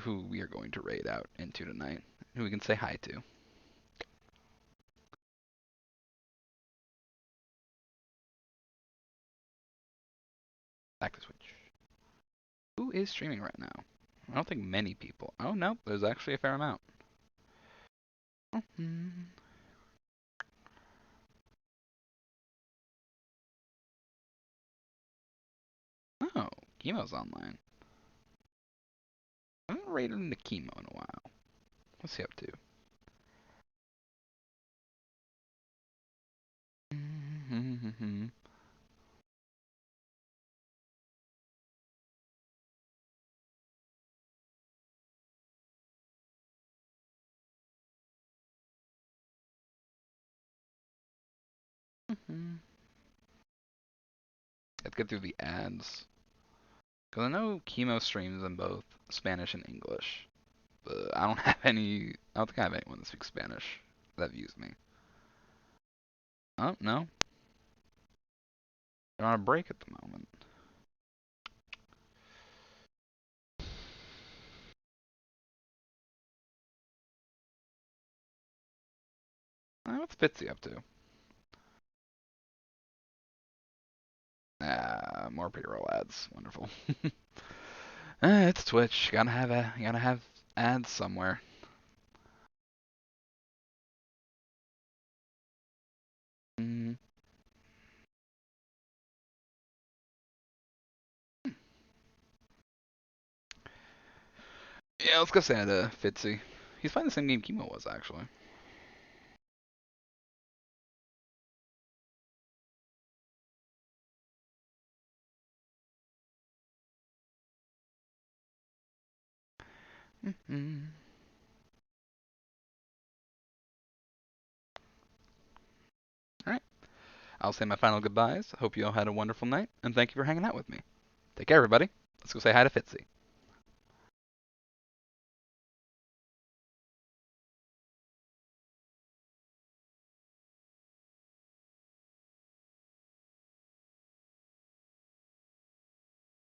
who we are going to raid out into tonight, who we can say hi to. Back to Switch. Who is streaming right now? I don't think many people. Oh no, there's actually a fair amount. Oh, Chemo's online. I haven't raided into Chemo in a while. What's he up to? Let's get through the ads. Because I know Chemo streams in both Spanish and English. But I don't have any. I don't think I have anyone that speaks Spanish that views me. Oh, no. They're on a break at the moment. What's Fitzy up to? Ah, more pre-roll ads. Wonderful. It's Twitch. You gotta have ads somewhere. Yeah, let's go say hi to Fitzy. He's playing the same game Chemo was, actually. Alright. I'll say my final goodbyes. Hope you all had a wonderful night, and thank you for hanging out with me. Take care, everybody. Let's go say hi to Fitzy.